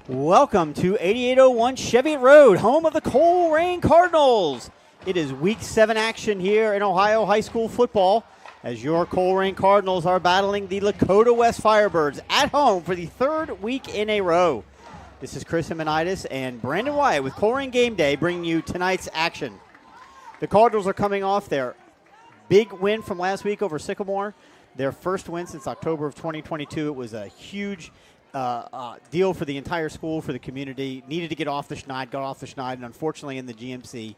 Welcome to 8801 Cheviot Road, home of the Colerain Cardinals. It is Week 7 action here in Ohio high school football as your Colerain Cardinals are battling the Lakota West Firebirds at home for the third week in a row. This is Chris Himanitis and Brandon Wyatt with Colerain Game Day bringing you tonight's action. The Cardinals are coming off their big win from last week over Sycamore, their first win since October of 2022. It was a huge deal for the entire school, for the community. Needed to get off the schneid, got off the schneid, and unfortunately in the GMC,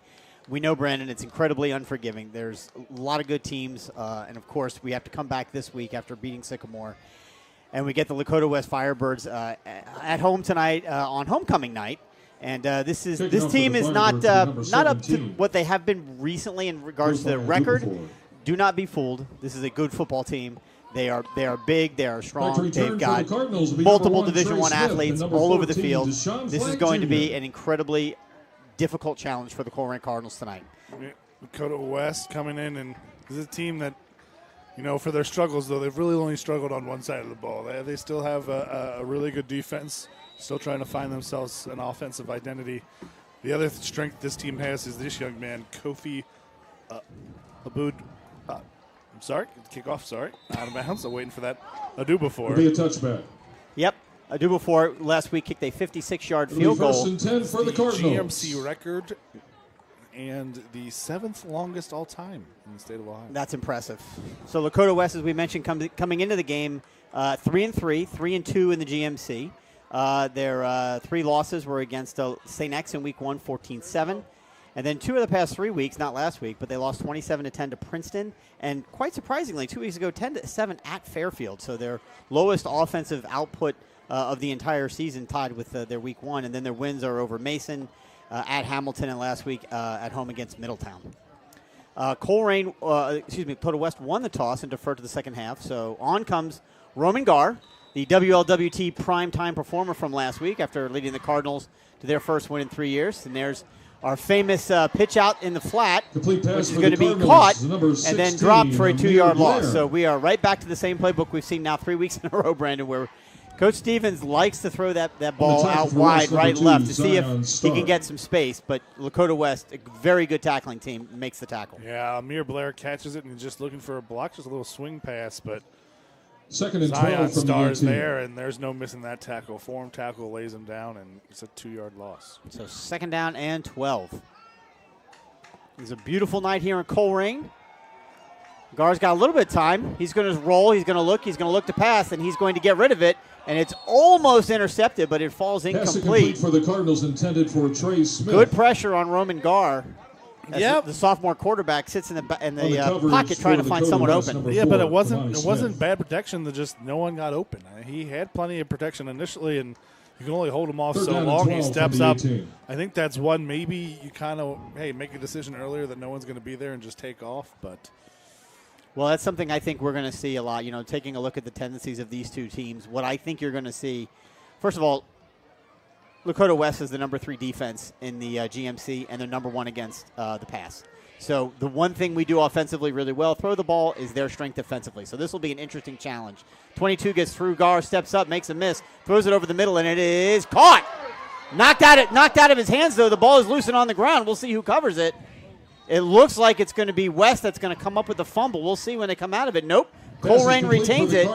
we know, Brandon, it's incredibly unforgiving. There's a lot of good teams, and of course we have to come back this week after beating Sycamore. And we get the Lakota West Firebirds at home tonight on homecoming night. And this team is not up to what they have been recently in regards to their record. Do not be fooled. This is a good football team. They are big. They are strong. They've got multiple Division I athletes all over the field. This is going to be an incredibly difficult challenge for the Colerain Cardinals tonight. Lakota West coming in, and this is a team that, for their struggles, though, they've really only struggled on one side of the ball. They still have a really good defense, still trying to find themselves an offensive identity. The other strength this team has is this young man, Kofi Aboud. Kickoff, out of bounds. I'm waiting for that. Adubafor. It'll be a touchback. Yep. Adubafor last week kicked a 56-yard field goal. First and 10 for the Cardinals. GMC record and the 7th longest all time in the state of Ohio. That's impressive. So Lakota West, as we mentioned, coming into the game, 3-3, 3-2 in the GMC. Their 3 losses were against St. X in Week 1, 14-7. And then 2 of the past 3 weeks, not last week, but they lost 27-10 to Princeton. And quite surprisingly, 2 weeks ago, 10-7 at Fairfield. So their lowest offensive output of the entire season, tied with their Week 1. And then their wins are over Mason, at Hamilton, and last week at home against Middletown. Lakota West won the toss and deferred to the second half. So on comes Roman Gar, the WLWT primetime performer from last week after leading the Cardinals to their first win in 3 years. And there's our famous pitch out in the flat, which is going to be caught and then dropped for a 2-yard loss. So we are right back to the same playbook we've seen now 3 weeks in a row, Brandon, where Coach Stevens likes to throw that ball out wide, right, left, to see if he can get some space. But Lakota West, a very good tackling team, makes the tackle. Yeah, Amir Blair catches it and just looking for a block, just a little swing pass, but second and Zion 12 from stars the there, and there's no missing that tackle. Form tackle lays him down, and it's a 2-yard loss. So second down and 12. It's a beautiful night here in Colerain. Gar's got a little bit of time. He's going to roll. He's going to look to pass, and he's going to get rid of it. And it's almost intercepted, but it falls incomplete. For the Cardinals, intended for Trey Smith. Good pressure on Roman Gar. Yep. The sophomore quarterback sits in the pocket trying to find someone open. Yeah, but it wasn't bad protection. Just no one got open. He had plenty of protection initially, and you can only hold him off so long. He steps up. I think that's one. Maybe you kind of make a decision earlier that no one's going to be there and just take off, but. Well, that's something I think we're going to see a lot. Taking a look at the tendencies of these two teams, what I think you're going to see, first of all, Lakota West is the number 3 defense in the GMC, and they're number 1 against the pass. So the one thing we do offensively really well, throw the ball, is their strength defensively. So this will be an interesting challenge. 22 gets through. Gar steps up, makes a miss, throws it over the middle, and it is caught. Knocked out of his hands, though. The ball is loose and on the ground. We'll see who covers it. It looks like it's going to be West that's going to come up with the fumble. We'll see when they come out of it. Nope. Colerain retains it.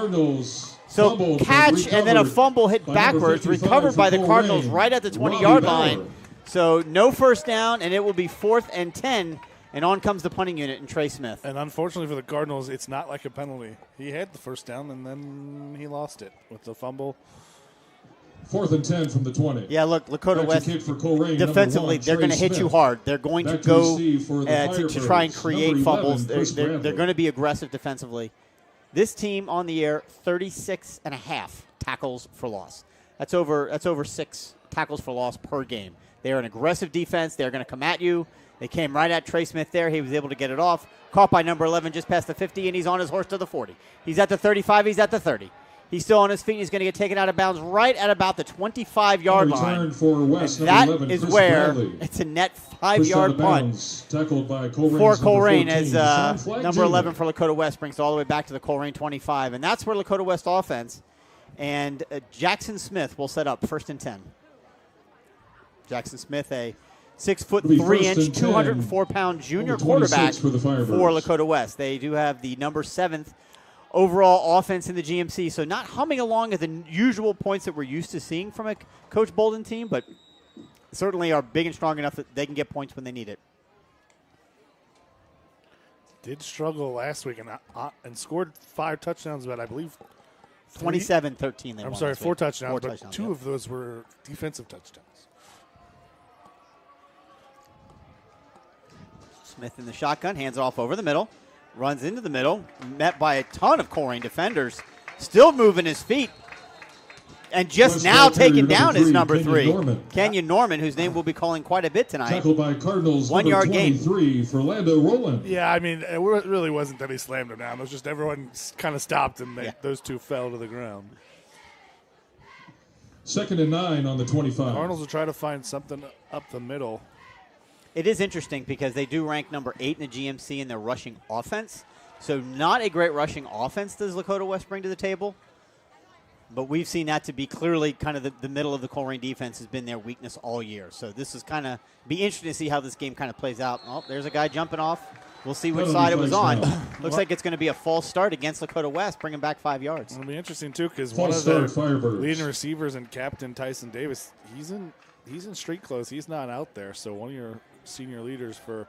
So catch and then a fumble hit backwards, recovered by the Cardinals right at the 20-yard line. So no first down, and it will be 4th and 10. And on comes the punting unit and Trey Smith. And unfortunately for the Cardinals, it's not like a penalty. He had the first down, and then he lost it with the fumble. 4th and 10 from the 20. Yeah, look, Lakota West, defensively, they're going to hit you hard. They're going to go to try and create fumbles. They're going to be aggressive defensively. This team on the air, 36.5 tackles for loss. That's over 6 tackles for loss per game. They're an aggressive defense. They're going to come at you. They came right at Trey Smith there. He was able to get it off. Caught by number 11 just past the 50, and he's on his horse to the 40. He's at the 35. He's at the 30. He's still on his feet. He's going to get taken out of bounds right at about the 25-yard line. For West, that 11, is Chris where Bradley. It's a net 5-yard punt tackled by for Colerain, as number 11 for Lakota West brings it all the way back to the Colerain 25. And that's where Lakota West offense and Jackson Smith will set up 1st and 10. Jackson Smith, a 6'3" It'll be first and 10 204-pound junior on the 26 quarterback for the Firebirds. for Lakota West. They do have the number 7th overall offense in the GMC, so not humming along at the usual points that we're used to seeing from a Coach Bolden team, but certainly are big and strong enough that they can get points when they need it. Did struggle last week and scored 5 touchdowns, but I believe 27-13 they won. I'm sorry, this 4 week. touchdowns, 4 but touchdowns, 2 yep. of those were defensive touchdowns. Smith in the shotgun, hands it off over the middle, runs into the middle, met by a ton of Colerain defenders, still moving his feet, and just West now Back Carrier taken down is number Kenyon 3, Norman. Kenyon Norman, whose name we'll be calling quite a bit tonight. Tackled by Cardinals 1 number yard gain. 23 for Lando Rowland. Yeah, I mean, it really wasn't that he slammed him down. It was just everyone kind of stopped, and those 2 fell to the ground. 2nd and 9 on the 25. Cardinals will try to find something up the middle. It is interesting because they do rank number 8 in the GMC in their rushing offense. So not a great rushing offense does Lakota West bring to the table. But we've seen that to be clearly kind of the middle of the Colerain defense has been their weakness all year. So this is kind of be interesting to see how this game kind of plays out. Oh, there's a guy jumping off. We'll see which side it was on. Looks like it's going to be a false start against Lakota West, bringing back 5 yards. It'll be interesting, too, because False one of the start, Firebirds. leading receivers and captain Tyson Davis, he's in street clothes. He's not out there. So one of your senior leaders for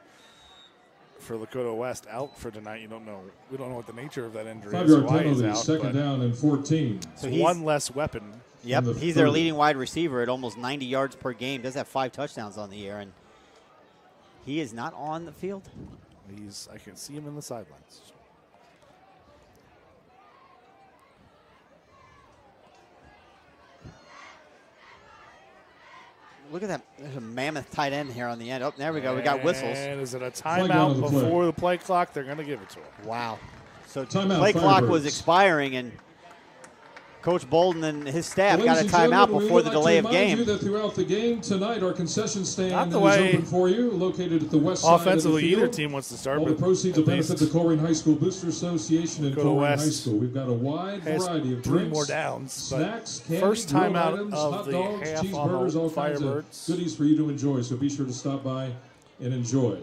Lakota West out for tonight. We don't know what the nature of that injury is. 5-yard Why he's penalty, out, 2nd down and 14. So it's one less weapon. Yep, the he's their 30. leading wide receiver at almost 90 yards per game. Does have 5 touchdowns on the year, and he is not on the field. I can see him in the sidelines. Look at that. There's a mammoth tight end here on the end. Oh, there we go. We got whistles. And is it a Flag down timeout on the play. before the play clock? They're going to give it to him. Wow. So Timeout, play clock was Firebirds. expiring, and Coach Bolden and his staff Well, got a ladies and timeout gentlemen, we before would the like to delay of remind game. you that throughout the game tonight, our concession Not stand the is way open for you, located at the west side of the Offensively, field. either team wants to start, All the but proceeds will at benefit the least Colerain High School Booster Association and Lakota Colerain West High School. We've got a wide has variety of 3 drinks, more downs. snacks, candy, First grilled time out items, of hot the dogs, half on cheeseburgers, the all kinds of Firebirds. goodies for you to enjoy. So be sure to stop by and enjoy.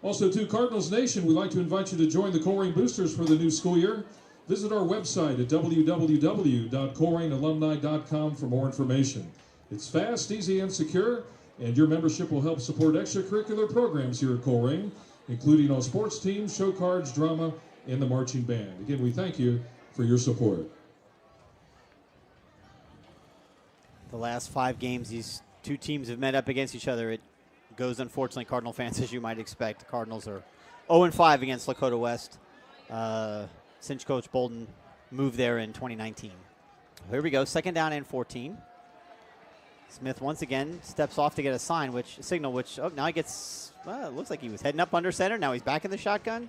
Also, to Cardinals Nation, we'd like to invite you to join the Colerain Boosters for the new school year. Visit our website at www.colerainalumni.com for more information. It's fast, easy, and secure, and your membership will help support extracurricular programs here at Colerain, including all sports teams, show cards, drama, and the marching band. Again, we thank you for your support. The last 5 games, these 2 teams have met up against each other. It goes, unfortunately, Cardinal fans, as you might expect. The Cardinals are 0-5 against Lakota West since Coach Bolden moved there in 2019. Here we go, 2nd down and 14. Smith once again steps off to get a signal, which now he gets, it looks like he was heading up under center. Now he's back in the shotgun.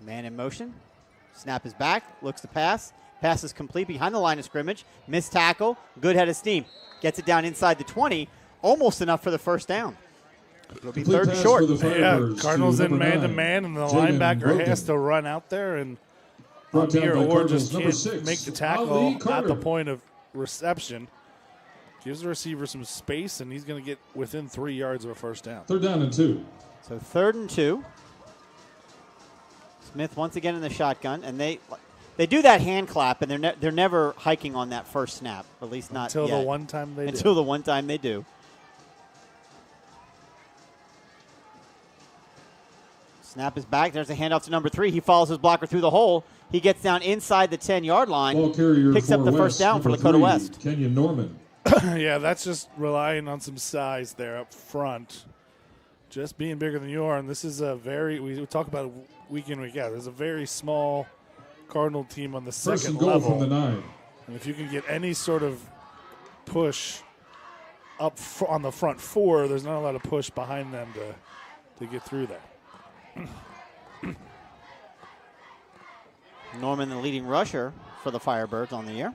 Man in motion. Snap is back, looks to pass. Pass is complete behind the line of scrimmage. Missed tackle, good head of steam. Gets it down inside the 20, almost enough for the first down. It'll be Complete 3rd and pass short. for the Yeah, Firebirds Cardinals to in number 9, man-to-man, and the Jaden linebacker Brogan. has to run out there and Brought down here, by or Cardinals just number can't 6, make the Ali tackle at Carter. the point of reception. Gives the receiver some space, and he's going to get within 3 yards of a first down. 3rd down and 2. So 3rd and 2. Smith once again in the shotgun, and they do that hand clap, and they're never hiking on that first snap, at least not Until yet. the one time they Until do. the one time they do. Snap is back. There's a handoff to number 3. He follows his blocker through the hole. He gets down inside the 10-yard line. Ball carrier Picks up for the first West, down for number Lakota 3, West. Kenyon Norman. Yeah, that's just relying on some size there up front. Just being bigger than you are, and this is we talk about it week in, week out. There's a very small Cardinal team on the First second and goal level. from the 9. And if you can get any sort of push up on the front 4, there's not a lot of push behind them to get through that. Norman, the leading rusher for the Firebirds on the year.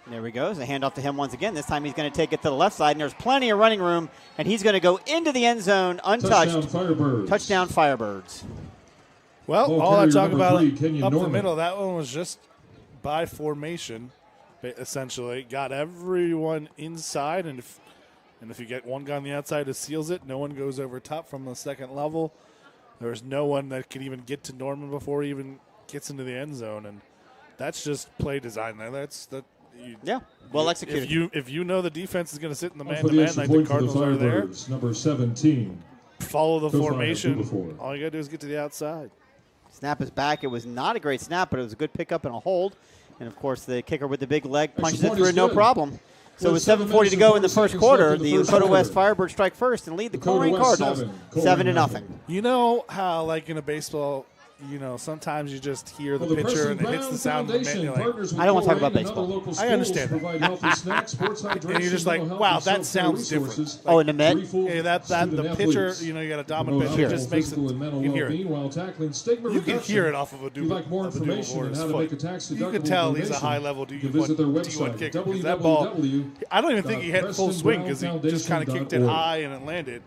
There we go. There's a handoff to him once again. This time he's going to take it to the left side, and there's plenty of running room, and he's going to go into the end zone untouched. Touchdown Firebirds. Touchdown Firebirds. Well, Ball all I carrier talk number about 3, Kenyon up the Norman. middle, that one was just by formation. essentially. Got everyone inside, and if you get one guy on the outside who seals it, no one goes over top from the second level. There's no one that can even get to Norman before he even gets into the end zone, and that's just play design. Well executed. If you know the defense is going to sit in the For the man-to-man extra like the point for Cardinals are there, Firebirds, number 17. follow the Go Fire, formation. do before. All you got to do is get to the outside. Snap is back. It was not a great snap, but it was a good pickup and a hold. And, of course, the kicker with the big leg punches it point through is it no good. problem. So with 7:40 to 7 go in the minutes and first 40 quarter, seconds the left in the Lakota first West Firebirds strike first and lead the Lakota Colerain West Cardinals 7 to Colerain nothing. You know how, like in a baseball, sometimes you just hear the pitcher and it hits the sound of the man. You're like, I don't want to talk about baseball. I understand that. And you're just like, wow, that sounds different. Oh, in the mid? Yeah, the pitcher, you got a dominant pitcher, it just makes it, you can hear it. You can hear it off of a If you'd like more information on how to make a tax-deductible You can tell he's a donation, high-level you can visit their D1 website, kicker. Because that ball, I don't even think he had full swing because he just kind of kicked it PrestonBrownFoundation.org. high and it landed.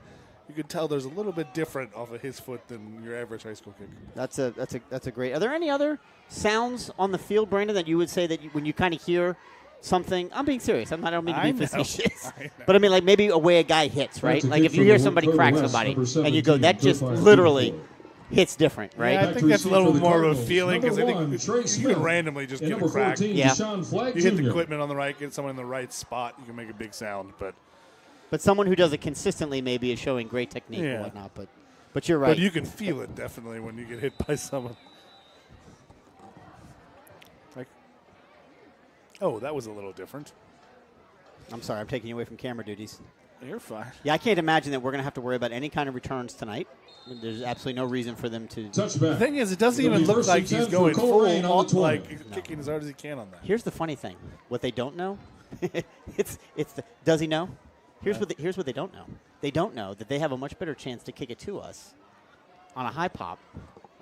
You could tell there's a little bit different off of his foot than your average high school kicker. That's a great. Are there any other sounds on the field, Brandon, that you would say that when you kind of hear something? I'm being serious. I don't mean to be facetious, but I mean like maybe a way a guy hits, right? That's a Like kick if you from hear the somebody Lakota crack West, somebody, number and you go, 17, that just Go Fire, literally do before. hits different, right? Yeah, I think that's a little more of a feeling because I Number think 1, Trey you Smith. can randomly just And get a number crack. 14, Yeah. Deshaun Flagg You hit the Jr. equipment on the right, get someone in the right spot, you can make a big sound. But someone who does it consistently maybe is showing great technique and Yeah. whatnot. But you're right. But you can feel it definitely when you get hit by someone. Like, oh, that was a little different. I'm sorry, I'm taking you away from camera duties. You're fine. Yeah, I can't imagine that we're going to have to worry about any kind of returns tonight. There's absolutely no reason for them to. Touchback. The thing is, it doesn't It'll even be look first like and he's 10 for going Colerain full on the 20. like kicking as hard as he can on that. Here's the funny thing: what they don't know, does he know? Here's what they don't know. They don't know that they have a much better chance to kick it to us on a high pop,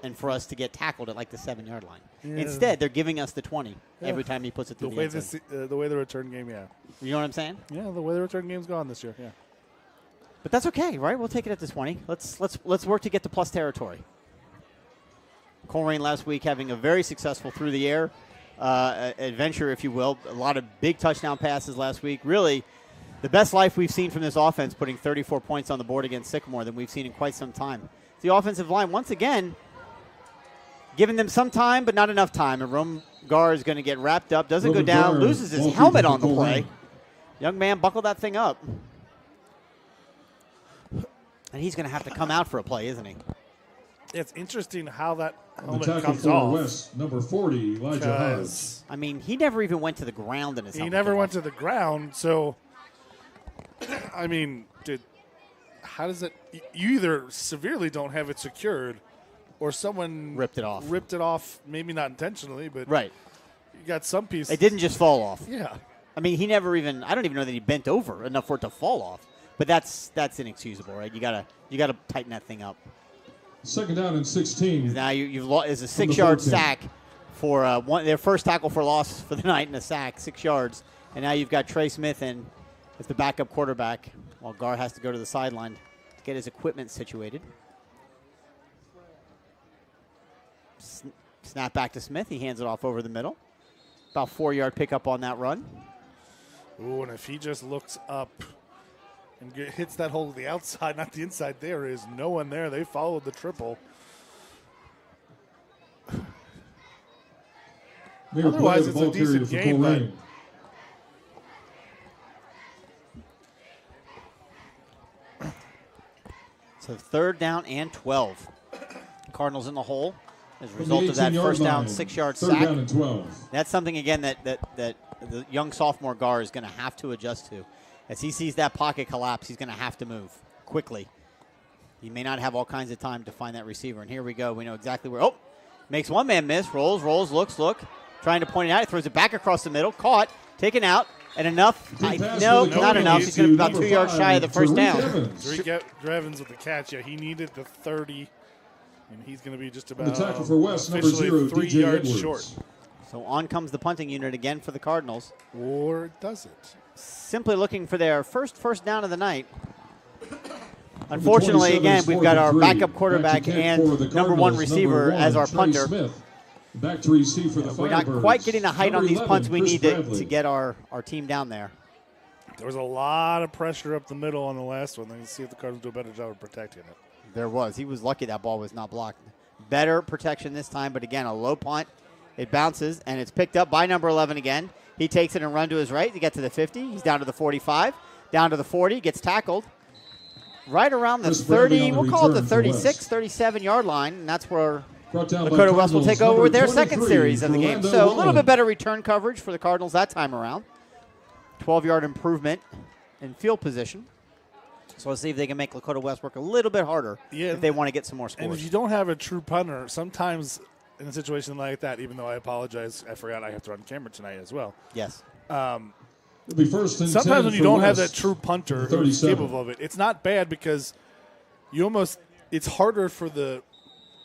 and for us to get tackled at like the 7-yard line. Yeah. Instead, they're giving us the 20 every time he puts it through the end zone. The way the return game, yeah. You know what I'm saying? Yeah, the way the return game's gone this year, yeah. But that's okay, right? We'll take it at the 20. Let's work to get to plus territory. Colerain last week having a very successful through the air adventure, if you will. A lot of big touchdown passes last week. Really, the best life we've seen from this offense, putting 34 points on the board against Sycamore than we've seen in quite some time. The offensive line, once again, giving them some time, but not enough time. And Romgar is going to get wrapped up, doesn't go down, loses his helmet on the play. Young man, buckle that thing up. And he's going to have to come out for a play, isn't he? It's interesting how that The helmet tackle comes for off. West, number 40, Elijah Hodge. 'Cause I mean, he never even went to the ground in his he helmet. never went to the ground, so, I mean, how does it, you either severely don't have it secured or someone Ripped it off. Maybe not intentionally, but Right. you got some pieces. It didn't just fall off. Yeah. I mean, he never even, I don't even know that he bent over enough for it to fall off. But that's inexcusable, right? You gotta tighten that thing up. Second down and 16. Now you've lost is a 6-yard 14. sack for their first tackle for loss for the night and a sack, 6 yards. And now you've got Trey Smith in as the backup quarterback while Gar has to go to the sideline to get his equipment situated. Snap back to Smith. He hands it off over the middle. About 4-yard pickup on that run. Ooh, and if he just looks up and hits that hole to the outside, not the inside, there is no one there. They followed the triple. Otherwise, it's a decent game, but so 3rd down and 12. Cardinals in the hole as a result of that first down, 6-yard sack. 3rd down and 12. That's something, again, that the young sophomore Gar is going to have to adjust to. As he sees that pocket collapse, he's going to have to move quickly. He may not have all kinds of time to find that receiver. And here we go. We know exactly where. Oh, makes one man miss. Rolls, looks. Trying to point it out. He throws it back across the middle. Caught, taken out, and enough. No, not enough. He's going to be about 2 yards shy of the first down. Tariq Evans with the catch. Yeah, he needed the 30, and he's going to be just about The tackle for West, number officially 0, 3 DJ yards Edwards. short. So on comes the punting unit again for the Cardinals. Or does it? Simply looking for their first down of the night. Unfortunately, again, we've got our backup quarterback and number 1 receiver as our punter. Smith. Back to receive for the We're not Firebirds. quite getting the height on Number these 11, punts we Chris need Bradley. to get our team down there. There was a lot of pressure up the middle on the last one. Let's see if the Cardinals do a better job of protecting it. There was. He was lucky that ball was not blocked. Better protection this time, but again, a low punt. It bounces, and it's picked up by number 11 again. He takes it and run to his right to get to the 50. He's down to the 45, down to the 40, gets tackled. Right around the Chris Bradley 30, on the we'll call it the return for 36, 37-yard line, and that's where Brought down by Lakota West will Cardinals, take over number with their second 23, series of the game. Orlando So a little Wallen. bit better return coverage for the Cardinals that time around. 12-yard improvement in field position. So let's see if they can make Lakota West work a little bit harder if they want to get some more scores. And if you don't have a true punter, sometimes in a situation like that, even though I apologize, I forgot I have to run camera tonight as well. Yes. It'll be first and 10 Sometimes when you for don't have West. that true punter who's 37. capable of it, it's not bad because it's harder for the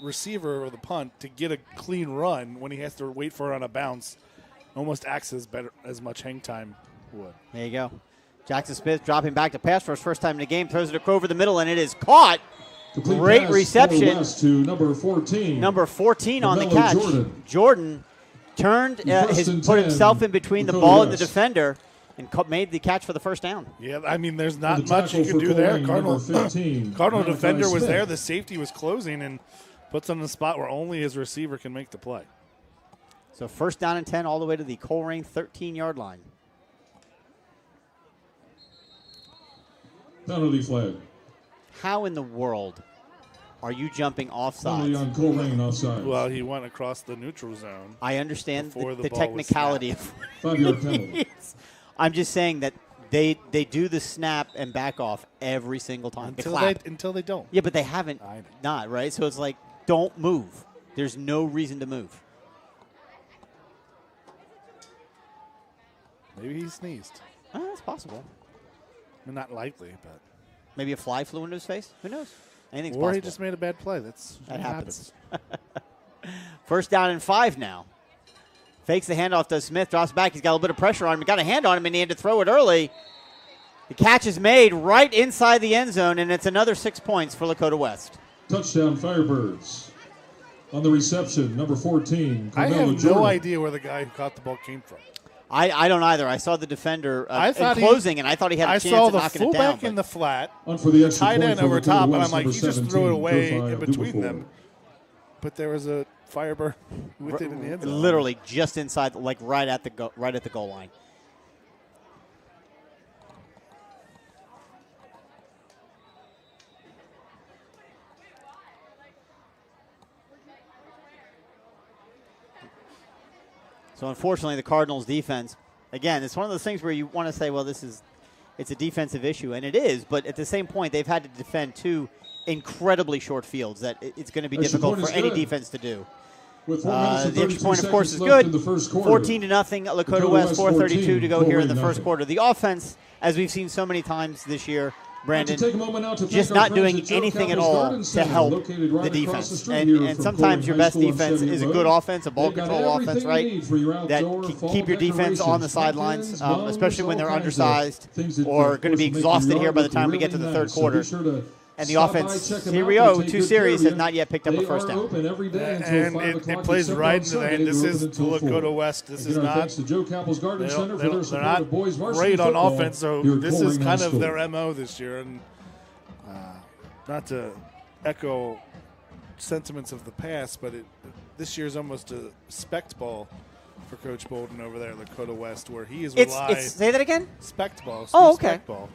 receiver or the punt to get a clean run when he has to wait for it on a bounce. Almost acts as much hang time would. There you go. Jackson Smith dropping back to pass for his first time in the game, throws it over the middle, and it is caught. Complete Great pass for reception. West to number 14. Number 14 on the LaMelo catch. Jordan turned, First and put 10, himself in between the Lakota ball and the West. defender and made the catch for the first down. Yeah, I mean, there's The not much tackle you can for do there. Colerain, Cardinal number 15, Malachi defender was Smith. there. The safety was closing and puts him in a spot where only his receiver can make the play. So first down and 10 all the way to the Colerain 13-yard line. Penalty flag. How in the world are you jumping Penalty offsides? on Colerain offside. Well, he went across the neutral zone. I understand Before the the ball was technicality of 5-yard penalty. I'm just saying that they do the snap and back off every single time. Until they don't. Yeah, but they haven't I know. not, right? So it's like, don't move. There's no reason to move. Maybe he sneezed. That's possible. I mean, not likely, but. Maybe a fly flew into his face. Who knows? Anything's Or possible. he just made a bad play. That happens. First down and 5 now. Fakes the handoff to Smith, drops back. He's got a little bit of pressure on him. He got a hand on him, and he had to throw it early. The catch is made right inside the end zone, and it's another 6 points for Lakota West. Touchdown Firebirds. On the reception, number 14, I Carmelo have Jordan. no idea where the guy who caught the ball came from. I don't either. I saw the defender I in thought closing, and I thought he had a I chance saw of the knocking it down. fullback but- in the flat, On for the extra tight point end for over Lakota top, and West, I'm like, number he just 17, threw it away Kofai in between Dubufor. them. But there was a Firebird with it in the end zone. Literally just inside, like right at the goal line. So unfortunately, the Cardinals' defense, again, it's one of those things where you want to say, well, it's a defensive issue, and it is. But at the same point, they've had to defend 2 incredibly short fields that it's going to be Extra difficult point for is any good. defense to do. With 4 minutes and The extra 32 point, of course, is seconds left in good. the first quarter. 14 to nothing. Lakota West, 4:32 to go here in the 14, first Colerain quarter. The offense, as we've seen so many times this year, Brandon, I'd like to take a moment now to thank just our not friends doing at Joe anything at Campbell's all Garden to Center, help located right the across defense. the street here And from sometimes Colerain your High best School on defense Chevy is a Road. good offense, a ball They've got control everything offense, you right? need for your That outdoor fall keep your defense on the decorations, sidelines, pumpkins, bones, especially when all they're kinds of undersized things that, or of going to be course, make exhausted your here by the yard time we look get to the really third nice. So quarter. be sure to And the stop by, offense, check them here out. we They'll go, take 2 good series, care has of not yet picked up you. a first They are down. open every day until And 5 it o'clock, plays except right on into the Sunday, hand. This they're is open until 4. Lakota West. This is Again, our not. thanks to Joe Campbell's Garden Center for their They're support not of boys varsity great on football offense, so here at this is Colerain kind High of School. their MO this year. And not to echo sentiments of the past, but this year's almost a spect ball for Coach Bolden over there at Lakota West, where he is Say that again? spect ball. Oh, okay. Spect ball.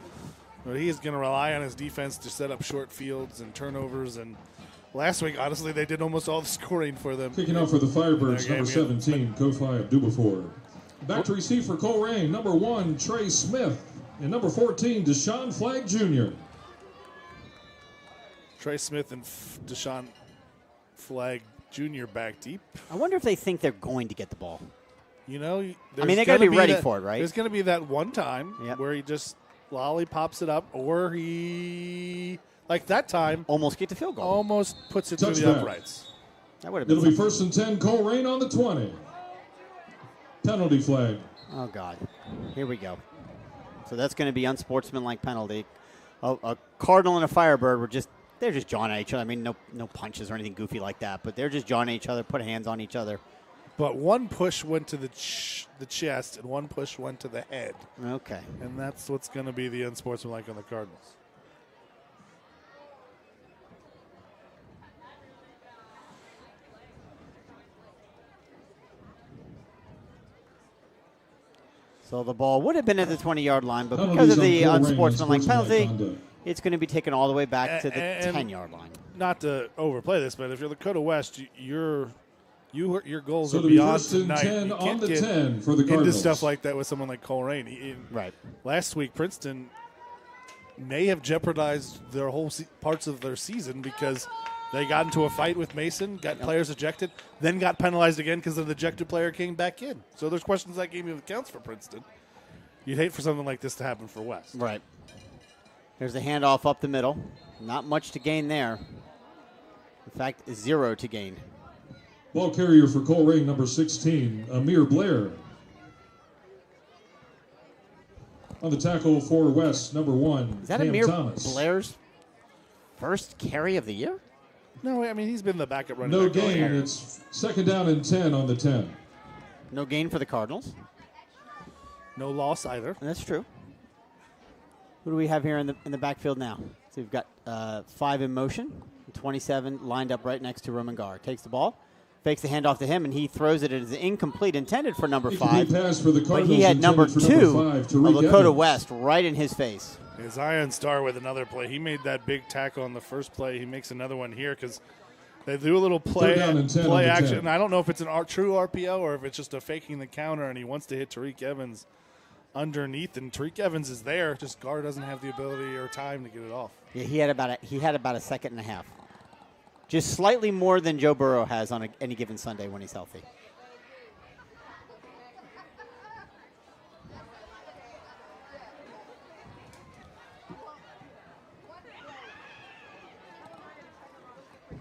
Where he is going to rely on his defense to set up short fields and turnovers. And last week, honestly, they did almost all the scoring for them. Kicking off for the Firebirds, Their number game, 17, Kofai Dubufor. Back to receive for Colerain, number 1, Trey Smith, and number 14, Deshaun Flagg Jr. Trey Smith and Deshaun Flagg Jr. back deep. I wonder if they think they're going to get the ball. You know, I mean, they got to be ready for it, right? There's going to be that one time Yep. where he just lollipops it up, or he, like that time, Almost get the field goal. almost puts it through the Touchdown. uprights. That would have been It'll be something. 1st and 10, Colerain on the 20. Penalty flag. Oh, God. Here we go. So that's going to be unsportsmanlike penalty. A Cardinal and a Firebird they're just jawing at each other. I mean, no punches or anything goofy like that, but they're just jawing at each other, put hands on each other. But one push went to the chest and one push went to the head. Okay. And that's what's going to be the unsportsmanlike on the Cardinals. So the ball would have been at the 20-yard line, but because of the unsportsmanlike penalty, it's going to be taken all the way back to the 10-yard line. Not to overplay this, but if you're Lakota West, your goals So are to be beyond first and tonight. 10 You on can't the get 10 for the Cardinals. into stuff like that with someone like Colerain. Right. Last week, Princeton may have jeopardized their whole parts of their season because they got into a fight with Mason, got players ejected, then got penalized again because the ejected player came back in. So there's questions that game even counts for Princeton. You'd hate for something like this to happen for West. Right. There's the handoff up the middle. Not much to gain there. In fact, 0 to gain. Ball carrier for Colerain, number 16, Amir Blair. On the tackle for West, number 1, Is that Cam Amir Thomas. Blair's first carry of the year? No, I mean, he's been the backup running No back all gain. year. It's second down and 10 on the 10. No gain for the Cardinals. No loss either. That's true. Who do we have here in the backfield now? So we've got 5 in motion, 27 lined up right next to Roman Gar. Takes the ball, fakes the handoff to him, and he throws it as incomplete, intended for number 5. Pass for the But Cardinals, he had number intended 2 for number 5, of Tariq Lakota Evans. West right in his face. Zion Starr with another play. He made that big tackle on the first play. He makes another one here because they do a little play Third down and 10 on play the action. 10. And I don't know if it's an true RPO or if it's just a faking the counter, and he wants to hit Tariq Evans underneath, and Tariq Evans is there. Just Gar doesn't have the ability or time to get it off. Yeah, he had about a second and a half. Just slightly more than Joe Burrow has on any given Sunday when he's healthy.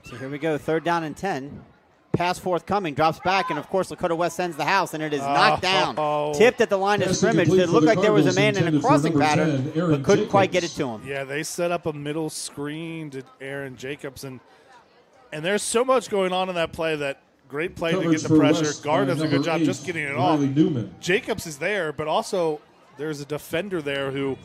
So here we go, third down and 10. Pass forthcoming, drops back, and of course Lakota West sends the house, and it is knocked down. Tipped at the line of Pass scrimmage. incomplete It for looked the like there was a Cardinals, man in a intended for crossing number pattern, 10, Aaron but couldn't quite get it Jacobs. to him. Yeah, they set up a middle screen to Aaron Jacobs, and there's so much going on in that play. That great play Coverage to get for the pressure. West Gar by does a good number job 8, just getting it off. Riley Newman. Jacobs is there, but also there's a defender there who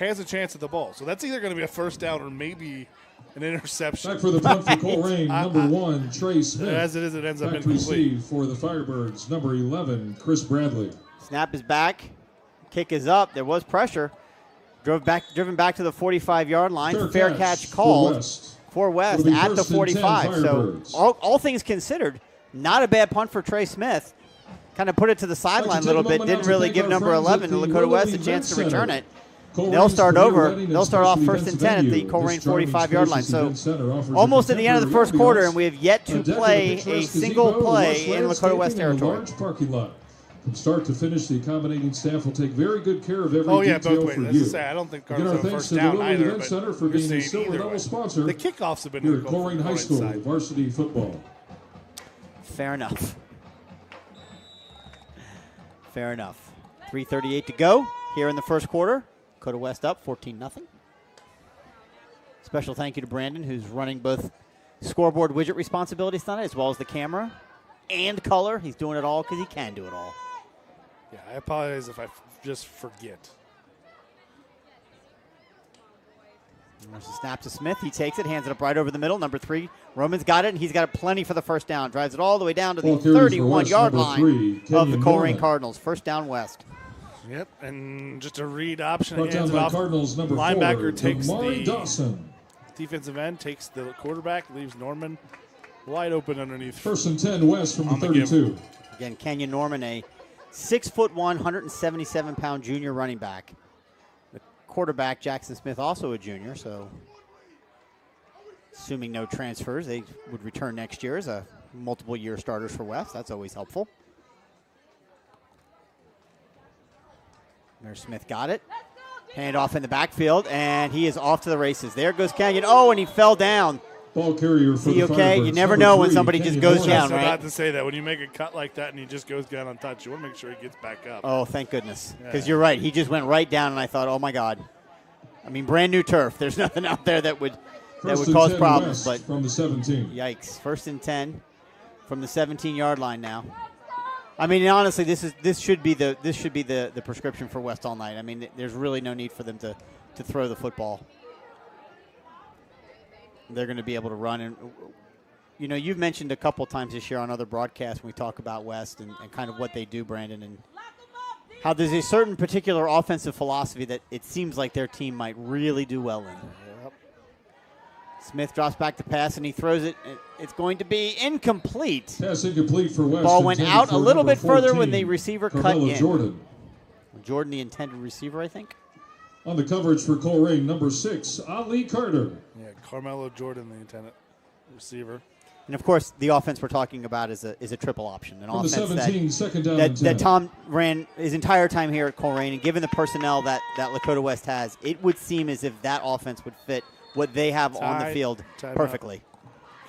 has a chance at the ball. So that's either going to be a first down or maybe an interception. Back for the punt for Colerain, number 1, Trey Smith. As it is, it ends up Back incomplete. receive for the Firebirds, number 11, Chris Bradley. Snap is back. Kick is up. There was pressure. Driven back to the 45-yard line. Fair catch called for West It'll be at the first and 45. 10 So Firebirds. all things considered, not a bad punt for Trey Smith. Kind of put it to the sideline a little bit. Didn't really give number 11 to Lakota West a chance to return it. They'll start over. They'll start off first and 10 at the Colerain 45-yard line. So almost at the end of the first quarter, and we have yet to play a single play in Lakota West territory. Large parking lot. From start to finish, the accommodating staff will take very good care of every Oh, yeah, detail both ways. for As you. I say, I don't think Again, Cardinals our have a thanks first to the down Lillian either. Event But Center for you're being a saying silver either double way. sponsor The kickoffs have been here at good for Colerain the High Colerain School side. varsity football. Fair enough. Fair enough. 3:38 to go here in the first quarter. Lakota West up 14-0. Special thank you to Brandon, who's running both scoreboard widget responsibilities tonight, as well as the camera and color. He's doing it all because he can do it all. Yeah, I apologize if I just forget. There's a snap to Smith. He takes it, hands it up right over the middle. Number 3, Roman's got it, and he's got it plenty for the first down. Drives it all the way down to the Ball carries for West, 31-yard number line 3, of the Kenyon Colerain Norman. Cardinals. First down West. Yep, and just a read option. Brought Hands down it by off. Cardinals, number 4, Linebacker takes Damari the Dawson. defensive end, takes the quarterback, leaves Norman wide open underneath. First and 10 West from the On the give. 32. Again, Kenyon Norman, a 6'1", 177-pound junior running back. The quarterback, Jackson Smith, also a junior, so assuming no transfers, they would return next year as a multiple-year starters for West. That's always helpful. There's Smith, got it. Hand off in the backfield, and he is off to the races. There goes Kenyon. Oh, and he fell down. Ball carrier for See, the okay? Firebirds, You never number know when 3, somebody just Kenyon goes Norman. down, I was right? about to say that when you make a cut like that and he just goes down untouched, you want to make sure he gets back up. Oh, thank goodness. Because Yeah. you're right. He just went right down, and I thought, oh, my God. I mean, brand new turf. There's nothing out there that would First and cause 10 problems. West But from the 17. yikes. First and 10 from the 17-yard line now. I mean, honestly, this should be the prescription for West all night. I mean, there's really no need for them to throw the football. They're going to be able to run. And, you know, you've mentioned a couple times this year on other broadcasts when we talk about West and kind of what they do, Brandon, and how there's a certain particular offensive philosophy that it seems like their team might really do well in. Yep. Smith drops back to pass, and he throws it. It's going to be incomplete. Pass incomplete for West. Ball went out a little bit further 14, when the receiver cut Carmelo in. Jordan, the intended receiver, I think. On the coverage for Colerain, number 6, Ali Carter. Yeah, Carmelo Jordan, the intended receiver. And, of course, the offense we're talking about is a triple option, an From the offense 17, second down and 10. that Tom ran his entire time here at Colerain. And given the personnel that Lakota West has, it would seem as if that offense would fit what they have on the field perfectly.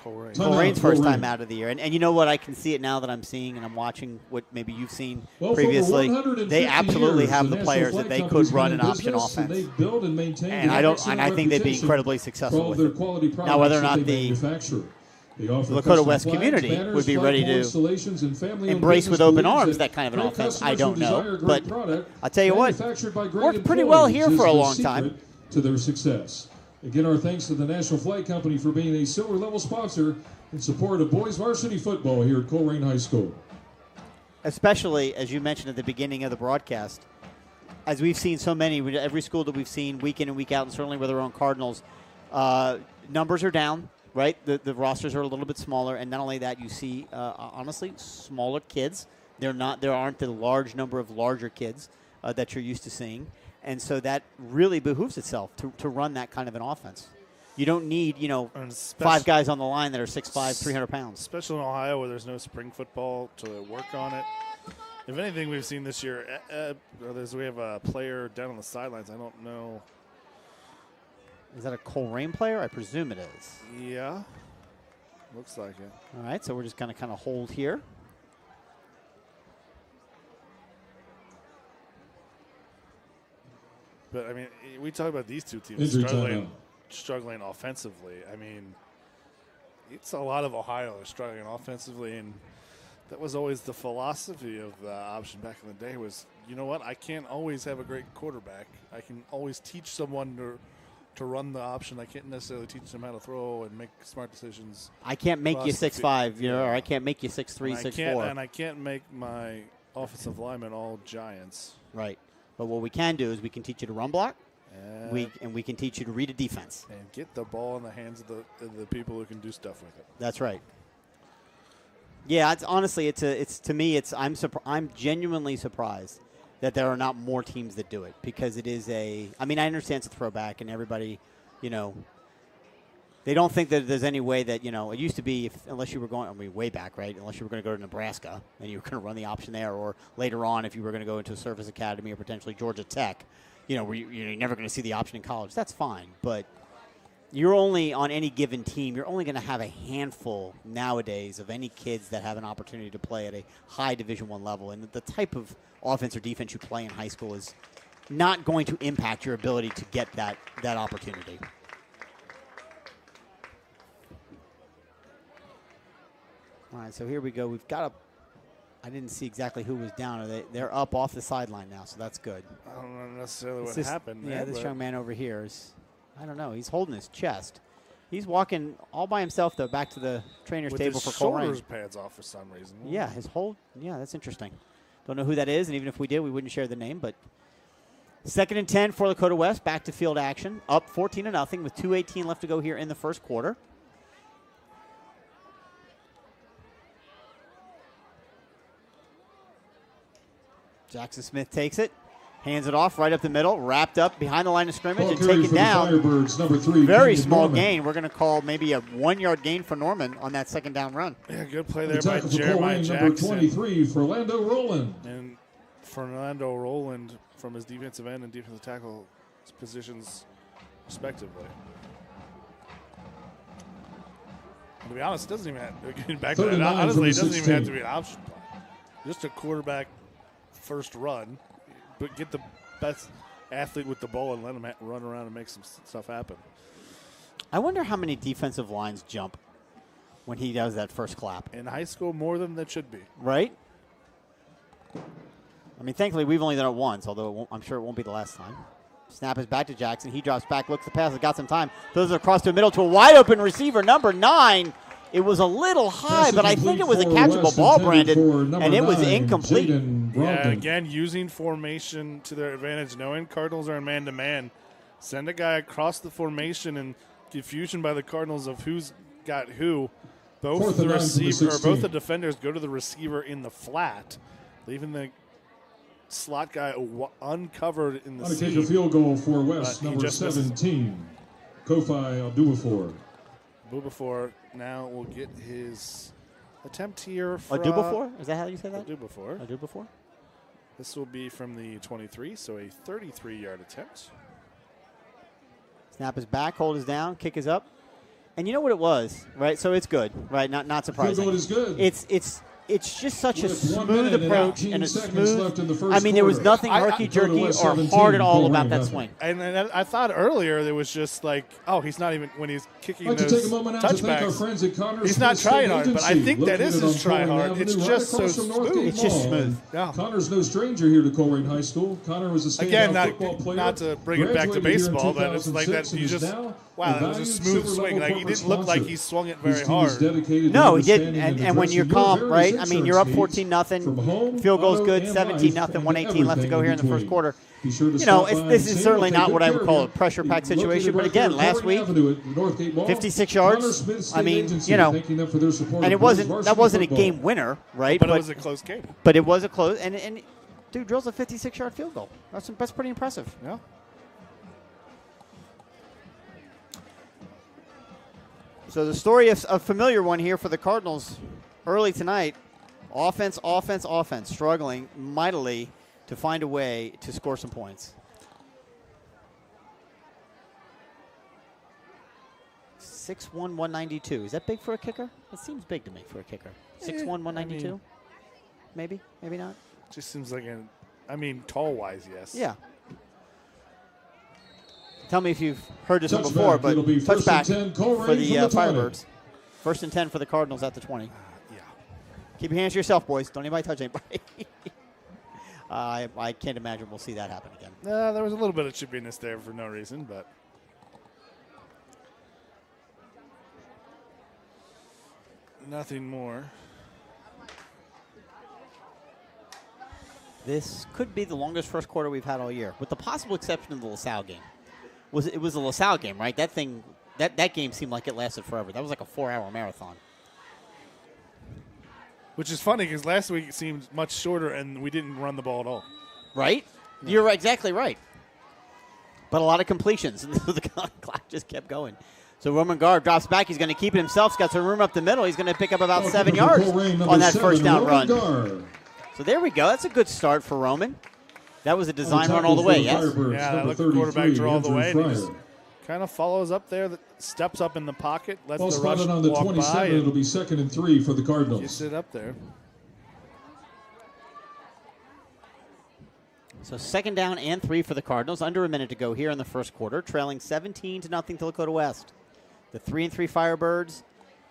Colerain's first time out of the year. And you know what? I can see it now that I'm seeing and I'm watching what maybe you've seen previously. They absolutely have the players that they could run an option offense. And I think they'd be incredibly successful with it. Now, whether or not the Lakota West community would be ready to embrace with open arms that kind of an offense, I don't know. But I'll tell you what, worked pretty well here for a long time. To their success. Again, our thanks to the National Flag Company for being a silver-level sponsor in support of boys varsity football here at Colerain High School. Especially, as you mentioned at the beginning of the broadcast, as we've seen so many, every school that we've seen week in and week out, and certainly with our own Cardinals, numbers are down, right? The rosters are a little bit smaller, and not only that, you see, honestly, smaller kids. There aren't the large number of larger kids that you're used to seeing. And so that really behooves itself to run that kind of an offense. You don't need, 5 guys on the line that are 6'5", 300 pounds. Especially in Ohio where there's no spring football to work on it. If anything we've seen this year, we have a player down on the sidelines. I don't know. Is that a Colerain player? I presume it is. Yeah. Looks like it. All right, so we're just going to kind of hold here. But, I mean, we talk about these two teams struggling offensively. I mean, it's a lot of Ohio are struggling offensively, and that was always the philosophy of the option back in the day was, you know what, I can't always have a great quarterback. I can always teach someone to run the option. I can't necessarily teach them how to throw and make smart decisions. I can't make you 6'5", or I can't make you 6'3", 6'4". And I can't make my offensive linemen all giants. Right. But what we can do is we can teach you to run block, and we can teach you to read a defense. And get the ball in the hands of the people who can do stuff with it. That's right. Yeah, I'm genuinely surprised that there are not more teams that do it, because it is I understand it's a throwback and everybody, they don't think that there's any way that, it used to be unless you were going, way back, right? Unless you were going to go to Nebraska and you were going to run the option there, or later on if you were going to go into a service academy or potentially Georgia Tech, where you're never going to see the option in college. That's fine, but you're only on any given team, you're only going to have a handful nowadays of any kids that have an opportunity to play at a high Division I level. And the type of offense or defense you play in high school is not going to impact your ability to get that opportunity. All right, so here we go. We've got I didn't see exactly who was down. They're up off the sideline now, so that's good. I don't know necessarily what happened. Yeah, this young man over here is, I don't know, he's holding his chest. He's walking all by himself, though, back to the trainer's table for Colerain. With his shoulders pads off for some reason. Yeah, that's interesting. Don't know who that is, and even if we did, we wouldn't share the name. But 2nd and 10 for Lakota West, back to field action, up 14-0 with 2:18 left to go here in the first quarter. Jackson Smith takes it, hands it off right up the middle, wrapped up behind the line of scrimmage and taken down. Firebirds, number 3, very small gain. We're going to call maybe a 1-yard gain for Norman on that second down run. Yeah, good play there by Jeremiah Jackson. Number 23, Fernando Rowland. And Fernando Rowland from his defensive end and defensive tackle positions respectively. And to be honest, it doesn't even have to be an option play. Just a quarterback first run, but get the best athlete with the ball and let him run around and make some stuff happen. I wonder how many defensive lines jump when he does that first clap. In high school, more than that should be. Right? I mean, thankfully, we've only done it once, although I'm sure it won't be the last time. Snap is back to Jackson. He drops back, looks the pass, has got some time. Throws it across the middle to a wide-open receiver, number 9. It was a little high, but I think it was a catchable ball, Brandon, and it was incomplete. Yeah, again, using formation to their advantage, knowing Cardinals are in man-to-man. Send a guy across the formation, and confusion by the Cardinals of who's got who. Both the receiver or both the defenders go to the receiver in the flat, leaving the slot guy uncovered in the seam. Take a field goal for West, number 17, Kofi Adubafor. Adubafor now will get his attempt here. Adubafor? Is that how you say that? Adubafor. This will be from the 23, so a 33-yard attempt. Snap is back, hold is down, kick is up. And you know what it was, right? So it's good, right? Not surprising. Field goal is good. It's just such a smooth approach and a smooth. I mean, there was nothing herky-jerky or hard at all about that swing. And I thought earlier there was just like, oh, he's not even when he's kicking those touchbacks. He's not trying hard, but I think that is his try hard. It's just so smooth. It's just smooth. Yeah. Connor's no stranger here to Colerain High School. Connor was a standout football player. Not to bring it back to baseball, but it's like that. You just wow, that was a smooth swing. Like he didn't look like he swung it very hard. No, he didn't. And when you're calm, right? I mean, you're up 14-0. Field goal's good, 17-0, 1:18 left to go here in the first quarter. You know, this is certainly not what I would call a pressure-packed situation. But again, last week, 56 yards. I mean, you know, and that wasn't a game winner, right? But it was a close game. But it was a close, and dude drills a 56-yard field goal. That's pretty impressive. Yeah. So the story of a familiar one here for the Cardinals early tonight. Offense, struggling mightily to find a way to score some points. 6'1", 192. Is that big for a kicker? That seems big to me for a kicker. 6'1", 192? Maybe not. Just seems like tall-wise, yes. Yeah. Tell me if you've heard this one before, but touchback for the Firebirds. 1st and 10 for the Cardinals at the 20. Keep your hands to yourself, boys. Don't anybody touch anybody. I can't imagine we'll see that happen again. There was a little bit of chippiness there for no reason, but nothing more. This could be the longest first quarter we've had all year, with the possible exception of the LaSalle game. It was the LaSalle game, right? That game seemed like it lasted forever. That was like a 4-hour marathon. Which is funny because last week it seemed much shorter and we didn't run the ball at all. Right? No. You're exactly right. But a lot of completions. And the clock just kept going. So Roman Guard drops back. He's going to keep it himself. He's got some room up the middle. He's going to pick up about 7 yards on that first down run. So there we go. That's a good start for Roman. That was a design run all the way, yes? Yeah, that looked the quarterback draw all the way. And he just kind of follows up there, steps up in the pocket, lets the rush on the walk 27, by. It'll be 2nd and 3 for the Cardinals. Gets it up there. So 2nd down and 3 for the Cardinals. Under a minute to go here in the first quarter, trailing 17-0 to Lakota West. The 3-3 Firebirds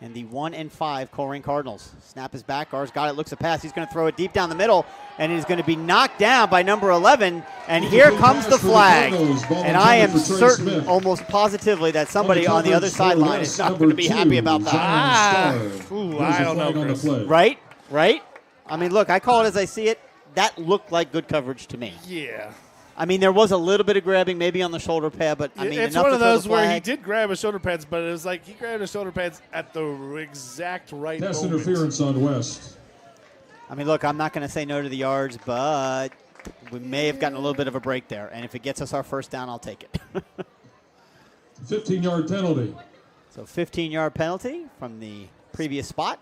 and the 1-5 Colerain Cardinals. Snap is back. Gar's got it. Looks a pass. He's going to throw it deep down the middle, and he's going to be knocked down by number 11. And here comes the flag. And I am certain, almost positively, that somebody on the other sideline is not going to be happy about that. I don't know, Chris. Right? I mean, look, I call it as I see it. That looked like good coverage to me. Yeah. I mean, there was a little bit of grabbing maybe on the shoulder pad, but I mean, it's enough one of to throw those the where flag. he did grab his shoulder pads, but it was like he grabbed his shoulder pads at the exact right Pass moment. interference on West. I mean, look, I'm not going to say no to the yards, but we may have gotten a little bit of a break there. And if it gets us our first down, I'll take it. 15-yard penalty. So 15-yard penalty from the spot.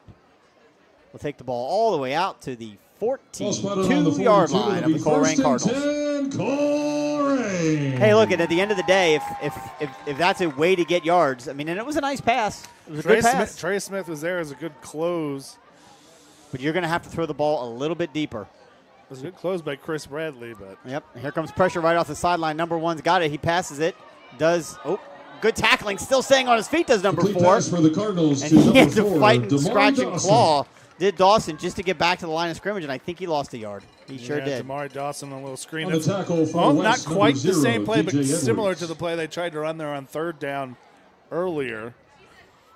We'll take the ball all the way out to the 42-yard line of the Colerain Cardinals. Hey, look, and at the end of the day, if that's a way to get yards, I mean, and it was a nice pass. It was a good pass. Trey Smith was there as a good close. But you're going to have to throw the ball a little bit deeper. It was a good close by Chris Bradley. But yep, here comes pressure right off the sideline. Number 1's got it. He passes it. Good tackling. Still staying on his feet does number 4. Pass for the Cardinals and he had to fight and scratch and claw Did Dawson just to get back to the line of scrimmage, and I think he lost a yard. He sure did. Damari Dawson on a little screen. On the tackle for Well, West, not quite number the same 0, play, but DJ similar Edwards. to the play they tried to run there on 3rd down earlier.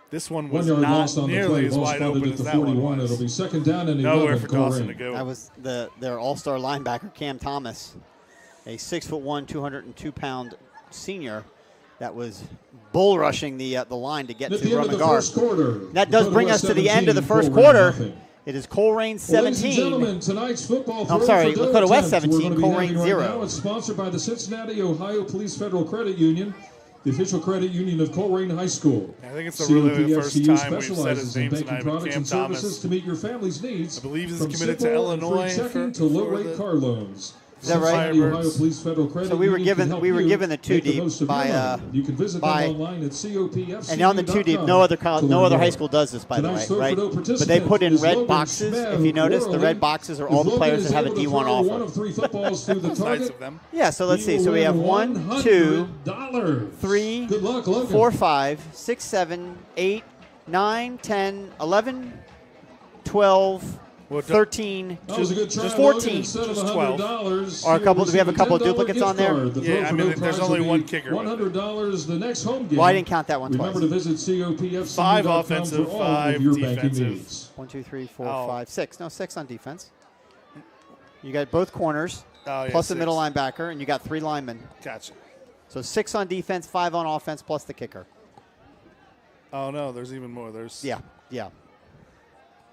This one 1 was yard not loss on the nearly play. as Ball wide spotted open at as the that one 41. was. It'll be 2nd down and Nowhere 11. for Dawson to Colerain. go. That was their all-star linebacker, Cam Thomas, a 6'1", 202-pound senior that was bull rushing the line to get At to the end of the Roman first quarter, That does Lakota bring us West to the end of the 17, first Colerain quarter. nothing. It is Colerain Well, ladies and 17. gentlemen, tonight's football I'm sorry, throw for Lakota West attempt 17, we're going to be Colerain having 0. Right now. It's sponsored by the Cincinnati, Ohio Police Federal Credit Union, the official credit union of Colerain High School. I think it's really the first COPSU time we've said his specializes in name banking tonight, but products Cam and services Thomas, to meet your family's needs. I believe, is from committed to simple and free Illinois checking for to low-rate the- car loans. Is that right? Cincinnati, Ohio Police Federal Credit So we were Union can given help we were you given the 2 make the deep most of your by money. You can visit by them online at COPFCU.com. and on the 2 deep. No other high school does this, by the way, Tonight's throw right? for no But they participant put in is red Logan boxes. Smith, If you notice, the Whirling. red boxes are If all the Logan players is that have a able to D1 throw offer. one of 3 footballs through the Nice target. of them. Yeah, so let's see. he So we will have win 1, 2, $100. 3, Good luck, Logan. 4, 5, 6, 7, 8, 9, 10, 11, 12, Well, 13, That was a good try, just Logan. 14. Instead of Just 12. $100, Or a couple- you'll do we have a receive couple of $10 duplicates gift on there? card. The Yeah, throw I for mean, no there's prize only will be one kicker. $100 the next home game. Well, I didn't count that one Remember twice. to visit COPFCU.com 5 offensive, for all 5 of your banking defensive. needs. 1, 2, 3, 4, Oh. 5, 6. No, 6 on defense. You got both corners, Oh, yeah, plus the 6. middle linebacker, and you got 3 linemen. Gotcha. So 6 on defense, 5 on offense, plus the kicker. Oh, no, there's even more. Yeah.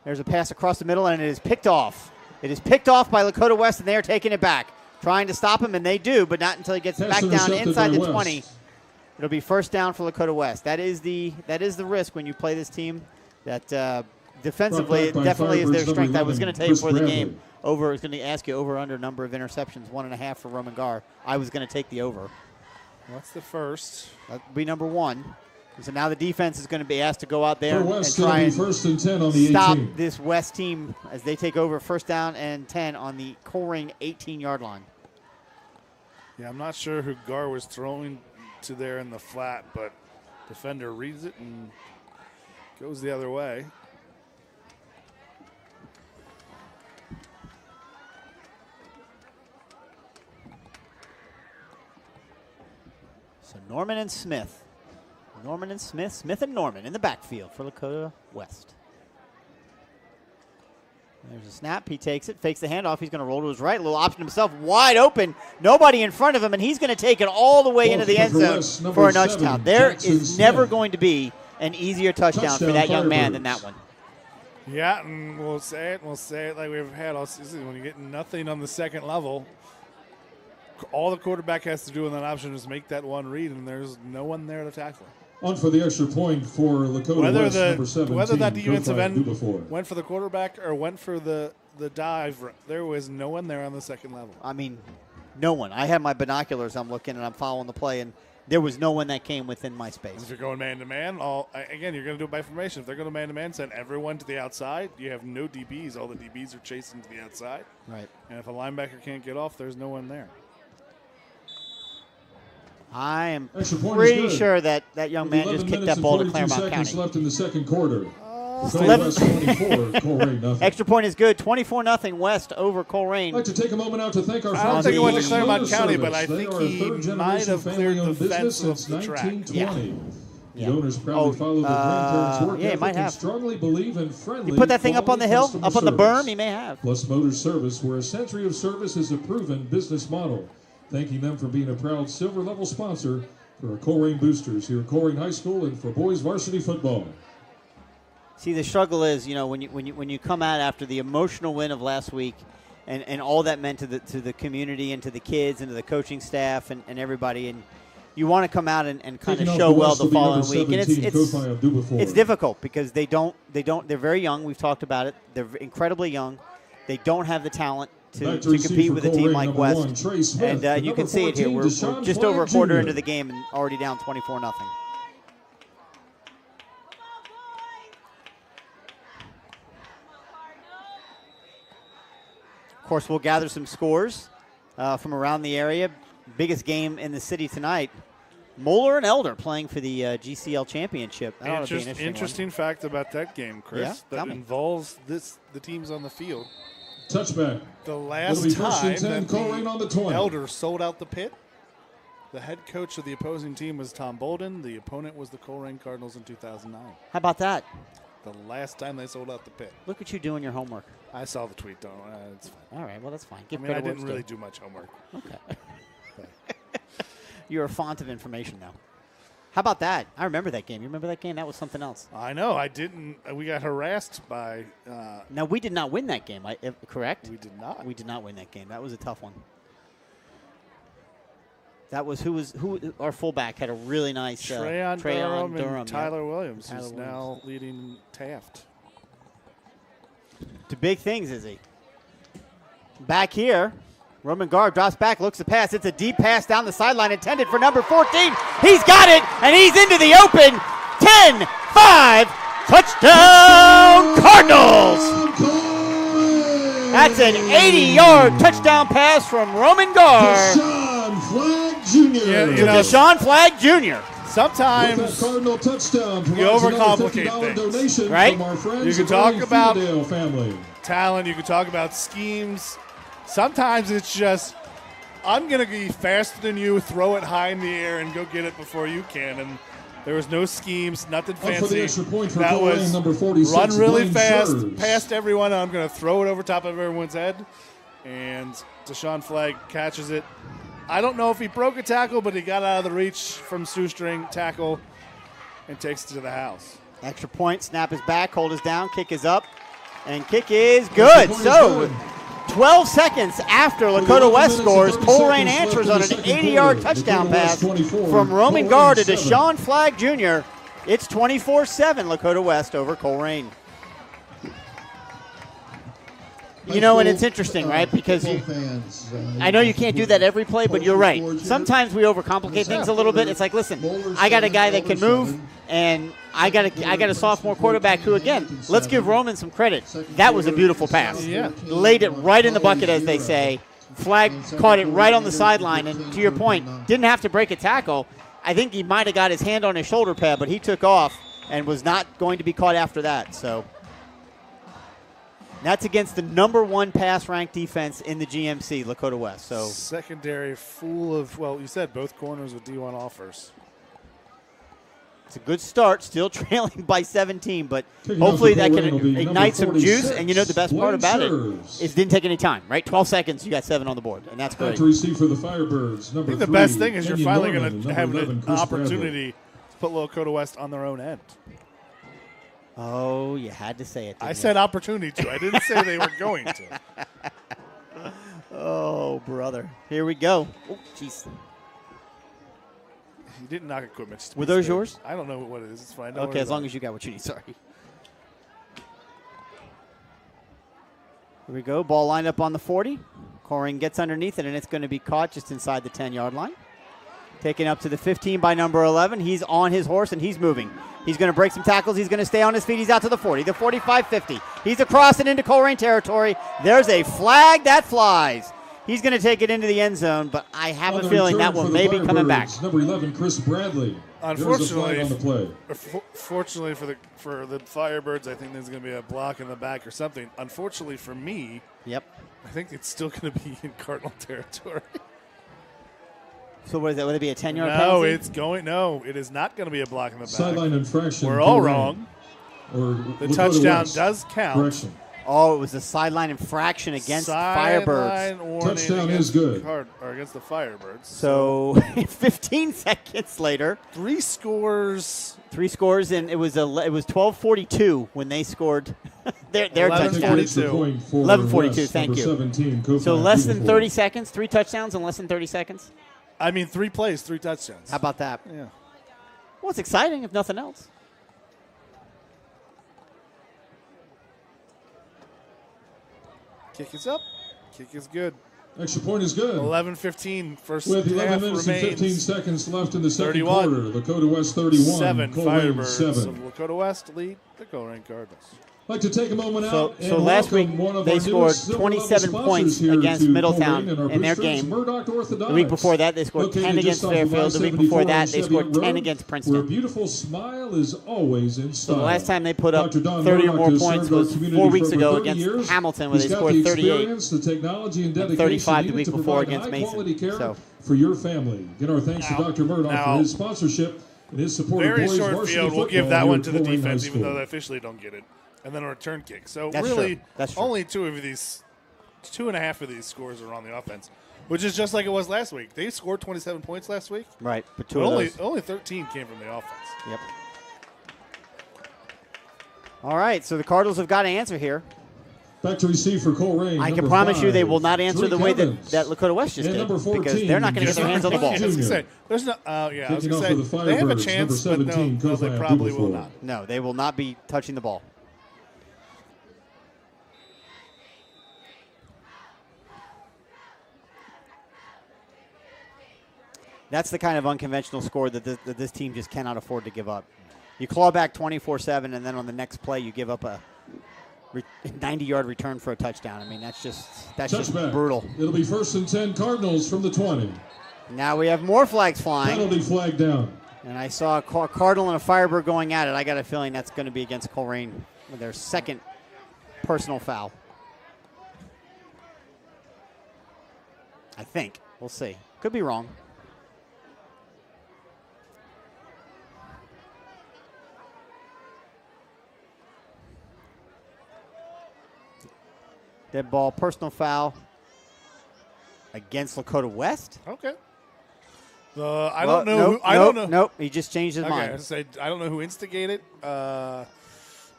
There's a pass across the middle, and it is picked off. It is picked off by Lakota West, and they are taking it back. Trying to stop him, and they do, but not until he gets Pass back down intercepted inside by the West. 20. It'll be first down for Lakota West. That is the risk when you play this team. That defensively, it Brought back by definitely is their Firebirds, strength. I was number going to tell you 11, before the Chris game. Bradley. I was going to ask you over under number of interceptions, 1.5 for Roman Gar. I was going to take the over. What's the first? That'd be number 1. So now the defense is going to be asked to go out there For and West, try it'll be and 1st and 10 on the stop 18. this West team as they take over first down and 10 on the Colerain 18-yard line. Yeah, I'm not sure who Gar was throwing to there in the flat, but defender reads it and goes the other way. So Norman and Smith. Smith and Norman in the backfield for Lakota West. There's a snap. He takes it, fakes the handoff. He's going to roll to his right. A little option himself, wide open. Nobody in front of him, and he's going to take it all the way Ball into the end for zone West, number for a 7, touchdown. There Jackson is never Smith. going to be an easier touchdown for Touchdown, that young man than Firebirds. that one. Yeah, and we'll say it like we've had all season. When you get nothing on the second level, all the quarterback has to do in that option is make that one read, and there's no one there to tackle. On for the extra point for Lakota Whether West, number 17. whether that defensive Kofi end Dubafor. went for the quarterback or went for the dive, there was no one there on the second level. I mean, no one. I have my binoculars. I'm looking, and I'm following the play, and there was no one that came within my space. If you're going man-to-man, again, you're going to do it by formation. If they're going to man-to-man, send everyone to the outside. You have no DBs. All the DBs are chasing to the outside. Right. And if a linebacker can't get off, there's no one there. I am Extra point is pretty good. sure that young man 11 just kicked minutes that ball to and 42 Claremont seconds County. left in the second quarter. Lakota 11 West 24, Colerain nothing. Extra point is good. 24-0 West over Colerain. I'd like to take a moment out to thank our I don't think it went to West Claremont Motor County, but Service. I They think are a he third-generation might have cleared the family-owned business fence of since the track. 1920. Yeah. The owners proudly follow the grandparents' work yeah, he ethic might and have. strongly believe in friendly, You put that thing up on the hill, quality up on the customer berm, service. he may have. Plus Motor Service, where a century of service is a proven business model. Thanking them for being a proud silver-level sponsor for our Colerain Boosters here at Colerain High School and for boys varsity football. See, the struggle is, when you come out after the emotional win of last week, and all that meant to the community and to the kids and to the coaching staff and everybody, and you want to come out and kind Taking of off show the well West the will be following number week, and 17, Kofi Dubafor. it's difficult because they're very young. We've talked about it. They're incredibly young. They don't have the talent to Back to receive compete for with a team Colerain, like number West. 1, Trey Smith, And you number can see it here. 14, We're Deshaun just over a Flagg quarter Jr. into the game and already down 24-0. Of course, we'll gather some scores from around the area. Biggest game in the city tonight. Moeller and Elder playing for the GCL championship. That ought to be an Interesting fact about that game, Chris, that involves the teams on the field. Touchback. The last time that Colerain on the 20. Elder sold out the pit, the head coach of the opposing team was Tom Bolden. The opponent was the Colerain Cardinals in 2009. How about that? The last time they sold out the pit. Look at you doing your homework. I saw the tweet, though. It's fine. All right, well, that's fine. I didn't really do much homework. Okay. You're a font of information now. How about that? I remember that game. You remember that game? That was something else. I know. I didn't. We got harassed by. Now, we did not win that game, correct? We did not. We did not win that game. That was a tough one. That was who our fullback had a really nice Trayon Durham and Tyler Williams, who's now leading Taft. To big things, is he? Back here, Roman Guard drops back, looks to pass. It's a deep pass down the sideline intended for number 14. He's got it, and he's into the open. 10-5, touchdown Cardinals! That's an 80-yard touchdown pass from Roman Guard. Deshaun Flagg Jr. Deshaun Flagg Jr. Sometimes Cardinal touchdown you overcomplicate things, right? You can talk about talent, you can talk about schemes. Sometimes it's just, I'm going to be faster than you, throw it high in the air, and go get it before you can. And there was no schemes, nothing fancy. For the extra point for that was number 46, run really Blaine fast, Schurz. past everyone, and I'm going to throw it over top of everyone's head. And Deshaun Flagg catches it. I don't know if he broke a tackle, but he got out of the reach from shoestring tackle and takes it to the house. Extra point, snap is back, hold is down, kick is up, and kick is good. So 12 seconds after Lakota West scores, Colerain answers on an 80-yard touchdown pass from Roman Guard to Deshaun Flagg Jr. It's 24-7 Lakota West over Colerain. You know, and it's interesting, right? Because I know you can't do that every play, but you're right. Sometimes we overcomplicate things a little bit. It's like, listen, I got a guy that can move, and I got a sophomore quarterback who, again, let's give Roman some credit. That was a beautiful pass. Yeah. Laid it right in the bucket, as they say. Flagg caught it right on the sideline, and to your point, didn't have to break a tackle. I think he might have got his hand on his shoulder pad, but he took off and was not going to be caught after that. So that's against the number one pass-ranked defense in the GMC, Lakota West. So secondary full of, well, you said both corners with D1 offers. It's a good start, still trailing by 17, but hopefully that can ignite some juice. And you know the best part about it is it didn't take any time, right? 12 seconds, you got 7 on the board, and that's great. To receive for the Firebirds, number 3. The best thing is you're finally going to have an opportunity to put Lakota West on their own end. Oh, you had to say it. I said opportunity to. I didn't say they were going to. Oh, brother. Here we go. Oh, jeez. You didn't knock equipment. Were those yours? I don't know what it is. It's fine. Okay, as long as you got what you need. Sorry. Here we go. Ball lined up on the 40. Colerain gets underneath it, and it's going to be caught just inside the 10-yard line. Taken up to the 15 by number 11. He's on his horse, and he's moving. He's going to break some tackles. He's going to stay on his feet. He's out to the 40, the 45-50. He's across and into Colerain territory. There's a flag that flies. He's going to take it into the end zone, but I have a feeling that one may be coming back. Number 11, Chris Bradley. Unfortunately, on the play. Fortunately for the Firebirds, I think there's going to be a block in the back or something. Unfortunately for me, I think it's still going to be in Cardinal territory. So what is that? Would it be a 10-yard penalty? No, it is not going to to be a block in the back. Sideline infraction. We're all wrong. The touchdown does count. Correction. Oh, it was a sideline infraction against Firebirds. Touchdown is good. Or against the Firebirds. So 15 seconds later. 3 scores. 3 scores, and it was 12:42 when they scored their touchdown. 11:42, thank you. 17, so less than 30 seconds, 3 touchdowns in less than 30 seconds? I mean, 3 plays, 3 touchdowns. How about that? Yeah. Well, it's exciting, if nothing else. Kick is up. Kick is good. Extra point is good. 11:15 first With 11 half minutes remains. and 15 seconds left in the second 31. quarter. Lakota West 31. 7 Colerain Firebirds. 7. So Lakota West lead the Colerain Cardinals. Like to take a moment out So and last week welcome one of they our scored newest silver-level 27 points sponsors here against to Middletown Colerain and our in their boosters, game. Murdoch Orthodontics. The week before that, they scored Located 10 against just off of Fairfield. The week before I-74 that, on they scored Cheviot 10 Road, against where a Princeton. beautiful smile is always in style. So the last time they put up Dr. Don 30 or Murdoch more has points served our was community 4 for weeks over ago 30 against years. Hamilton, where He's they got scored the 38. experience, the technology, and dedication 35 the needed week to before provide against Mason. high-quality care So. for your family. Again, our thanks to Dr. Murdoch for his sponsorship and his support of Very boys short varsity field. We'll give football that here one at to the Colerain defense, High even though School. they officially don't get it. And then a return kick. So That's really, true. That's true. only 2 of these, 2.5 of these scores are on the offense, which is just like it was last week. They scored 27 points last week. Right, but But only 13 came from the offense. Yep. All right, so the Cardinals have got to answer here. Back to receive for Colerain. I can promise you they will not answer the way Evans. that Lakota West just And did, number 14, because they're not going to get their hands on the ball. I was gonna say, there's no. I was Kicking gonna off say for the they have a Firebirds, chance, number but 17, no, they Kovac, probably will Dubufor. not. No, they will not be touching the ball. That's the kind of unconventional score that this team just cannot afford to give up. You claw back 24-7, and then on the next play you give up a 90-yard return for a touchdown. I mean, that's just Touchback. brutal. It'll be 1st and 10 Cardinals from the 20. Now we have more flags flying. Penalty flag down. And I saw a Cardinal and a Firebird going at it. I got a feeling that's going to be against Colerain with their second personal foul. I think. We'll see. Could be wrong. Dead ball, personal foul against Lakota West. Okay. I don't know. Nope. He just changed his Okay, I mind. was gonna say, I don't know who instigated.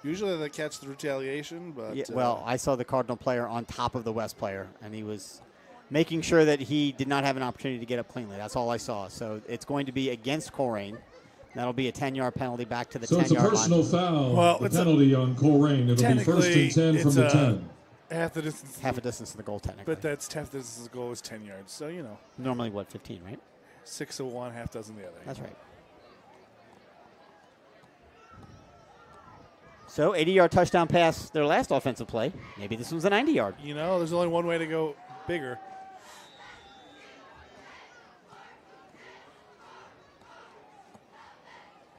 Usually they catch the retaliation, but Yeah, well, I saw the Cardinal player on top of the West player, and he was making sure that he did not have an opportunity to get up cleanly. That's all I saw. So it's going to be against Colerain. That'll be a 10-yard penalty back to the 10-yard line. So it's a personal foul. Well, the it's penalty on Colerain. It'll be 1st and 10 from the 10. half the distance. Half a distance to the goal, technically. But that's half the distance. The goal is 10 yards. So Normally, 15, right? 6 of one, half dozen the other. That's right. So 80-yard touchdown pass, their last offensive play. Maybe this one's a 90-yard. There's only one way to go bigger.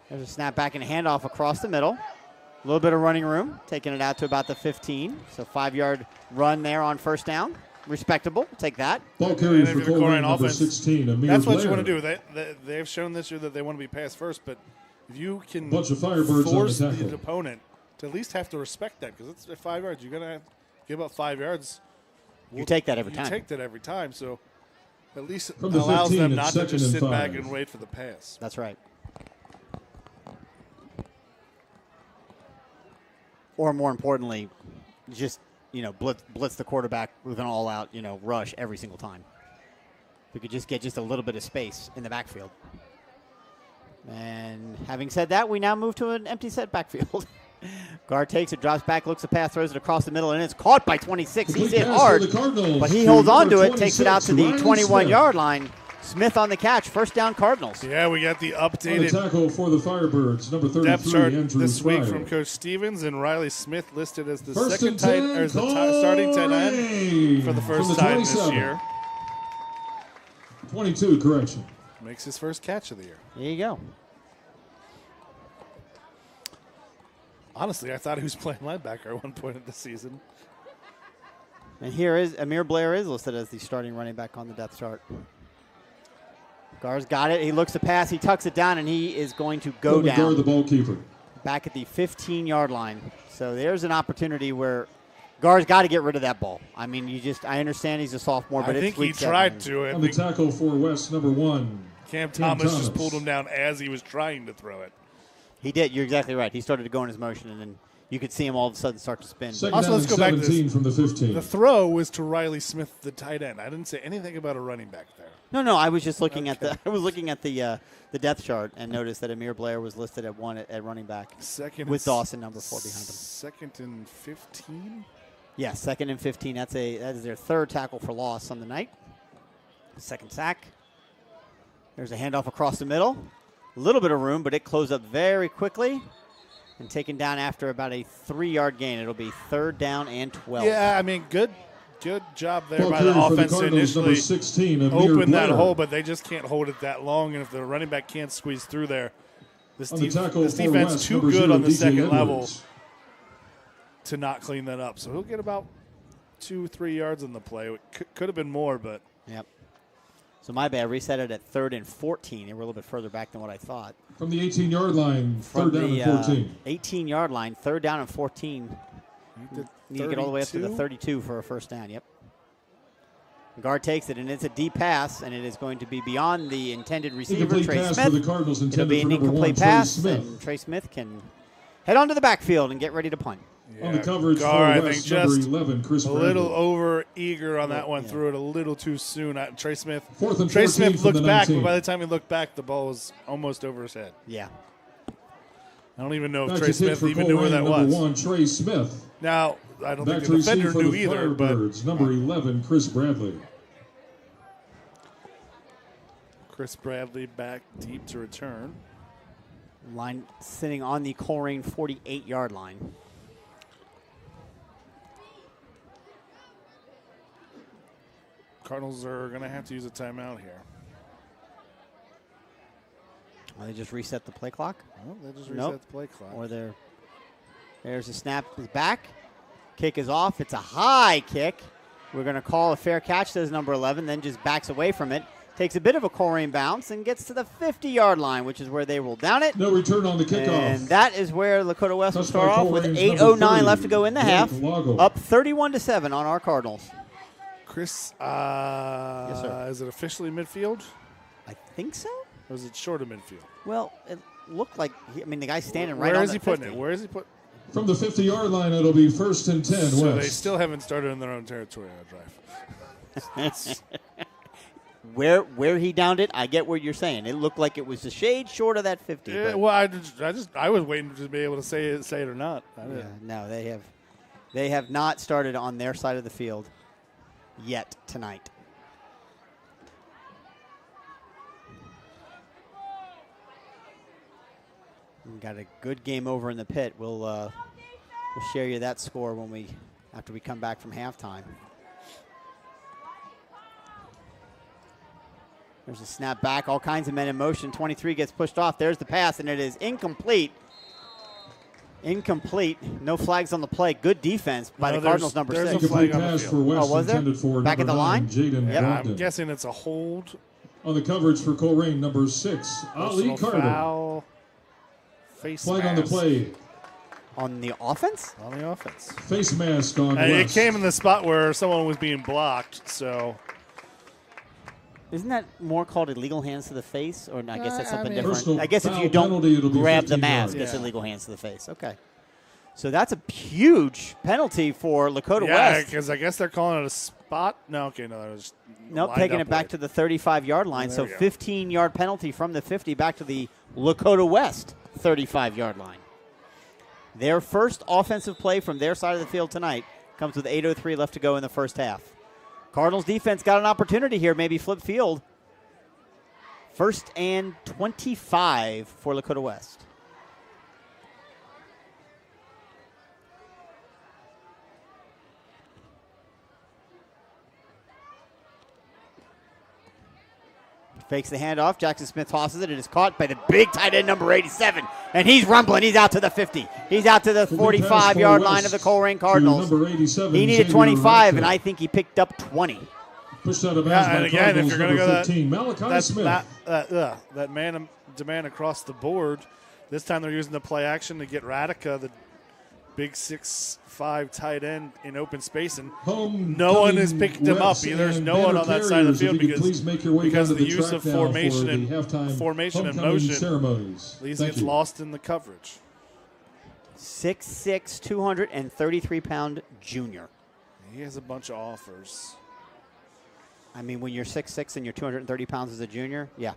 There's a snap back and a handoff across the middle. A little bit of running room, taking it out to about the 15. So 5-yard run there on first down. Respectable. Take that. Ball carrier for if you're Colerain, Colerain number offense, 16, Amir That's what Blair. you want to do. They've shown this year that they want to be pass first, but if you can Bunch of Firebirds on force the the tackle. opponent to at least have to respect that, because it's at 5 yards. You're going to give up 5 yards. You take that every time. You take that every time, so at least it From the allows 15, them it's not to 2nd just and sit 5. back and wait for the pass. That's right. Or more importantly, just, blitz the quarterback with an all-out, rush every single time. We could just get just a little bit of space in the backfield. And having said that, we now move to an empty set backfield. Guard takes it, drops back, looks the pass, throws it across the middle, and it's caught by 26. He's hit pass hard, for the Cardinals but he to holds on to number it, takes it out to the Riley 21-yard line. Smith on the catch, first down Cardinals. Yeah, we got the On the updated tackle for the Firebirds, number depth 33, chart Andrew this week Fryer. from Coach Stevens, and Riley Smith listed as the 1st second and tight 10, or as the starting tight end Colerain for the from first time this 27. year. 22, correction. Makes his first catch of the year. There you go. Honestly, I thought he was playing linebacker at one point of the season. And here is Amir Blair is listed as the starting running back on the depth chart. Gar's got it. He looks to pass. He tucks it down, and he is going to go From the guard, the down ball keeper. back at the 15-yard line. So there's an opportunity where Gar's got to get rid of that ball. I mean, I understand he's a sophomore, but I it's think he week 7. tried to. I On the think tackle for West, number 1. Cam Thomas just pulled him down as he was trying to throw it. He did. You're exactly right. He started to go in his motion, and then you could see him all of a sudden start to spin. Second Also, down let's and go back to 17 this. from the 15. The throw was to Riley Smith, the tight end. I didn't say anything about a running back there. No, I was just looking at the depth chart and noticed that Amir Blair was listed at 1 at running back. With Dawson number 4 behind him. 2nd and 15. Yeah, 2nd and 15. That is their third tackle for loss on the night. Second sack. There's a handoff across the middle. A little bit of room, but it closed up very quickly. and taken down after about a 3-yard gain. It'll be 3rd down and 12. Yeah, I mean, good job there by Ball the carrier for the offense to Cardinals, number initially 16, Amir open that Blair. hole, but they just can't hold it that long. And if the running back can't squeeze through there, this On the tackle defense for West, too number good 0, on the DJ second Edwards. level to not clean that up. So he'll get about 2-3 yards on the play. It could have been more, but Yep. So my bad. Reset it at 3rd and 14. And we're a little bit further back than what I thought. From the 18-yard line, From 3rd down the and 14. 18-yard line, 3rd down and 14. Need to get all the way up to the 32? 32 for a first down. Yep. Guard takes it, and it's a deep pass, and it is going to be beyond the intended receiver, Incomplete Trey pass Smith. for the Cardinals, It'll intended be an for number 1, incomplete Trey pass, Smith. and Trey Smith can head onto the backfield and get ready to punt. On the coverage for Gar, I West, think number just 11, Chris a Bradley. little over eager on that one. Yeah. Threw it a little too soon. Trey Smith. 4th and Trey 14 Smith from looked the back, 19. but by the time he looked back, the ball was almost over his head. Yeah. I don't even know if Back Trey to kick Smith for even knew where that Colerain, number was. 1, Trey Smith. Now, I don't Back think to the receive defender for knew the either, but Firebirds, number 11, Chris Bradley. Chris Bradley back deep to return. Line sitting on the Colerain 48-yard line. Cardinals are going to have to use a timeout here. Well, they just reset the play clock. Well, they just reset Nope. the play clock. Or there's a snap is back. Kick is off. It's a high kick. We're going to call a fair catch, says number 11, then just backs away from it. Takes a bit of a Colerain bounce and gets to the 50-yard line, which is where they will down it. No return on the kickoff. And that is where Lakota West will Touched start by off with Colerain's 8:09 number 30, left to go in the Blake half. Lago. Up 31-7 on our Cardinals. Chris, Yes, sir. is it officially midfield? I think so. Or is it short of midfield? Well, it looked like, the guy's standing right on Where is the he putting 50. it? Where is he putting From the 50-yard line, it'll be 1st and 10 So West. they still haven't started in their own territory on a drive. Where he downed it, I get what you're saying. It looked like it was a shade short of that 50. Yeah, but well, I was waiting to be able to say it or not. no, they have not started on their side of the field yet tonight. We got a good game over in the pit. We'll share you that score after we come back from halftime. There's a snap back, all kinds of men in motion. 23 gets pushed off. There's the pass, and it is incomplete. Incomplete. No flags on the play. Good defense by No, the Cardinals, number there's 6. a flag Incomplete on the pass field. for West, Oh, was there? intended for Back at number the 9, line? Jaden Yep. Brogdon. I'm guessing it's a hold. On the coverage for Colerain, number 6, Ali Personal Carter. foul. Face Flag on the mask play. On the offense? on the offense. Face mask on And it West. came in the spot where someone was being blocked, so Isn't that more called illegal hands to the face? Or no, I guess that's I something mean- different. Personal I guess if foul you don't penalty, it'll be grab the 15 mask, yards. it's Yeah. illegal hands to the face. Okay. So that's a huge penalty for Lakota yeah, West. because I guess they're calling it a spot. No, okay, no, that was Nope, lined taking up it back right. to the 35-yard line. There So we go. 15-yard penalty from the 50 back to the Lakota West 35-yard line. Their first offensive play from their side of the field tonight comes with 8:03 left to go in the first half. Cardinals defense got an opportunity here, maybe flip field. 1st and 25 for Lakota West. Fakes the handoff. Jackson Smith tosses it. It is caught by the big tight end, number 87. And he's rumbling. He's out to the 50. He's out to the Complete pass for 45-yard West line of the Colerain to Cardinals. number 87, He needed Xavier 25, and Radcliffe. I think he picked up 20. Pushed out of Yeah, bounds and by again, if Cardinals, you're going to number go 15, Malachi that Smith. that man across the board. This time they're using the play action to get Radica, the big 6'5" tight end, in open space, and no one has picked him up. West There's and no one banner on that side of the carriers, field if you could please make your way because down of to the use track of now formation for and the halftime formation and homecoming motion. ceremonies. Lees Thank gets you. lost in the coverage. 6'6", 233-pound junior. He has a bunch of offers. I mean, when you're 6'6" and you're 230 pounds as a junior, yeah,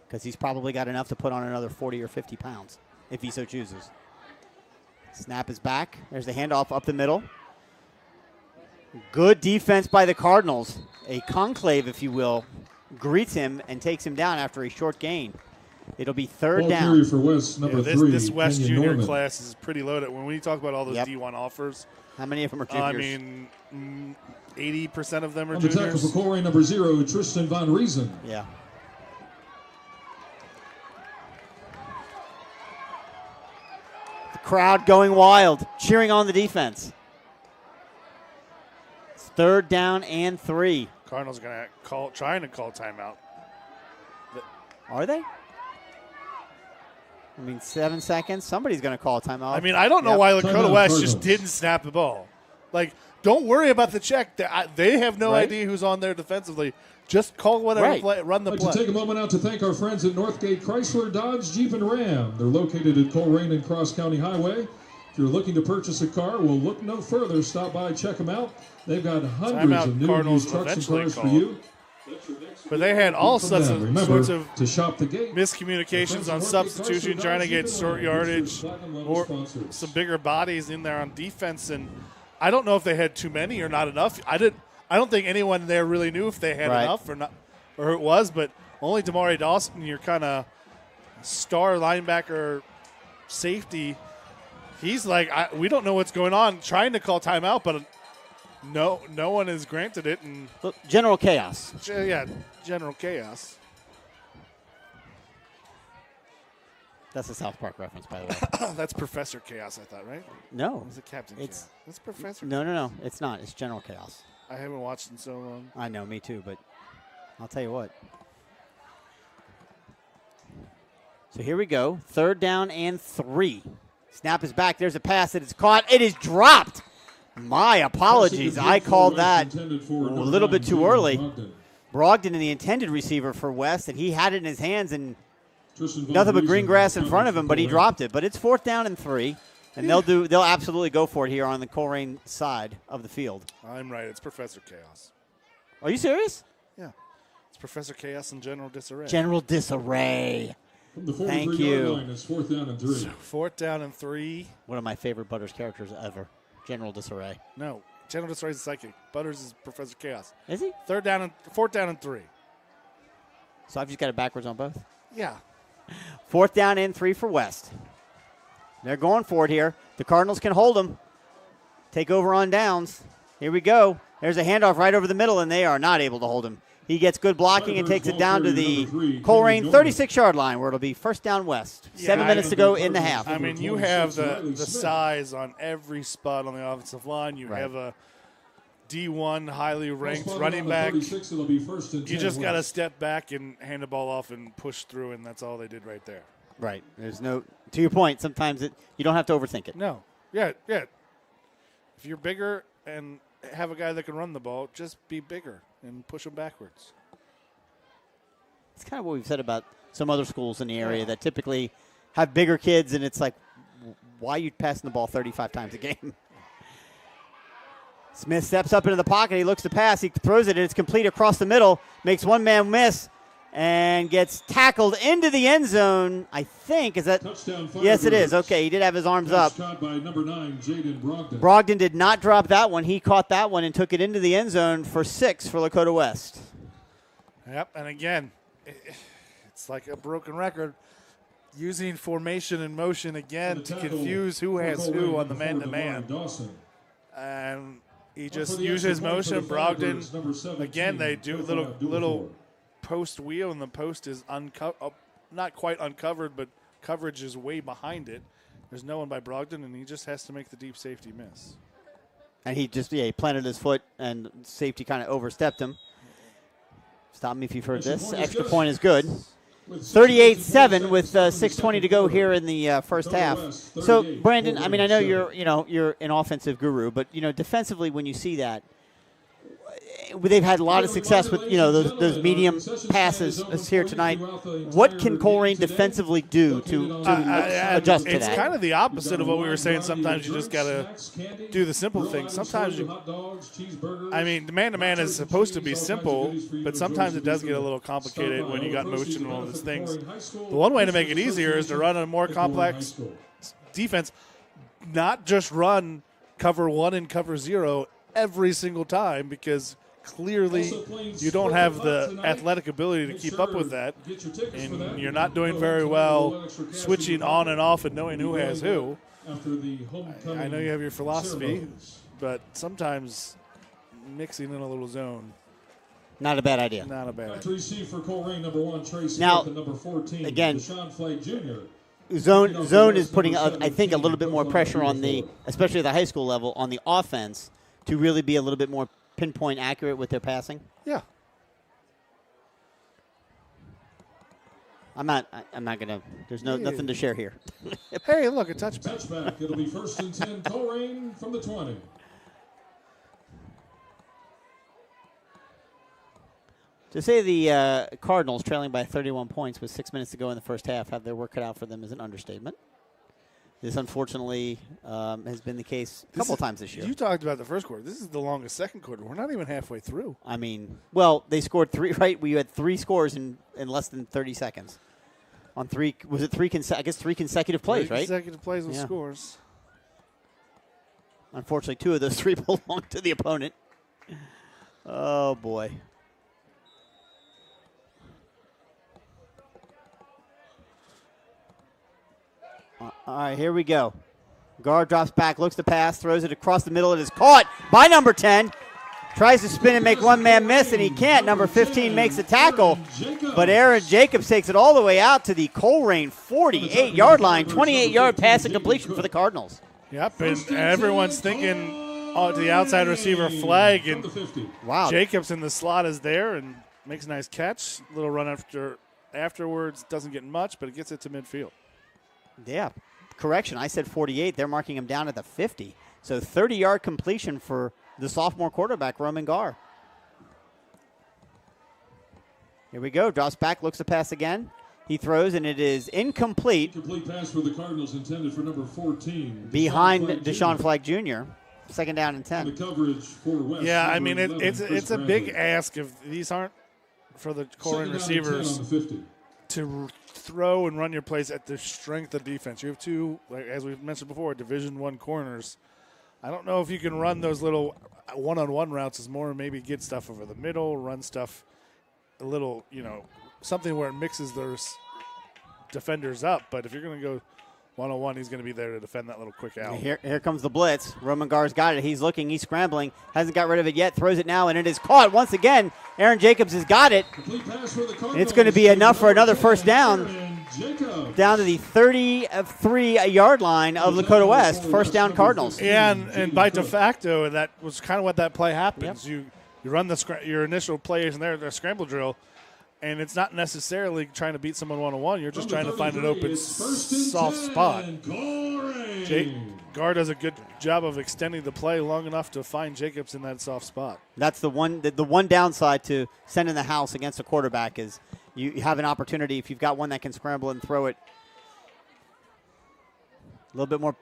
because he's probably got enough to put on another 40 or 50 pounds if he so chooses. Snap is back. There's the handoff up the middle. Good defense by the Cardinals. A conclave, if you will, greets him and takes him down after a short gain. It'll be third Ball down. carrier for West, number 3. This West Kenyon junior Norman. class is pretty loaded. When we talk about all those Yep. D1 offers, How many of them are juniors? I mean, 80% of them are On the tackle juniors. for Colerain, number 0, Tristan Von Riesen. Yeah. The crowd going wild, cheering on the defense. It's third down and 3. Cardinals are trying to call timeout. Are they? I mean, 7 seconds. Somebody's going to call a timeout. I mean, I don't know Yep. why Lakota Timeout, West Cardinals. just didn't snap the ball. Like, don't worry about the check. They have no Right. idea who's on there defensively. Just call whatever Right. play, run the I'd like to play. take a moment out to thank our friends at Northgate Chrysler, Dodge, Jeep, and Ram. They're located at Colerain and Cross County Highway. If you're looking to purchase a car, well, look no further. Stop by, check them out. They've got hundreds Timeout, of new Cardinals used trucks and eventually cars for called. you. But they had all From sorts them. of, Remember to shop the gate. miscommunications on substitution, trying to get short yardage, or some bigger bodies in there on defense. And I don't know if they had too many or not enough. I don't think anyone there really knew if they had Right. enough or not, or it was. But only Damari Dawson, your kind of star linebacker safety. He's like, we don't know what's going on. Trying to call timeout, but no one has granted it. And Look, general chaos. yeah, general chaos. That's a South Park reference, by the way. That's Professor Chaos, I thought, right? No. Is it Captain It's- Chaos? That's Professor. No. It's not. It's general chaos. I haven't watched in so long. I know, me too, but I'll tell you what. So here we go. Third down and 3. Snap is back. There's a pass that is caught. It is dropped. My apologies. I called that a little bit too early. Brogdon in the intended receiver for West, and he had it in his hands and nothing but green grass in front of him, but he dropped it. But it's fourth down and 3, and they'll absolutely go for it here on the Colerain side of the field. I'm right. It's Professor Chaos. Are you serious? Yeah. It's Professor Chaos and General Disarray. General disarray. From the Thank 43-yard you. line, it's 4th down and 3. Fourth down and 3. One of my favorite Butters characters ever. General disarray. No. General Disarray is a psychic. Butters is Professor Chaos. Is he? Fourth down and 3. So I've just got it backwards on both. Yeah. Fourth down and 3 for West. They're going for it here. The Cardinals can hold them. Take over on downs. Here we go. There's a handoff right over the middle, and they are not able to hold him. He gets good blocking and takes it down to the Colerain 36-yard line, where it'll be first down West. Yeah, 7 minutes to go in the half. I mean, you have the size on every spot on the offensive line. You Right. have a D1 highly ranked Spotted running on the back. 36, it'll be 1st and 10 You just got to West. step back and hand the ball off and push through, and that's all they did right there. Right. There's no, to your point, sometimes you don't have to overthink it. No. Yeah. If you're bigger and have a guy that can run the ball, just be bigger and push them backwards. It's kind of what we've said about some other schools in the area that typically have bigger kids, and it's like, why are you passing the ball 35 times a game? Smith steps up into the pocket. He looks to pass. He throws it, and it's complete across the middle. Makes one man miss and gets tackled into the end zone. I think, is that? Touchdown, Yes, it is. Firebirds. Okay, he did have his arms up. Caught by number 9, Jaden Brogdon. Brogdon did not drop that one. He caught that one and took it into the end zone for 6 for Lakota West. Yep. And again, it's like a broken record. Using formation and motion again to confuse who has who on the man-to-man. And he just uses motion. Brogdon, again, they do little post wheel, and the post is not quite uncovered, but coverage is way behind it. There's no one by Brogdon, and he just has to make the deep safety miss. And he just, he planted his foot, and safety kind of overstepped him. Stop me if you've heard this. Extra point is good. 38-7 with 6:20 to go here in the first half. So, Brandon, I mean, I know you're an offensive guru, but defensively, when you see that, they've had a lot of success with those medium passes here tonight. What can Colerain defensively do to adjust to It's that? kind of the opposite of what we were saying. Sometimes you just got to do the simple things. Sometimes the man-to-man is supposed to be simple, but sometimes it does get a little complicated when you got motion and all those things. The one way to make it easier is to run a more complex defense, not just run cover 1 and cover 0 every single time, because clearly you don't have the athletic ability to keep up with that, and you're not doing very well switching on and off and knowing who has who. I know you have your philosophy, but sometimes mixing in a little zone. Not a bad idea. Not a bad idea. To receive for Colerain, number 1, Trey Smith, Now, and number 14, again, Deshaun Flake Jr. Zone is putting, I think, a little bit more pressure on especially at the high school level, on the offense to really be a little bit more pinpoint accurate with their passing. Yeah. I'm not gonna. There's nothing to share here. Hey, look, a touchback. Touchback. It'll be 1st and 10, Colerain from the 20. To say the Cardinals trailing by 31 points with 6 minutes to go in the first half have their work cut out for them is an understatement. This, unfortunately, has been the case a couple of times this year. You talked about the first quarter. This is the longest second quarter. We're not even halfway through. I mean, well, they scored 3, right? We had 3 scores in less than 30 seconds. On 3, was it 3 consecutive plays, right? Consecutive plays with scores. Unfortunately, 2 of those 3 belonged to the opponent. Oh, boy. All right, here we go. Guard drops back, looks to pass, throws it across the middle. It is caught by number 10. Tries to spin and make one man miss, and he can't. Number 15 makes a tackle, but Aaron Jacobs takes it all the way out to the Colerain 48-yard line. 28-yard pass and completion for the Cardinals. Yep, and everyone's thinking to the outside receiver flag, and wow, Jacobs in the slot is there and makes a nice catch. Little run afterwards, doesn't get much, but it gets it to midfield. Yeah, correction. I said 48. They're marking him down at the 50. So 30-yard completion for the sophomore quarterback, Roman Gar. Here we go. Drops back, looks to pass again. He throws, and it is incomplete. Complete pass for the Cardinals intended for number 14. Behind Deshaun Flake Jr. 2nd down and 10. The coverage for West. Yeah, I mean, it's a big ask if these aren't for the Colerain receivers to throw and run your plays at the strength of defense. You have 2, like, as we've mentioned before, Division I corners. I don't know if you can run those little one-on-one routes as more maybe get stuff over the middle, run stuff a little, something where it mixes those defenders up. But if you're going to go one-on-one, he's going to be there to defend that little quick out. Here comes the blitz. Roman Gar's got it. He's looking. He's scrambling. Hasn't got rid of it yet. Throws it now, and it is caught once again. Aaron Jacobs has got it. And it's going to be enough for another first down. Down to the 33-yard line of Lakota West. First down, Cardinals. Yeah, and by de facto, that was kind of what that play happens. Yep. You run your initial plays in there, the scramble drill, and it's not necessarily trying to beat someone one-on-one. You're just trying to find an open, soft spot. Gar does a good job of extending the play long enough to find Jacobs in that soft spot. That's the one downside to sending the house against a quarterback is you have an opportunity if you've got one that can scramble and throw it. A little bit more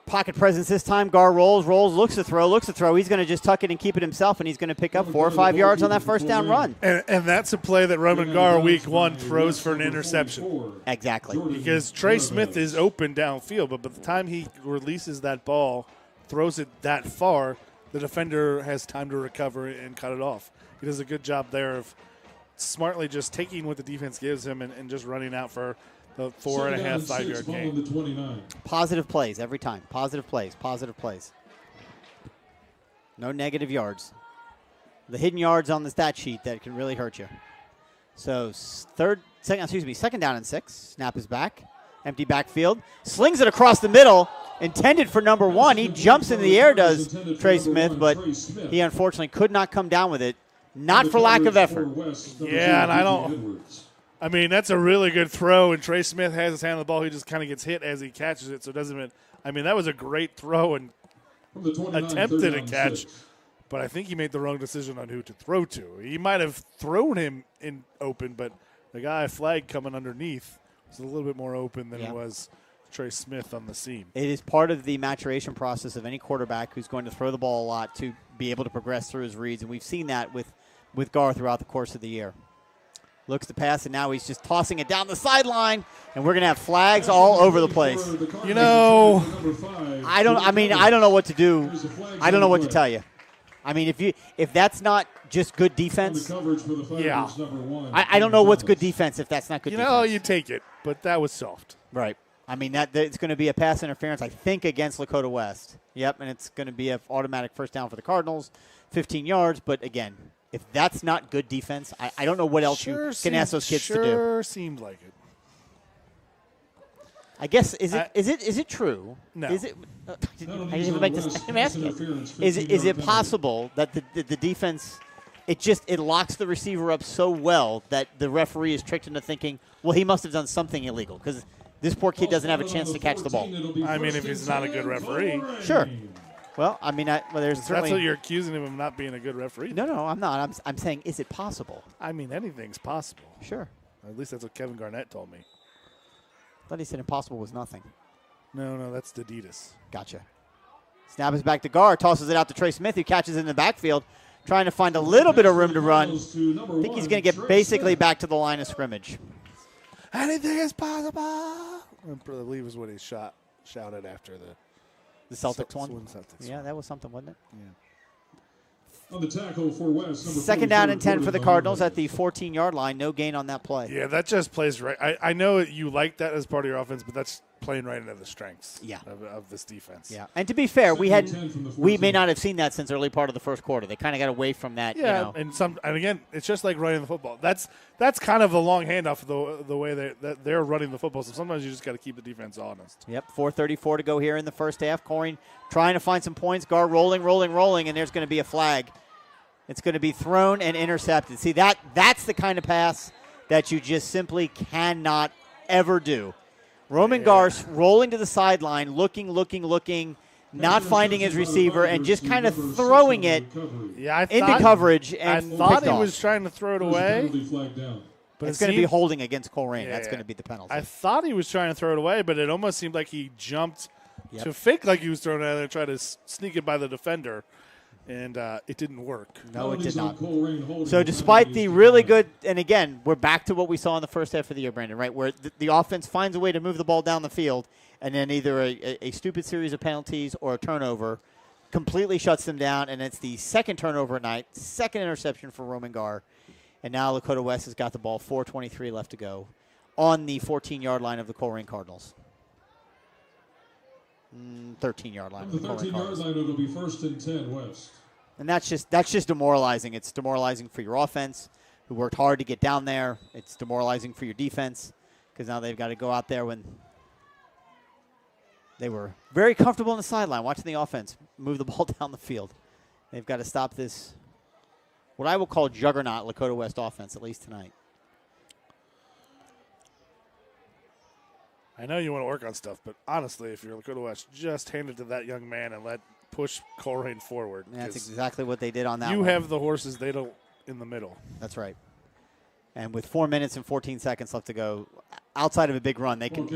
pocket presence this time. Gar rolls, looks to throw. He's going to just tuck it and keep it himself, and he's going to pick up 4 or 5 yards on that first down run. And that's a play that Roman Gar, week 1, throws for an interception. Exactly. Because Trey Smith is open downfield, but by the time he releases that ball, throws it that far, the defender has time to recover and cut it off. He does a good job there of smartly just taking what the defense gives him and just running out for the 4.5, 5-yard gain. Positive plays every time. Positive plays. No negative yards. The hidden yards on the stat sheet that can really hurt you. So second down and 6. Snap is back. Empty backfield. Slings it across the middle. Intended for number 1. He jumps into the air, does Trey Smith, but he unfortunately could not come down with it. Not for lack of effort. Yeah, and I mean, that's a really good throw, and Trey Smith has his hand on the ball. He just kind of gets hit as he catches it, so it doesn't – I mean, that was a great throw and attempted a catch, but I think he made the wrong decision on who to throw to. He might have thrown him in open, but the guy flag coming underneath was a little bit more open than it was Trey Smith on the seam. It is part of the maturation process of any quarterback who's going to throw the ball a lot to be able to progress through his reads, and we've seen that with Gar throughout the course of the year. Looks to pass, and now he's just tossing it down the sideline, and we're going to have flags all over the place. You know, I don't know what to do. I don't know what to tell you. I mean, if that's not just good defense, Coverage for the Firebirds, Yeah. number 1. I don't know what's good defense if that's not good defense. You know, you take it, but that was soft. Right. I mean, that it's going to be a pass interference, I think, against Lakota West. Yep, and it's going to be an automatic first down for the Cardinals, 15 yards. But, again, if that's not good defense, I don't know what else you can ask those kids to do. Sure seemed like it. I guess, is it true? No. Is it? I None of didn't these even are make this. West I'm asking pass you. interference, Is it 15-yard possible that the defense, it locks the receiver up so well that the referee is tricked into thinking, well, he must have done something illegal because this poor kid doesn't have a chance to catch the ball. I mean, if he's not a good referee. Sure. Well, I mean, there's That's certainly. what you're accusing him of not being a good referee. No, I'm not. I'm saying, is it possible? I mean, anything's possible. Sure. At least that's what Kevin Garnett told me. I thought he said impossible was nothing. No, that's Adidas. Gotcha. Snap is back to Gar, tosses it out to Trey Smith, who catches it in the backfield, trying to find a little bit of room to run. I think he's going to get basically back to the line of scrimmage. Anything is possible. I believe is what he shouted after The Celtics one? Celtics. Yeah, that was something, wasn't it? Yeah. On the tackle for West, number Second down and 10 for the Jordan Cardinals Howard. at the 14-yard line. No gain on that play. Yeah, that just plays right. I know you like that as part of your offense, but that's playing right into the strengths of this defense. Yeah, and to be fair, we 10 from the may 14. not have seen that since early part of the first quarter. They kind of got away from that. Yeah, You know. and again, it's just like running the football. That's kind of a long handoff the way that they're running the football. So sometimes you just got to keep the defense honest. Yep, 4:34 to go here in the first half. Colerain trying to find some points. Gar rolling, and there's going to be a flag. It's going to be thrown and intercepted. See, that's the kind of pass that you just simply cannot ever do. Roman Garce rolling to the sideline, looking, not finding his receiver, and just kind of throwing it into coverage. And I thought he picked was off. trying to throw it away. But It's going to be holding against Colerain. That's going to be the penalty. I thought he was trying to throw it away, but it almost seemed like he jumped Yep. to fake like he was throwing it out there and try to sneak it by the defender, and it didn't work. No, it did not. So despite the really good, and again, we're back to what we saw in the first half of the year, Brandon, right, where the offense finds a way to move the ball down the field, and then either a stupid series of penalties or a turnover completely shuts them down, and it's the second turnover night, second interception for Roman Gar. And now Lakota West has got the ball, 4:23 left to go, on the 14-yard line of the Colerain Cardinals. 13-yard line. On the 13-yard line, it'll be 1st and 10 West. And that's just demoralizing. It's demoralizing for your offense, who worked hard to get down there. It's demoralizing for your defense because now they've got to go out there when they were very comfortable on the sideline watching the offense move the ball down the field. They've got to stop this, what I will call juggernaut Lakota West offense, at least tonight. I know you want to work on stuff, but honestly, if you're Lakota West, just hand it to that young man and push Colerain forward. And that's exactly what they did on that You one. have the horses, they don't in the middle. That's right. And with 4 minutes and 14 seconds left to go, outside of a big run, they can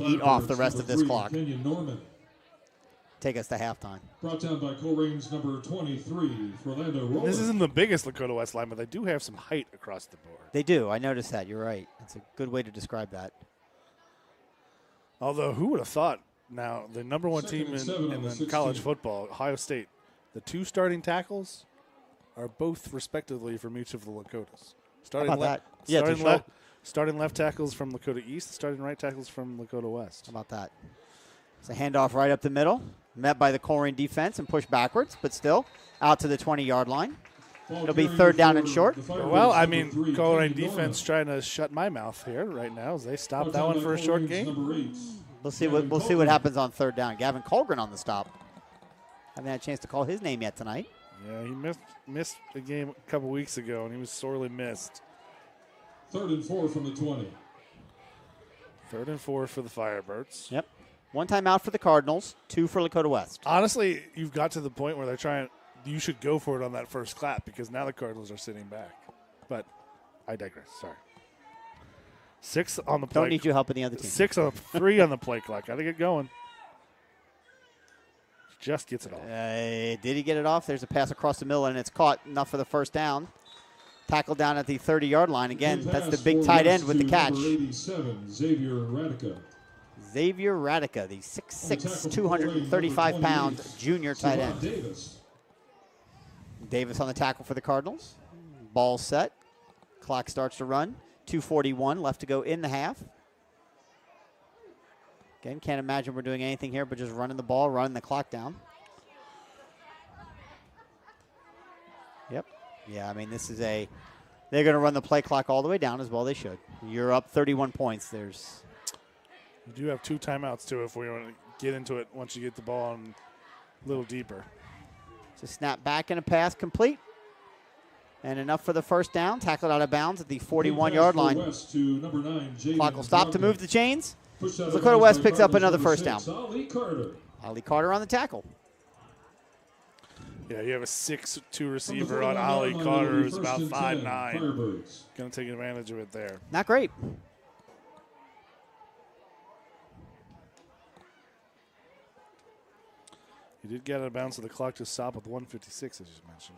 eat off the rest of this clock. Kenyon Norman. Take us to halftime. Brought down by Colerain's number 23, Orlando Roller. This isn't the biggest Lakota West line, but they do have some height across the board. They do. I noticed that. You're right. That's a good way to describe that. Although, who would have thought now the number one Second team and in 7 on the the 16. college football, Ohio State, the two starting tackles are both respectively from each of the Lakotas. How about that? Yeah, starting left tackles from Lakota East, starting right tackles from Lakota West. How about that? It's a handoff right up the middle, met by the Colerain defense and pushed backwards, but still out to the 20-yard line. It'll be third down and short. Well, I mean, Colerain defense trying to shut my mouth here right now as they stop that one for a short game. We'll see what happens on third down. Gavin Colgren on the stop. Haven't had a chance to call his name yet tonight. Yeah, he missed a game a couple weeks ago, and he was sorely missed. 3rd and 4 from the 20. 3rd and 4 for the Firebirds. Yep. One timeout for the Cardinals, 2 for Lakota West. Honestly, you've got to the point where they're trying. You should go for it on that first clap because now the Cardinals are sitting back. But I digress. Sorry. 6 on the play. Don't need you helping the other team. 3 on the play clock. Got to get going. Just gets it off. Did he get it off? There's a pass across the middle, and it's caught. Enough for the first down. Tackle down at the 30-yard line. Again, that's the big tight end with the catch. Number 87, Xavier Radica. Xavier Radica, the 6'6", 235-pound junior tight end. Davis. Davis on the tackle for the Cardinals. Ball set. Clock starts to run. 2:41 left to go in the half. Again, can't imagine we're doing anything here but just running the ball, running the clock down. Yep. Yeah, I mean, they're going to run the play clock all the way down as well they should. You're up 31 points. You do have 2 timeouts, too, if we want to get into it once you get the ball on a little deeper. It's a snap back and a pass complete. And enough for the first down. Tackled out of bounds at the 41-yard line. Clock will stop to move the chains. Lakota West picks up another first down. Ali Carter on the tackle. Yeah, you have a 6'2" receiver on Ali Carter who's about 5'9". Going to take advantage of it there. Not great. He did get out of bounds, so the clock just stopped with 1:56, as you mentioned.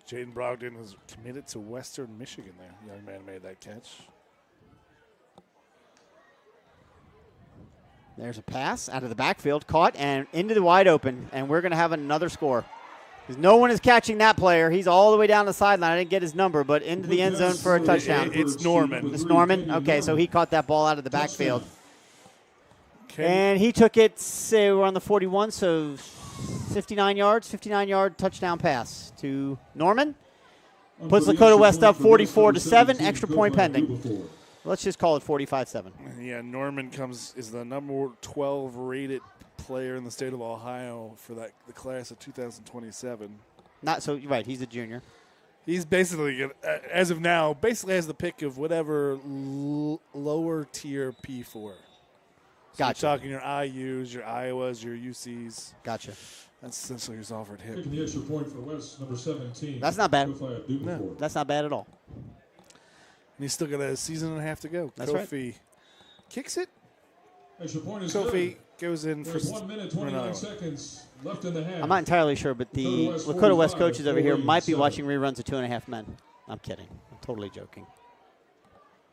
Jaden Brogdon was committed to Western Michigan there. Young man made that catch. There's a pass out of the backfield, caught and into the wide open, and we're going to have another score. Because no one is catching that player. He's all the way down the sideline. I didn't get his number, but into the end zone for a touchdown. It's Norman. It's Norman? Okay, so he caught that ball out of the backfield. Okay. And he took it, say we're on the 41, so 59-yard touchdown pass to Norman. Puts Lakota West up 44-7, extra point pending. Let's just call it 45-7. Yeah, Norman is the number 12 rated player in the state of Ohio for the class of 2027. Not so right. He's a junior. He's basically, as of now, basically has the pick of whatever lower tier P4. So gotcha. You're talking your IUs, your Iowas, your UCs. Gotcha. That's essentially who's offered him. Taking the extra point for West, number 17. That's not bad. No. That's not bad at all. And he's still got a season and a half to go. That's Kofi kicks it. Extra point is Kofi goes in There's for 1 minute, 29 seconds left in the half. I'm not entirely sure, but the Lakota West coaches over here might be watching reruns of 2.5 Men. I'm kidding. I'm totally joking.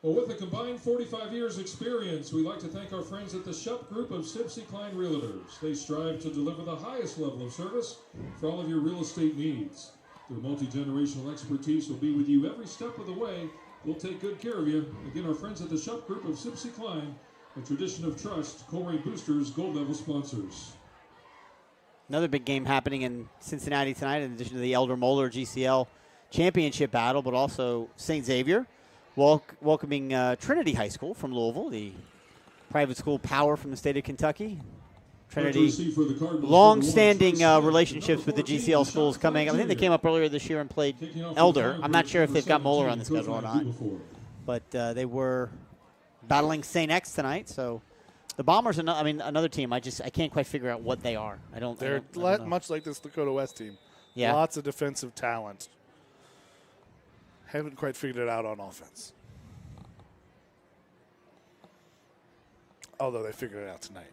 Well, with a combined 45 years experience, we'd like to thank our friends at the Shup Group of Sipsey Klein Realtors. They strive to deliver the highest level of service for all of your real estate needs. Their multi-generational expertise will be with you every step of the way. We'll take good care of you. Again, our friends at the Shup Group of Sipsey Klein, a tradition of trust, Colerain Boosters, gold level sponsors. Another big game happening in Cincinnati tonight, in addition to the Elder Moeller GCL championship battle, but also St. Xavier welcoming Trinity High School from Louisville, the private school power from the state of Kentucky. Trinity, long-standing relationships with the GCL schools coming. I think they came up earlier this year and played Elder. I'm not sure if they've got Moeller on the schedule or not, but they were battling St. X tonight. So the Bombers, another team. I can't quite figure out what they are. They're much like this Lakota West team. Yeah, lots of defensive talent. Haven't quite figured it out on offense. Although they figured it out tonight.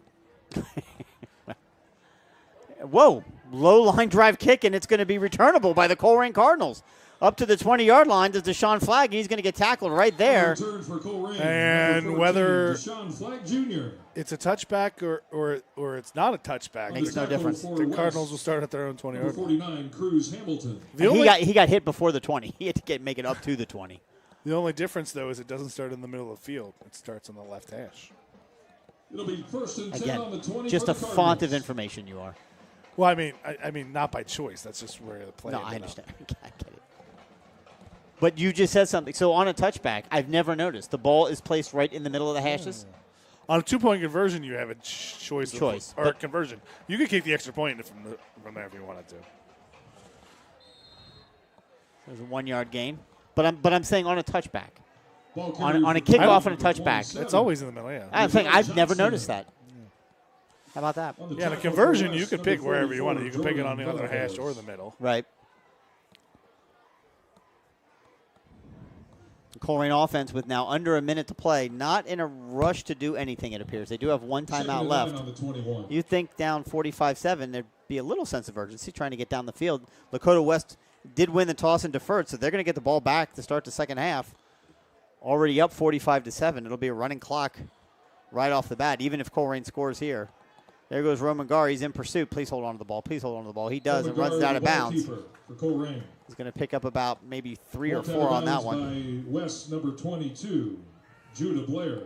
Whoa, low line drive kick, and it's going to be returnable by the Colerain Cardinals. Up to the 20-yard line to Deshaun Flagg, and he's going to get tackled right there. And whether Deshaun Flagg Jr. it's a touchback or it's not a touchback, makes no difference. The Cardinals will start at their own 20-yard line. 49, Cruz Hamilton. He got hit before the 20. He had to make it up to the 20. The only difference, though, is it doesn't start in the middle of the field. It starts on the left hash. It'll be first and 10 Again, on the 20 just for a the font Cardinals. of information you are. Well, I mean, not by choice. That's just where the play. No, I understand. I get it. But you just said something. So on a touchback, I've never noticed. The ball is placed right in the middle of the hashes? On a 2-point conversion, you have a choice. Or conversion. You could kick the extra point from there if you wanted to. There's a 1-yard gain. But I'm saying on a touchback. On a For kickoff and a Cardinals, touchback. It's always in the middle, yeah. I've never noticed that. How about that? Yeah, in a conversion, you could pick wherever you want it. You can pick it on the other hash or the middle. Right. The Colerain offense with now under a minute to play, not in a rush to do anything, it appears. They do have one timeout left. You think down 45-7, there'd be a little sense of urgency trying to get down the field. Lakota West did win the toss and deferred, so they're going to get the ball back to start the second half. Already up 45-7. It'll be a running clock right off the bat, even if Colerain scores here. There goes Roman Gar. He's in pursuit. Please hold on to the ball. Please hold on to the ball. He does and runs it out of bounds. For Colerain. He's going to pick up about maybe 3 or 4 on that one. By West number 22, Judah Blair.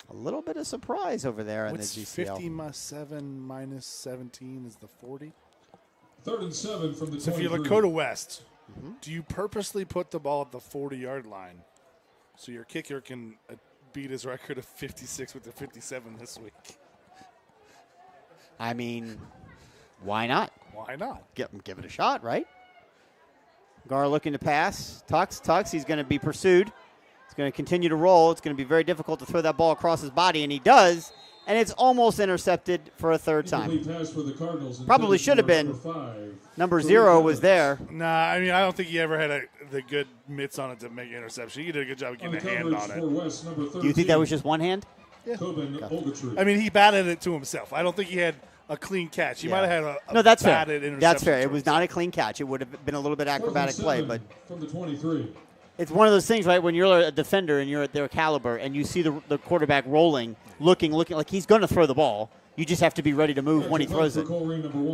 A little bit of surprise over there in the What's GCL. 57 minus 17 is the 40? 3rd and 7 from the So if you're 23. Lakota West, do you purposely put the ball at the 40-yard line so your kicker can beat his record of 56 with the 57 this week? I mean, why not? Why not? Give it a shot, right? Gar looking to pass. Tucks. He's going to be pursued. He's going to continue to roll. It's going to be very difficult to throw that ball across his body, and he does. And it's almost intercepted for a 3rd time. Pass for the Cardinals. Probably should have been. Number 0 was there. Nah, I mean, I don't think he ever had the good mitts on it to make an interception. He did a good job of getting a hand on it. West, number 13, Do you think that was just one hand? Ogletree. I mean, he batted it to himself. I don't think he had a clean catch. He might have had a No, that's fair. batted interception. That's fair. It to was himself. not a clean catch. It would have been a little bit acrobatic play, but from the 23. it's one of those things, right? When you're a defender and you're at their caliber and you see the quarterback rolling, looking like he's going to throw the ball, you just have to be ready to move when he throws it.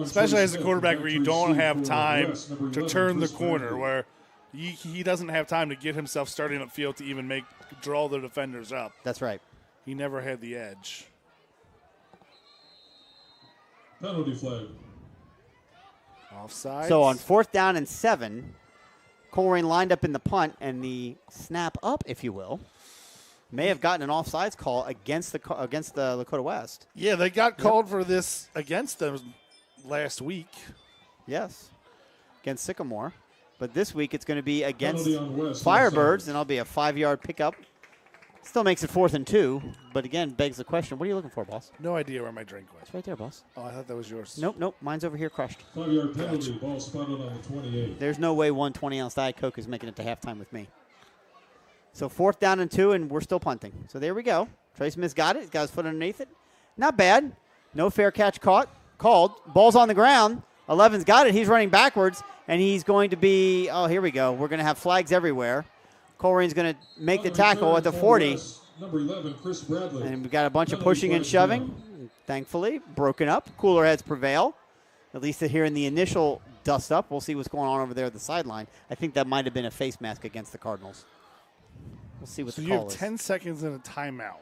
Especially as a quarterback where you don't have time to turn the corner, where he doesn't have time to get himself starting upfield to even draw the defenders up. That's right. He never had the edge. Penalty flag. Offside. So on 4th down and 7, Colerain lined up in the punt, and the snap up, if you will, may have gotten an offsides call against the Lakota West. Yeah, they got called for this against them last week. Yes, against Sycamore. But this week it's going to be against Penalty on West, Firebirds, offside. and it'll be a 5-yard pickup. Still makes it 4th and 2, but again, begs the question, what are you looking for, boss? No idea where my drink was. It's right there, boss. Oh, I thought that was yours. Nope, mine's over here crushed. 5-yard penalty. Ball spotted on the 28. There's no way one 20-ounce Diet Coke is making it to halftime with me. So 4th down and 2, and we're still punting. So there we go. Trey Smith's got it. He's got his foot underneath it. Not bad. No fair catch called. Ball's on the ground. 11's got it. He's running backwards, and he's going to be, oh, here we go. We're going to have flags everywhere. Colerain's going to make the tackle at the 40. Number 11, Chris Bradley. And we've got a bunch of pushing and shoving. Thankfully, broken up. Cooler heads prevail. At least here in the initial dust up. We'll see what's going on over there at the sideline. I think that might have been a face mask against the Cardinals. We'll see what the So call you have is. 10 seconds and a timeout.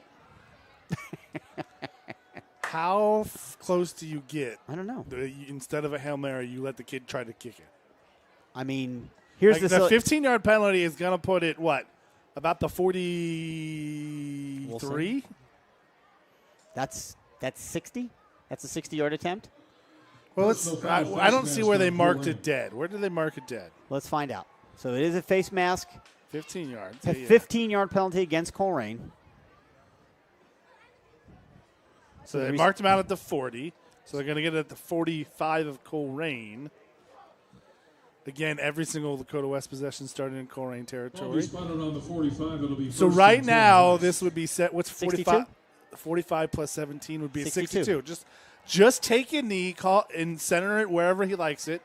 How close do you get? I don't know. Instead of a Hail Mary, you let the kid try to kick it. I mean, here's The the 15-yard penalty is going to put it, what, about the 43? We'll see. That's 60? That's a 60-yard attempt? Well, I don't see where they marked it. it dead. Where did they mark it dead? Let's find out. So it is a face mask. 15 yards. It's a Yeah. 15-yard penalty against Colerain. So they marked him out at the 40. So they're going to get it at the 45 of Colerain. Again, every single Lakota West possession started in Colerain territory. On the 45, it'll be So first right and 10. now, this would be set. What's 62? 45? 45 plus 17 would be 62. 62. Just take a knee, call and center it wherever he likes it.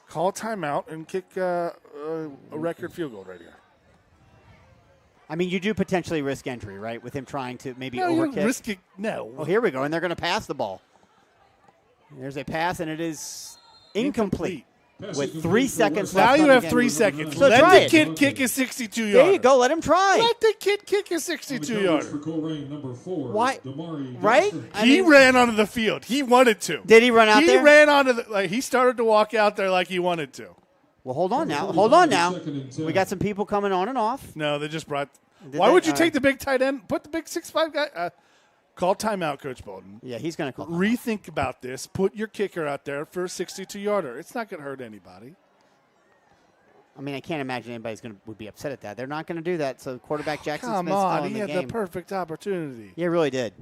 Call a timeout and kick a record field goal right here. I mean, you do potentially risk entry, right, with him trying to maybe No, you overkick. risk it. No. Oh, here we go, and they're going to pass the ball. There's a pass, and it is incomplete. Pass With incomplete 3 for seconds West. left. Now you on the have game. 3 seconds. So Let try the it. kid kick a 62-yarder. There you go. Let him try. Let the kid kick a On the coverage 62-yarder. for Colerain, number 4, Why- Damari right? Johnson. I He mean- ran onto the field. He wanted to. Did he run out He there? ran onto the he started to walk out there like he wanted to. Well, hold on now. Number Hold on 45, now. second and 10. We got some people coming on and off. No, they just brought. Did Why they? would you All take right. the big tight end? Put the big 6'5" guy. Call timeout, Coach Bolden. Yeah, he's going to call. Rethink about this. Put your kicker out there for a 62-yarder. It's not going to hurt anybody. I mean, I can't imagine anybody's would be upset at that. They're not going to do that. So quarterback Jackson Come Smith's still on, in he the had game. the perfect opportunity. Yeah, he really did.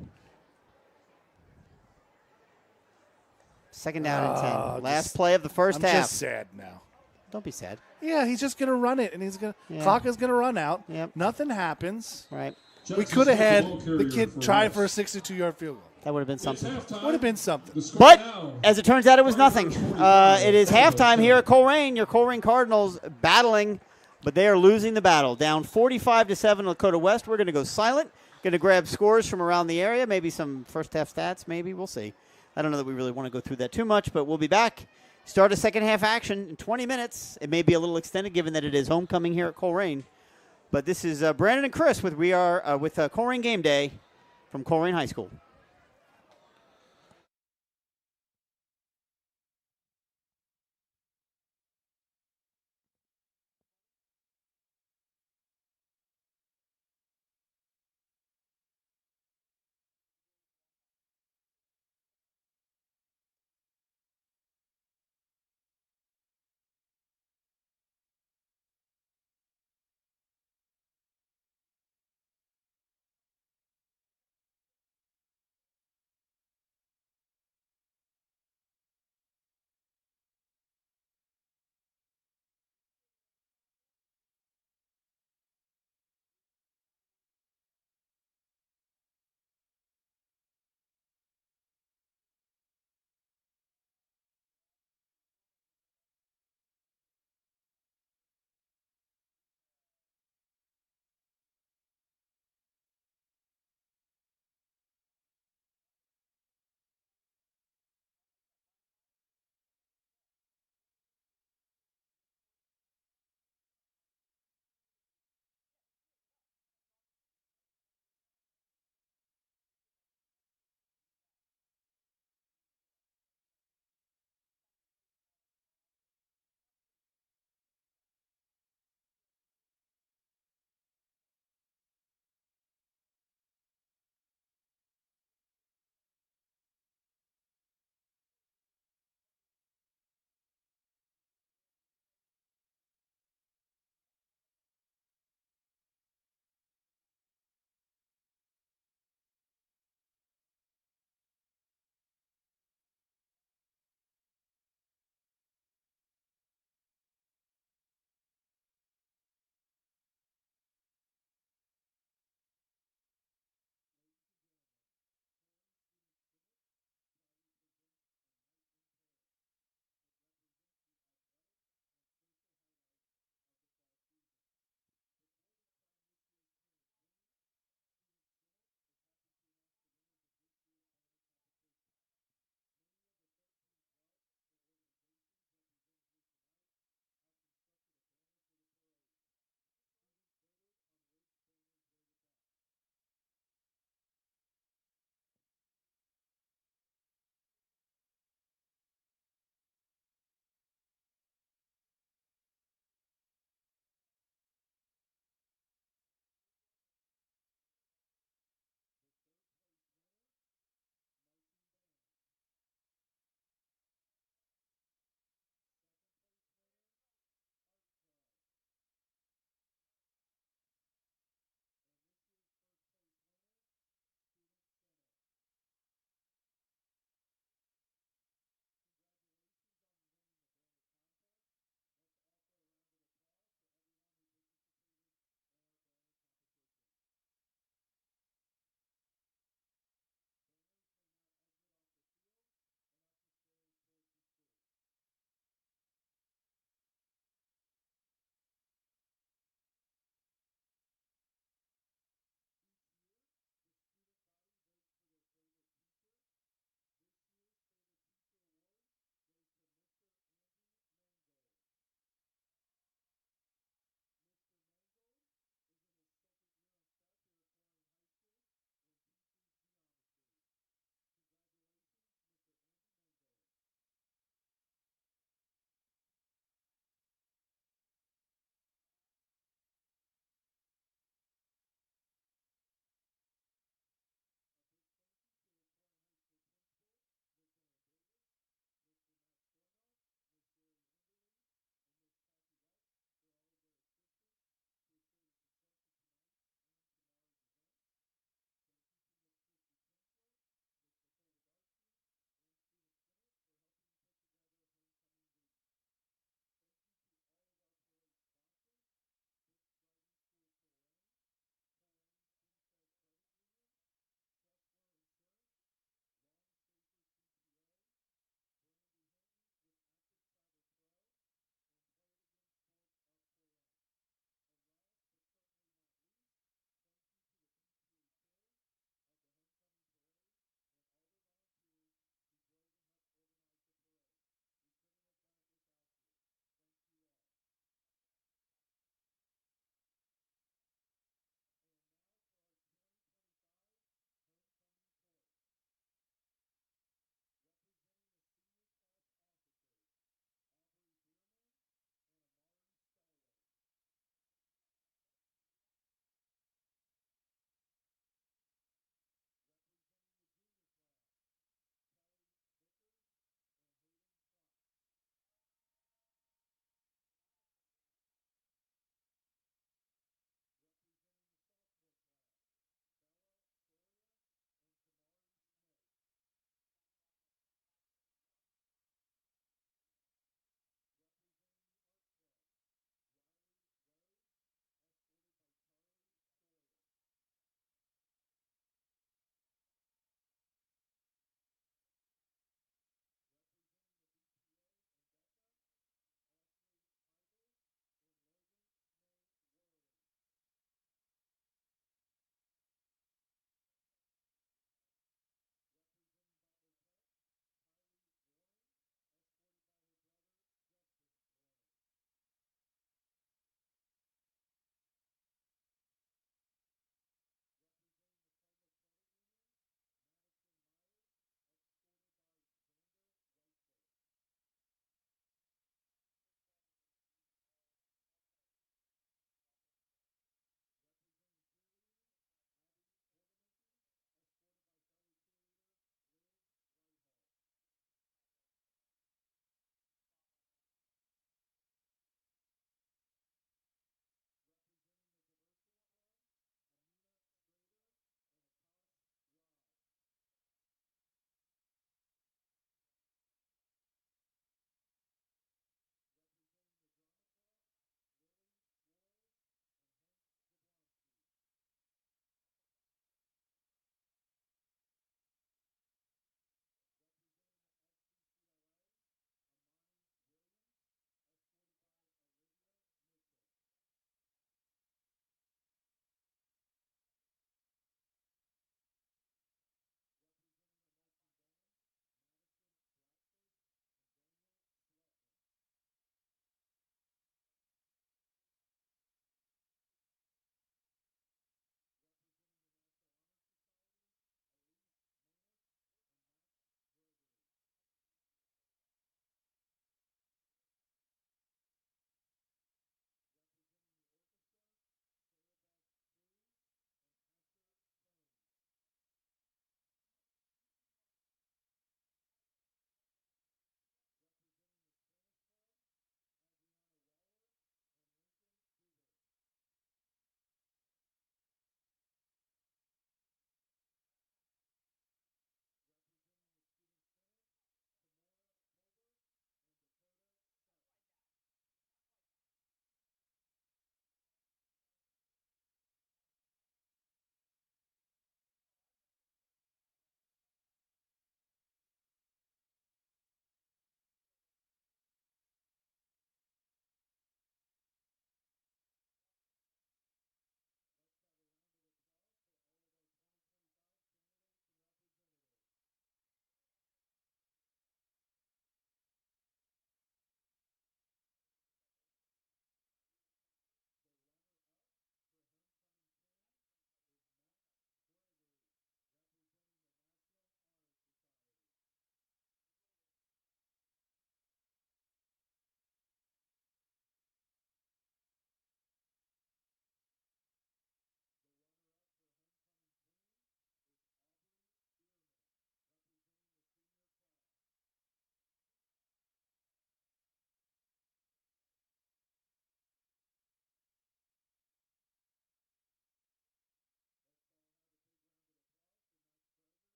Second down and 10. Last just- play of the 1st I'm half. just sad now. Don't be sad. Yeah, he's just going to run it, and he's going. Yeah. Clock is going to run out. Yep. Nothing happens. Right. We Jackson could have Smith, had ball the carrier kid try West. for a 62-yard field goal. That would have been It's something. halftime. Would have been something. The score But now, as it turns out, it was nothing. It is halftime here at Colerain. Your Colerain Cardinals battling but they are losing the battle. Down 45-7 Lakota West. We're going to go silent. Going to grab scores from around the area, maybe some first half stats, maybe. We'll see. I don't know that we really want to go through that too much, but we'll be back. Start a second half action in 20 minutes. It may be a little extended given that it is homecoming here at Colerain. But this is Brandon and Chris with Colerain Game Day from Colerain High School.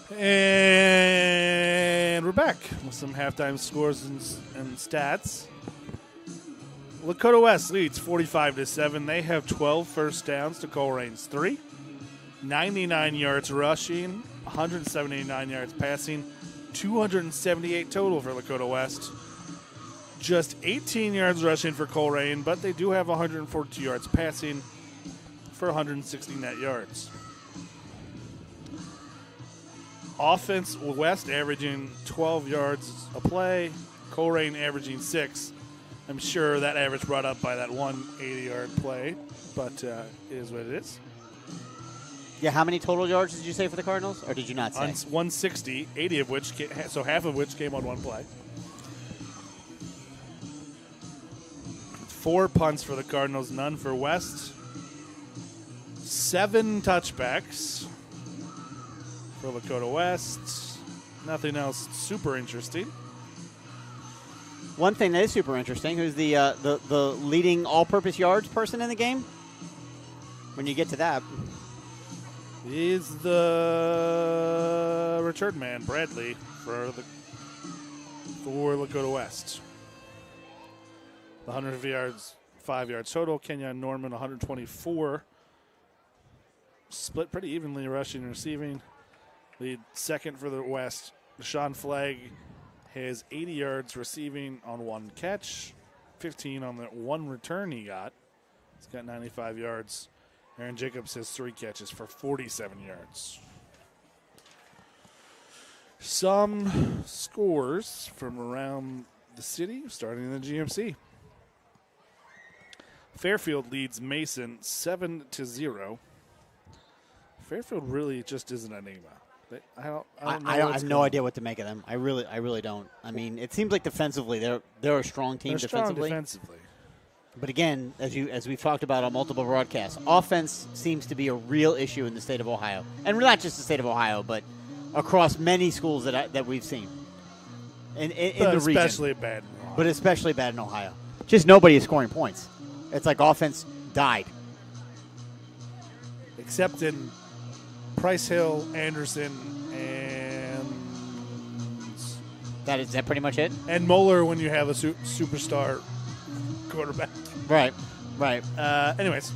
And we're back with some halftime scores and stats. Lakota West leads 45-7. They have 12 first downs to Colerain's 3. 99 yards rushing, 179 yards passing, 278 total for Lakota West. Just 18 yards rushing for Colerain, but they do have 142 yards passing for 160 net yards. Offense, West averaging 12 yards a play, Colerain averaging 6. I'm sure that average brought up by that 180-yard play, but it is what it is. Yeah, how many total yards did you say for the Cardinals, or did you not say? 160, 80 of which, so half of which came on one play. 4 punts for the Cardinals, none for West. 7 touchbacks for Lakota West. Nothing else super interesting. One thing that is super interesting, who's the leading all-purpose yards person in the game? When you get to that. Is the return man, Bradley, for Lakota West. The 100 yards, 5 yards total. Kenyon Norman, 124. Split pretty evenly, rushing and receiving. Lead second for the West. Deshaun Flagg has 80 yards receiving on 1 catch, 15 on the 1 return he got. He's got 95 yards. Aaron Jacobs has 3 catches for 47 yards. Some scores from around the city, starting in the GMC. Fairfield leads Mason 7-0. Fairfield really just is an enigma. I have no idea what to make of them. I really don't. I mean, it seems like defensively they're a strong team defensively. But again, as we've talked about on multiple broadcasts, offense seems to be a real issue in the state of Ohio, and not just the state of Ohio, but across many schools that we've seen in the region. Especially bad in Ohio. Just nobody is scoring points. It's like offense died. Except in Price Hill, Anderson, and is that pretty much it? And Moeller when you have a superstar quarterback. Right. Anyways,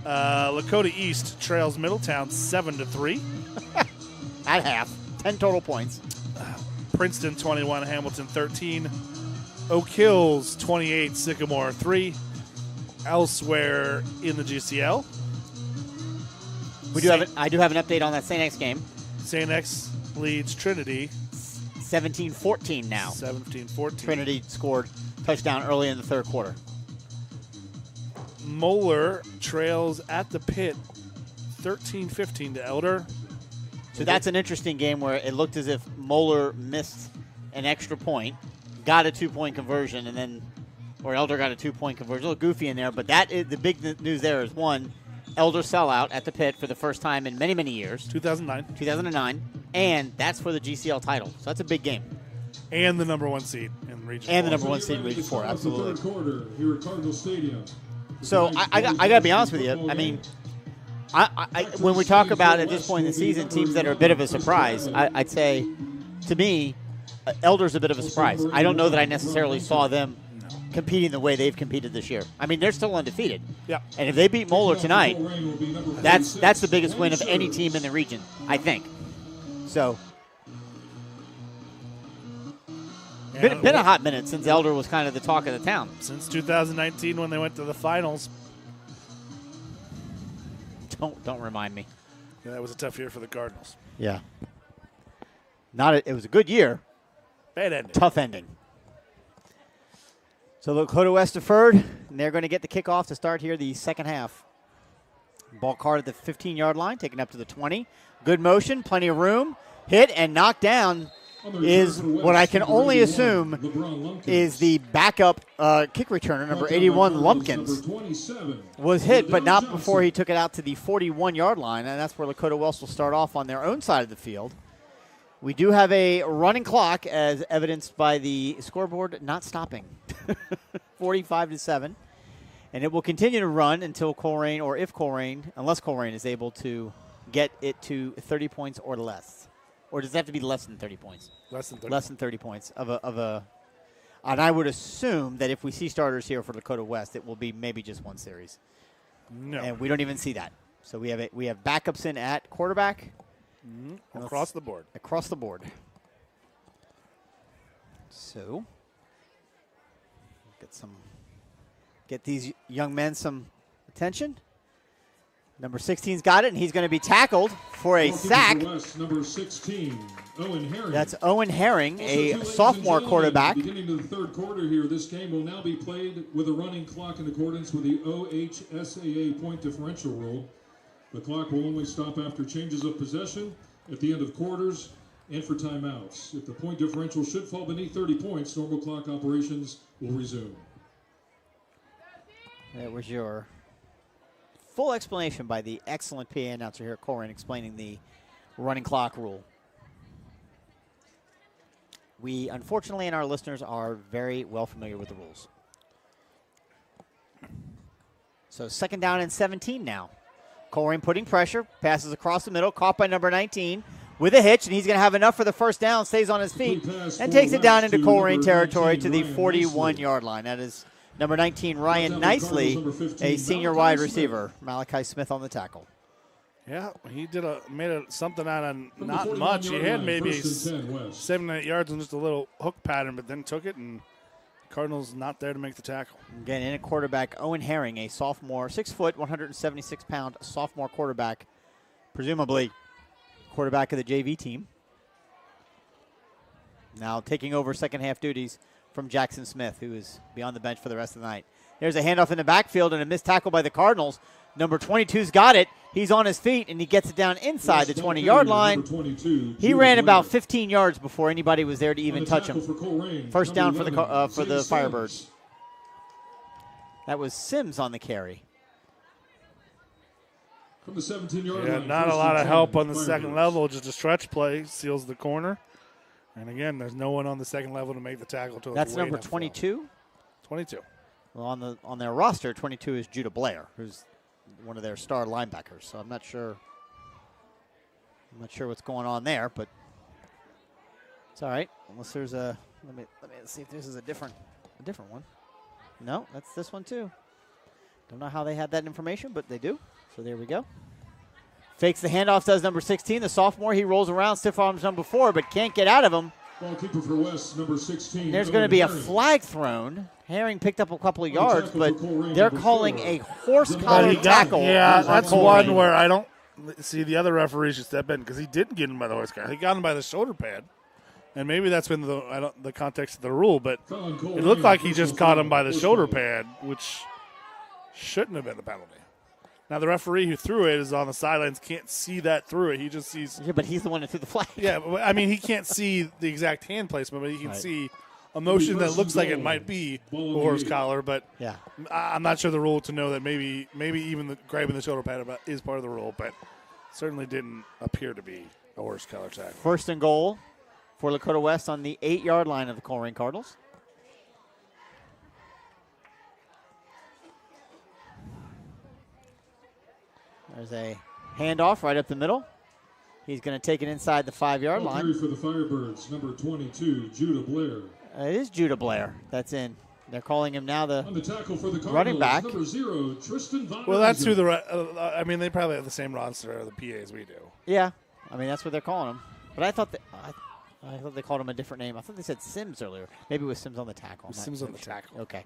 Lakota East trails Middletown 7-3. At half, 10 total points. Princeton 21, Hamilton 13. Oak Hills 28, Sycamore 3. Elsewhere in the GCL, I do have an update on that St. X game. St. X leads Trinity 17-14 now. 17-14. Trinity scored touchdown early in the third quarter. Moeller trails at the pit 13-15 to Elder. So that's an interesting game where it looked as if Moeller missed an extra point, got a 2-point conversion, or Elder got a 2-point conversion. A little goofy in there, but that is the big news there is, one, Elder sellout at the pit for the first time in many, many years. 2009. And that's for the GCL title. So that's a big game. And the number 1 seed in Region 4. And the number 1 seed in Region 4, absolutely. Third quarter here at Cardinal Stadium. So I got to be honest with you. I mean, when we talk about at this point in the season teams that are a bit of a surprise, I'd say, to me, Elder's a bit of a surprise. I don't know that I necessarily saw them competing the way they've competed this year. I mean, they're still undefeated. Yeah. And if they beat Moeller tonight, that's the biggest win of any team in the region, I think. So, been a hot minute since Elder was kind of the talk of the town. Since 2019 when they went to the finals. Don't remind me. Yeah, that was a tough year for the Cardinals. Yeah. It was a good year. Bad ending. Tough ending. So Lakota West deferred, and they're going to get the kickoff to start here the second half. Ball card at the 15-yard line, taken up to the 20. Good motion, plenty of room. Hit and knocked down is what I can only assume is the backup kick returner, number 81, Lumpkins. Was hit, but not before he took it out to the 41-yard line, and that's where Lakota West will start off on their own side of the field. We do have a running clock, as evidenced by the scoreboard not stopping, 45-7. And it will continue to run until Colerain, or if Colerain, unless Colerain is able to get it to 30 points or less. Or does it have to be less than 30 points? Less than 30. Less than 30 points of a. And I would assume that if we see starters here for Lakota West, it will be maybe just one series. No. And we don't even see that. So we have backups in at quarterback. Across the board. Across the board. So get these young men some attention. Number 16's got it, and he's going to be tackled for a sack. West, number 16, Owen Herring. That's Owen Herring, a Also, sophomore quarterback. Beginning of the third quarter here, this game will now be played with a running clock in accordance with the OHSAA point differential rule. The clock will only stop after changes of possession, at the end of quarters, and for timeouts. If the point differential should fall beneath 30 points, normal clock operations will resume. That was your full explanation by the excellent PA announcer here at Colerain explaining the running clock rule. We, unfortunately, and our listeners are very well familiar with the rules. So 2nd down and 17 now. Colerain putting pressure, passes across the middle, caught by number 19 with a hitch, and he's going to have enough for the first down, stays on his feet, and takes it down into Colerain territory to the 41-yard line. That is number 19, Ryan Nicely, a senior wide receiver. Malachi Smith on the tackle. Yeah, he made something out of not much. He had maybe 7 or 8 yards on just a little hook pattern, but then took it, and Cardinals not there to make the tackle. Again, in at quarterback, Owen Herring, a sophomore, 6 foot, 176-pound sophomore quarterback, presumably quarterback of the JV team. Now taking over second half duties from Jackson Smith, who is beyond the bench for the rest of the night. There's a handoff in the backfield and a missed tackle by the Cardinals. Number 22's got it. He's on his feet, and he gets it down inside the 20-yard line. He ran about 15 yards before anybody was there to even touch him. First down for the Firebirds. That was Sims on the carry. From the 17-yard line. Not a lot of help on the second level. Just a stretch play seals the corner. And again, there's no one on the second level to make the tackle. That's number 22? 22. Well, on their roster, 22 is Judah Blair, who's one of their star linebackers. So I'm not sure what's going on there, but it's all right. Unless there's a let me see if this is a different one. No, that's this one too. Don't know how they had that information, but they do. So there we go. Fakes the handoff, does number 16, the sophomore. He rolls around, stiff arms number 4, but can't get out of him. Ball keeper for West, number 16. There's going to be a flag thrown. Herring picked up a couple of yards, but they're calling a horse collar tackle. Yeah, that's one where I don't see the other referee should step in because he didn't get him by the horse collar. He got him by the shoulder pad. And maybe that's been the context of the rule, but it looked like he just caught him by the shoulder pad, which shouldn't have been the penalty. Now, the referee who threw it is on the sidelines, can't see that through it. He just sees. Yeah, but he's the one that threw the flag. Yeah, I mean, he can't see the exact hand placement, but he can see a motion that looks like it might be a horse collar. But yeah, I'm not sure the rule to know that maybe even grabbing the shoulder pad is part of the rule, but certainly didn't appear to be a horse collar tackle. First and goal for Lakota West on the 8-yard line of the Colerain Cardinals. There's a handoff right up the middle. He's going to take it inside the 5-yard line. For the Firebirds, number 22, Judah Blair. It is Judah Blair that's in. They're calling him now on the tackle for the Cardinals, running back. Number 0, Tristan Von Well, that's who I mean, they probably have the same roster of the PAs we do. Yeah, I mean that's what they're calling him. But I thought they called him a different name. I thought they said Sims earlier. Maybe it was Sims on the tackle. Sims on the tackle. Okay,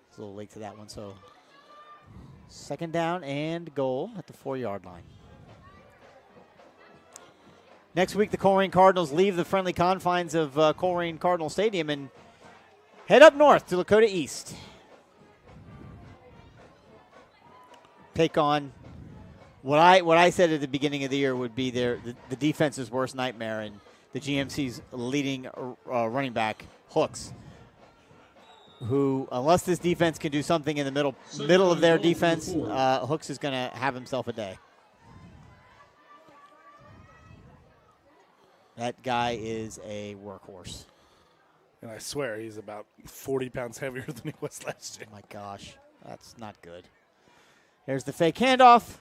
it's a little late to that one. So second down and goal at the 4-yard line. Next week, the Colerain Cardinals leave the friendly confines of Colerain Cardinal Stadium and head up north to Lakota East. Take on what I said at the beginning of the year would be the defense's worst nightmare, and the GMC's leading running back, Hooks, who, unless this defense can do something in the middle of their defense, Hooks is going to have himself a day. That guy is a workhorse. And I swear he's about 40 pounds heavier than he was last year. Oh, my gosh. That's not good. There's the fake handoff.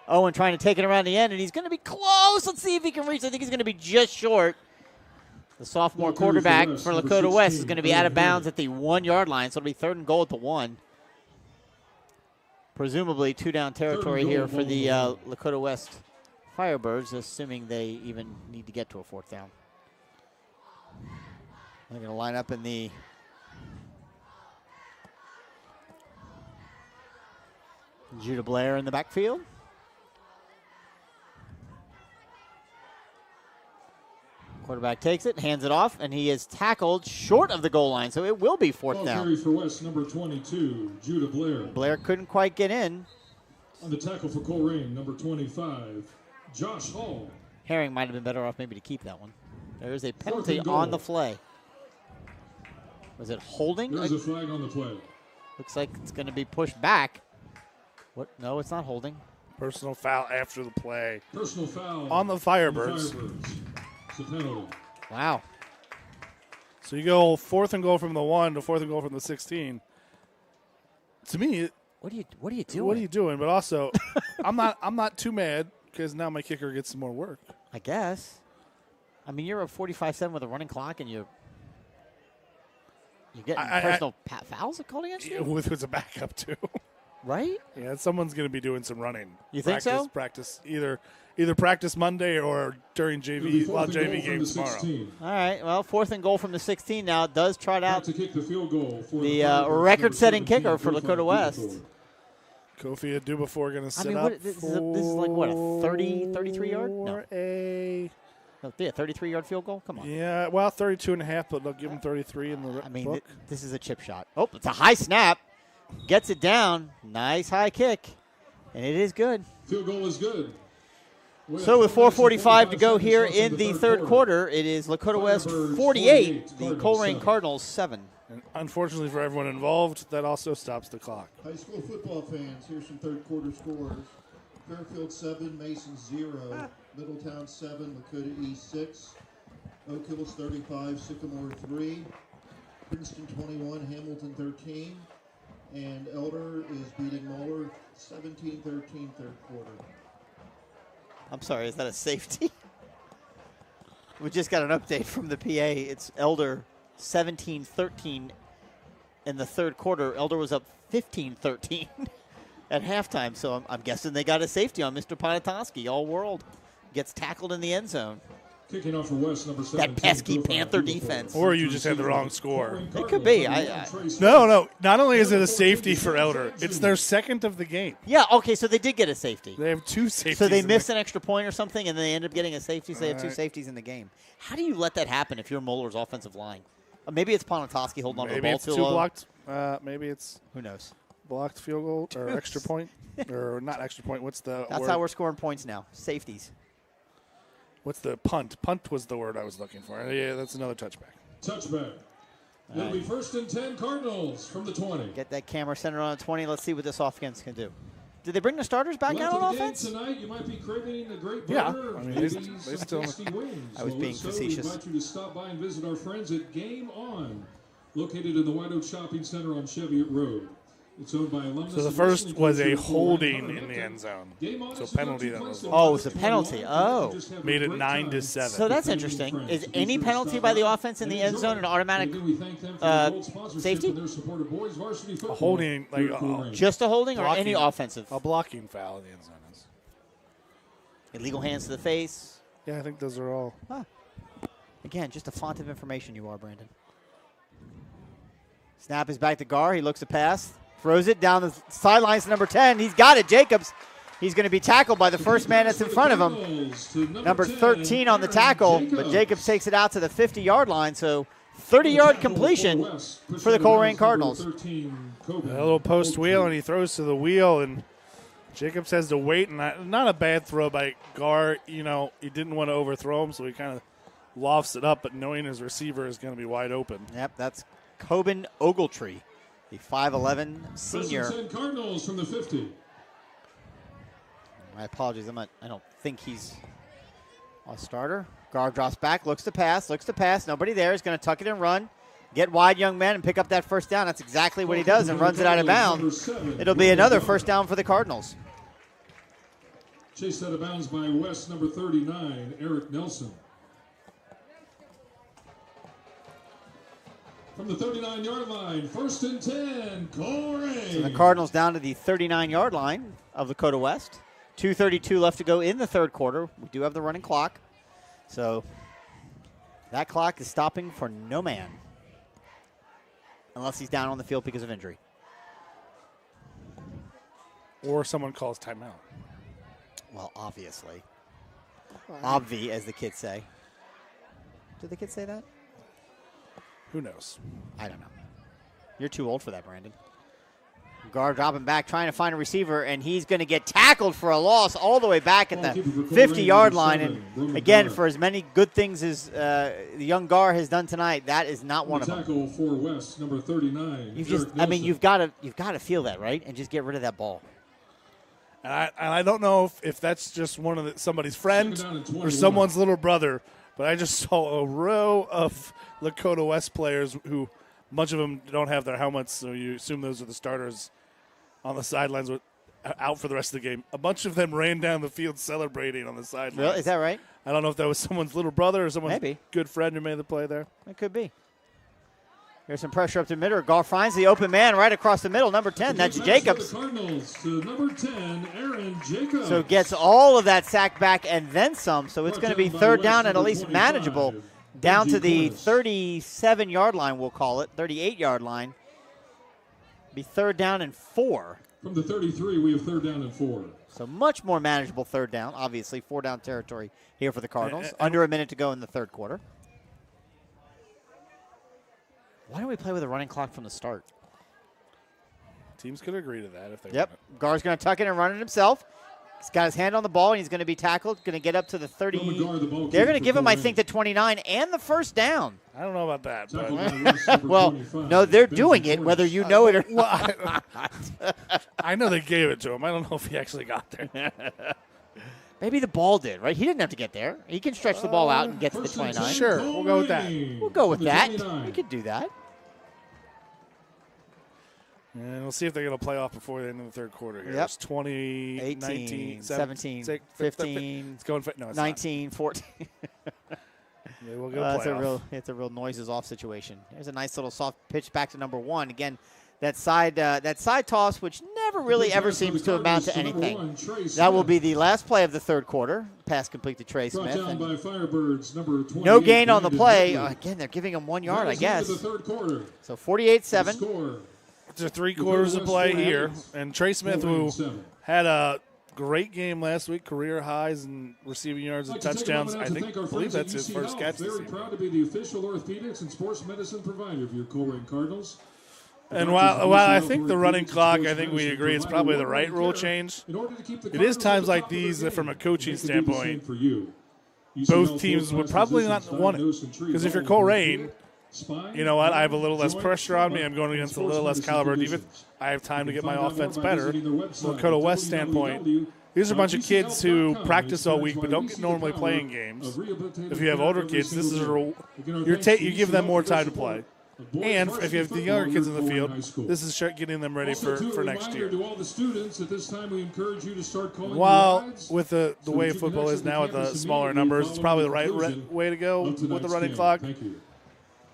Owen trying to take it around the end, and he's going to be close. Let's see if he can reach. I think he's going to be just short. The sophomore quarterback for Lakota West is going to be out of bounds at the 1-yard line, so it'll be 3rd and goal at the 1. Presumably 2-down territory here for the Lakota West Firebirds, assuming they even need to get to a 4th down. They're going to line up in the Judah Blair in the backfield. Quarterback takes it, hands it off, and he is tackled short of the goal line, so it will be 4th down. Carry for West, number 22, Judah Blair. Blair couldn't quite get in. On the tackle for Colerain, number 25, Josh Hall. Herring might have been better off maybe to keep that one. There is a penalty on the play. Was it holding? There's a flag on the play. Looks like it's going to be pushed back. What? No, it's not holding. Personal foul after the play. Personal foul on the Firebirds. It's a penalty. Wow. So you go 4th and goal from the 1 to 4th and goal from the 16. To me, what are you doing? What are you doing? But also, I'm not too mad because now my kicker gets some more work. I guess. I mean, you're at 45-7 with a running clock, and you're getting personal fouls called against you? With a backup, too. Right? Yeah, someone's going to be doing some running. You think so? Practice. Either practice Monday or during JV games tomorrow. All right, well, 4th and goal from the 16 now. It does trot out to kick the field goal for the record-setting kicker for Lakota West. Kofi Adubafor going to sit up. This is like, what, a 33-yard? No. No, yeah, 33-yard field goal? Come on. Yeah, well, 32.5, but they'll give him 33 in the book. This is a chip shot. Oh, it's a high snap. Gets it down. Nice high kick. And it is good. Field goal is good. So with 4:45 to go here in the third quarter, it is Lakota West 48, the Colerain Cardinals 7. And unfortunately for everyone involved, that also stops the clock. High school football fans, here's some third quarter scores. Fairfield 7, Mason 0, Middletown 7, Lakota East 6, Oak Hills 35, Sycamore 3, Princeton 21, Hamilton 13, and Elder is beating Moeller 17-13 third quarter. I'm sorry, is that a safety? We just got an update from the PA. It's Elder 17-13 in the third quarter. Elder was up 15-13 at halftime, so I'm guessing they got a safety on Mr. Ponatoski. All world gets tackled in the end zone. Kicking off for West, number 17. That pesky Panther defense. Or you just had the wrong score. It could be. No. Not only is it a safety for Elder, it's their second of the game. Yeah, okay, so they did get a safety. They have 2 safeties. So they missed an extra point or something, and they end up getting a safety, so they have 2 safeties in the game. How do you let that happen if you're Moeller's offensive line? Maybe it's Ponatoski holding on to the ball too low. Maybe it's 2 blocked. Maybe it's who knows. Blocked field goal or extra point. Or not extra point. What's the That's word? how we're scoring points now. Safeties. What's the punt? Punt was the word I was looking for. Yeah, that's another touchback. Touchback. It'll be 1st and 10 Cardinals from the 20. Get that camera centered on the 20. Let's see what this offense can do. Did they bring the starters back out on offense? Tonight, you might be craving a great burger. I mean, they still. I was being facetious. We invite you to stop by and visit our friends at Game On, located in the White Oak Shopping Center on Cheviot Road. It's owned by alumnus. So the first was a holding in the end zone. So penalty that was. Oh, it was a penalty. Oh. Made it 9-7. So that's interesting. Is any penalty by the offense in the end zone an automatic safety? A holding, just a holding or any offensive? A blocking foul in the end zone is. Illegal hands to the face. Yeah, I think those are all. Huh. Again, just a font of information you are, Brandon. Snap is back to Gar. He looks to pass. Throws it down the sidelines to number 10. He's got it. Jacobs. He's going to be tackled by the first man that's in front of him. Number 13 on the tackle, but Jacobs takes it out to the 50-yard line. So 30-yard completion for the Colerain Cardinals. A little post wheel, and he throws to the wheel, and Jacobs has to wait. And not a bad throw by Gar. He didn't want to overthrow him, so he kind of lofts it up, but knowing his receiver is going to be wide open. Yep, that's Coben Ogletree, the 5'11 senior. Cardinals from the 50. My apologies. I don't think he's a starter. Gar drops back, looks to pass. Nobody there. He's going to tuck it and run. Get wide, young man, and pick up that first down. That's exactly what he does and runs it out of bounds. It'll be another first down for the Cardinals. Chased out of bounds by West number 39, Eric Nelson. From the 39-yard line, 1st and 10, Colerain. So the Cardinals down to the 39-yard line of Lakota West. 2:32 left to go in the third quarter. We do have the running clock. So that clock is stopping for no man. Unless he's down on the field because of injury. Or someone calls timeout. Well, obviously. Obvi, as the kids say. Did the kids say that? Who knows? I don't know. You're too old for that, Brandon. Guard dropping back, trying to find a receiver, and he's going to get tackled for a loss all the way back at the 50-yard line. And again, for as many good things as the young Gar has done tonight, that is not one of them. Tackle for West, number 39. You've got to feel that, right, and just get rid of that ball. And I don't know if that's just somebody's friend or someone's little brother, but I just saw a row of Lakota West players who a bunch of them don't have their helmets, so you assume those are the starters on the sidelines out for the rest of the game. A bunch of them ran down the field celebrating on the sidelines. Really? Is that right? I don't know if that was someone's little brother or someone's Maybe. Good friend who made the play there. It could be. There's some pressure up the middle. Gar finds the open man right across the middle, number 10. That's Jacobs. The Cardinals to number 10, Aaron Jacobs. So gets all of that sack back and then some. So it's going to be third down and at least manageable down to the 37-yard line, we'll call it, 38-yard line. Be third down and 4. From the 33, we have third down and 4. So much more manageable third down. Obviously, 4-down territory here for the Cardinals. Under a minute to go in the third quarter. Why don't we play with a running clock from the start? Teams could agree to that if they Yep. Gar's going to tuck it and run it himself. He's got his hand on the ball, and he's going to be tackled. Going to get up to the 30. They're going to give him, I think, the 29 and the first down. I don't know about that. But well, no, they're doing it, whether you know it or not. I know they gave it to him. I don't know if he actually got there. Maybe the ball did, right? He didn't have to get there. He can stretch the ball out and get to the 29. Sure, we'll go with that. We'll go with that. We could do that. And we'll see if they're going to play off before the end of the third quarter here. Yep. It's 20, 18, 19, 17, 6, 15, it's going, no, it's 19, 14. They will go it's a real noises off situation. There's a nice little soft pitch back to number 1. Again, that side toss, which never really ever seems to amount to anything. That will be the last play of the third quarter. Pass complete to Trey Smith. Down by Firebirds, number 28, no gain on the play. Again, they're giving him 1 yard, I guess. The third quarter. So 48-7. There's 3 quarters of play here. And Trey Smith, who had a great game last week, career highs in receiving yards and touchdowns. I believe that's his first catch this season. Very proud to be the official orthopedics and sports medicine provider for your Colerain Cardinals. And while I think the running clock, I think we agree it's probably the right rule change. It is times like these that from a coaching standpoint, both teams would probably not want it. Because if you're Colerain, you know what, I have a little less pressure on me. I'm going against a little less caliber defense. I have time to get my offense better. From a Lakota West standpoint, these are a bunch of kids who practice all week but don't get normally playing games. If you have older kids, this is you give them more time to play. And if you have the younger kids in the field, this is getting them ready for next year. While with the way football is now with the smaller numbers, it's probably the right way to go with the running clock.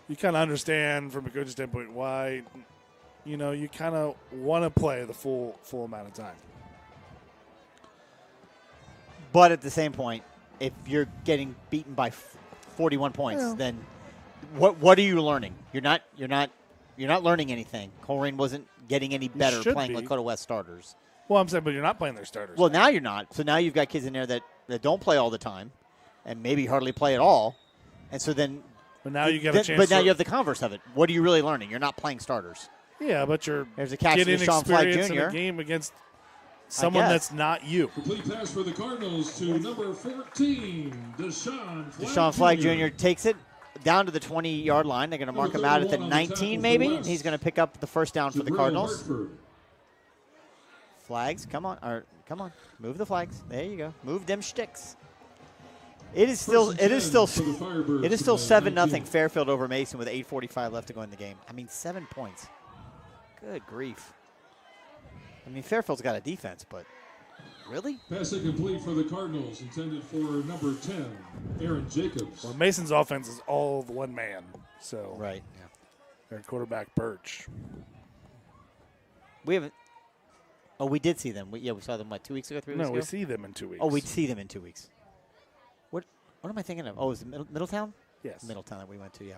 You kind of understand from a coach's standpoint why, you kind of want to play the full amount of time. But at the same point, if you're getting beaten by 41 points, then what are you learning? You're not learning anything. Colerain wasn't getting any better playing Lakota West starters. Well, I'm saying, but you're not playing their starters. Well, now you're not. So now you've got kids in there that don't play all the time, and maybe hardly play at all. And so then, but now you get a chance. But now you have the converse of it. What are you really learning? You're not playing starters. Yeah, but you're there's a catch getting to Sean Flagg experience Jr. in a game against someone that's not you. Complete pass for the Cardinals to number 14, Deshaun Flagg Jr. takes it down to the 20-yard line. They're going to mark him out at the 19 maybe, and he's going to pick up the first down for the Cardinals. Flags, come on. Move the flags. There you go. Move them sticks. It is still 7-0 Fairfield over Mason with 8:45 left to go in the game. I mean, 7 points. Good grief. I mean, Fairfield's got a defense, but Really? Pass incomplete for the Cardinals, intended for number 10, Aaron Jacobs. Well, Mason's offense is all of one man, so Right. Yeah. their quarterback Birch. We haven't. Oh, we did see them. We saw them, 2 weeks ago, 3 weeks No, ago? we see them in 2 weeks. Oh, we'd see them in 2 weeks. What am I thinking of? Oh, is it Middletown? Yes. Middletown that we went to, yeah.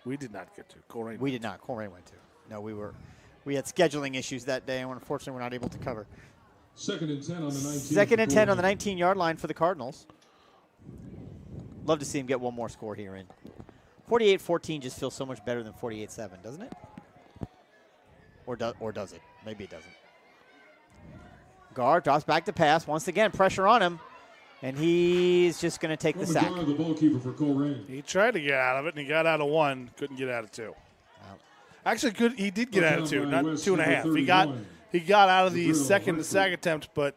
We did not get to. Colerain. We did not. Colerain went to. No, we had scheduling issues that day, and unfortunately we're not able to cover. 2nd and 10 on the 19. Second and 10 on the 19-yard line for the Cardinals. Love to see him get one more score here in. 48-14 just feels so much better than 48-7, doesn't it? Or does it? Maybe it doesn't. Guard drops back to pass. Once again, pressure on him. And he's just going to take the sack. The ball keeper for Colerain. He tried to get out of it, and he got out of one. Couldn't get out of two. Actually, he did get out of two, not 2.5. He got out of the second sack attempt, but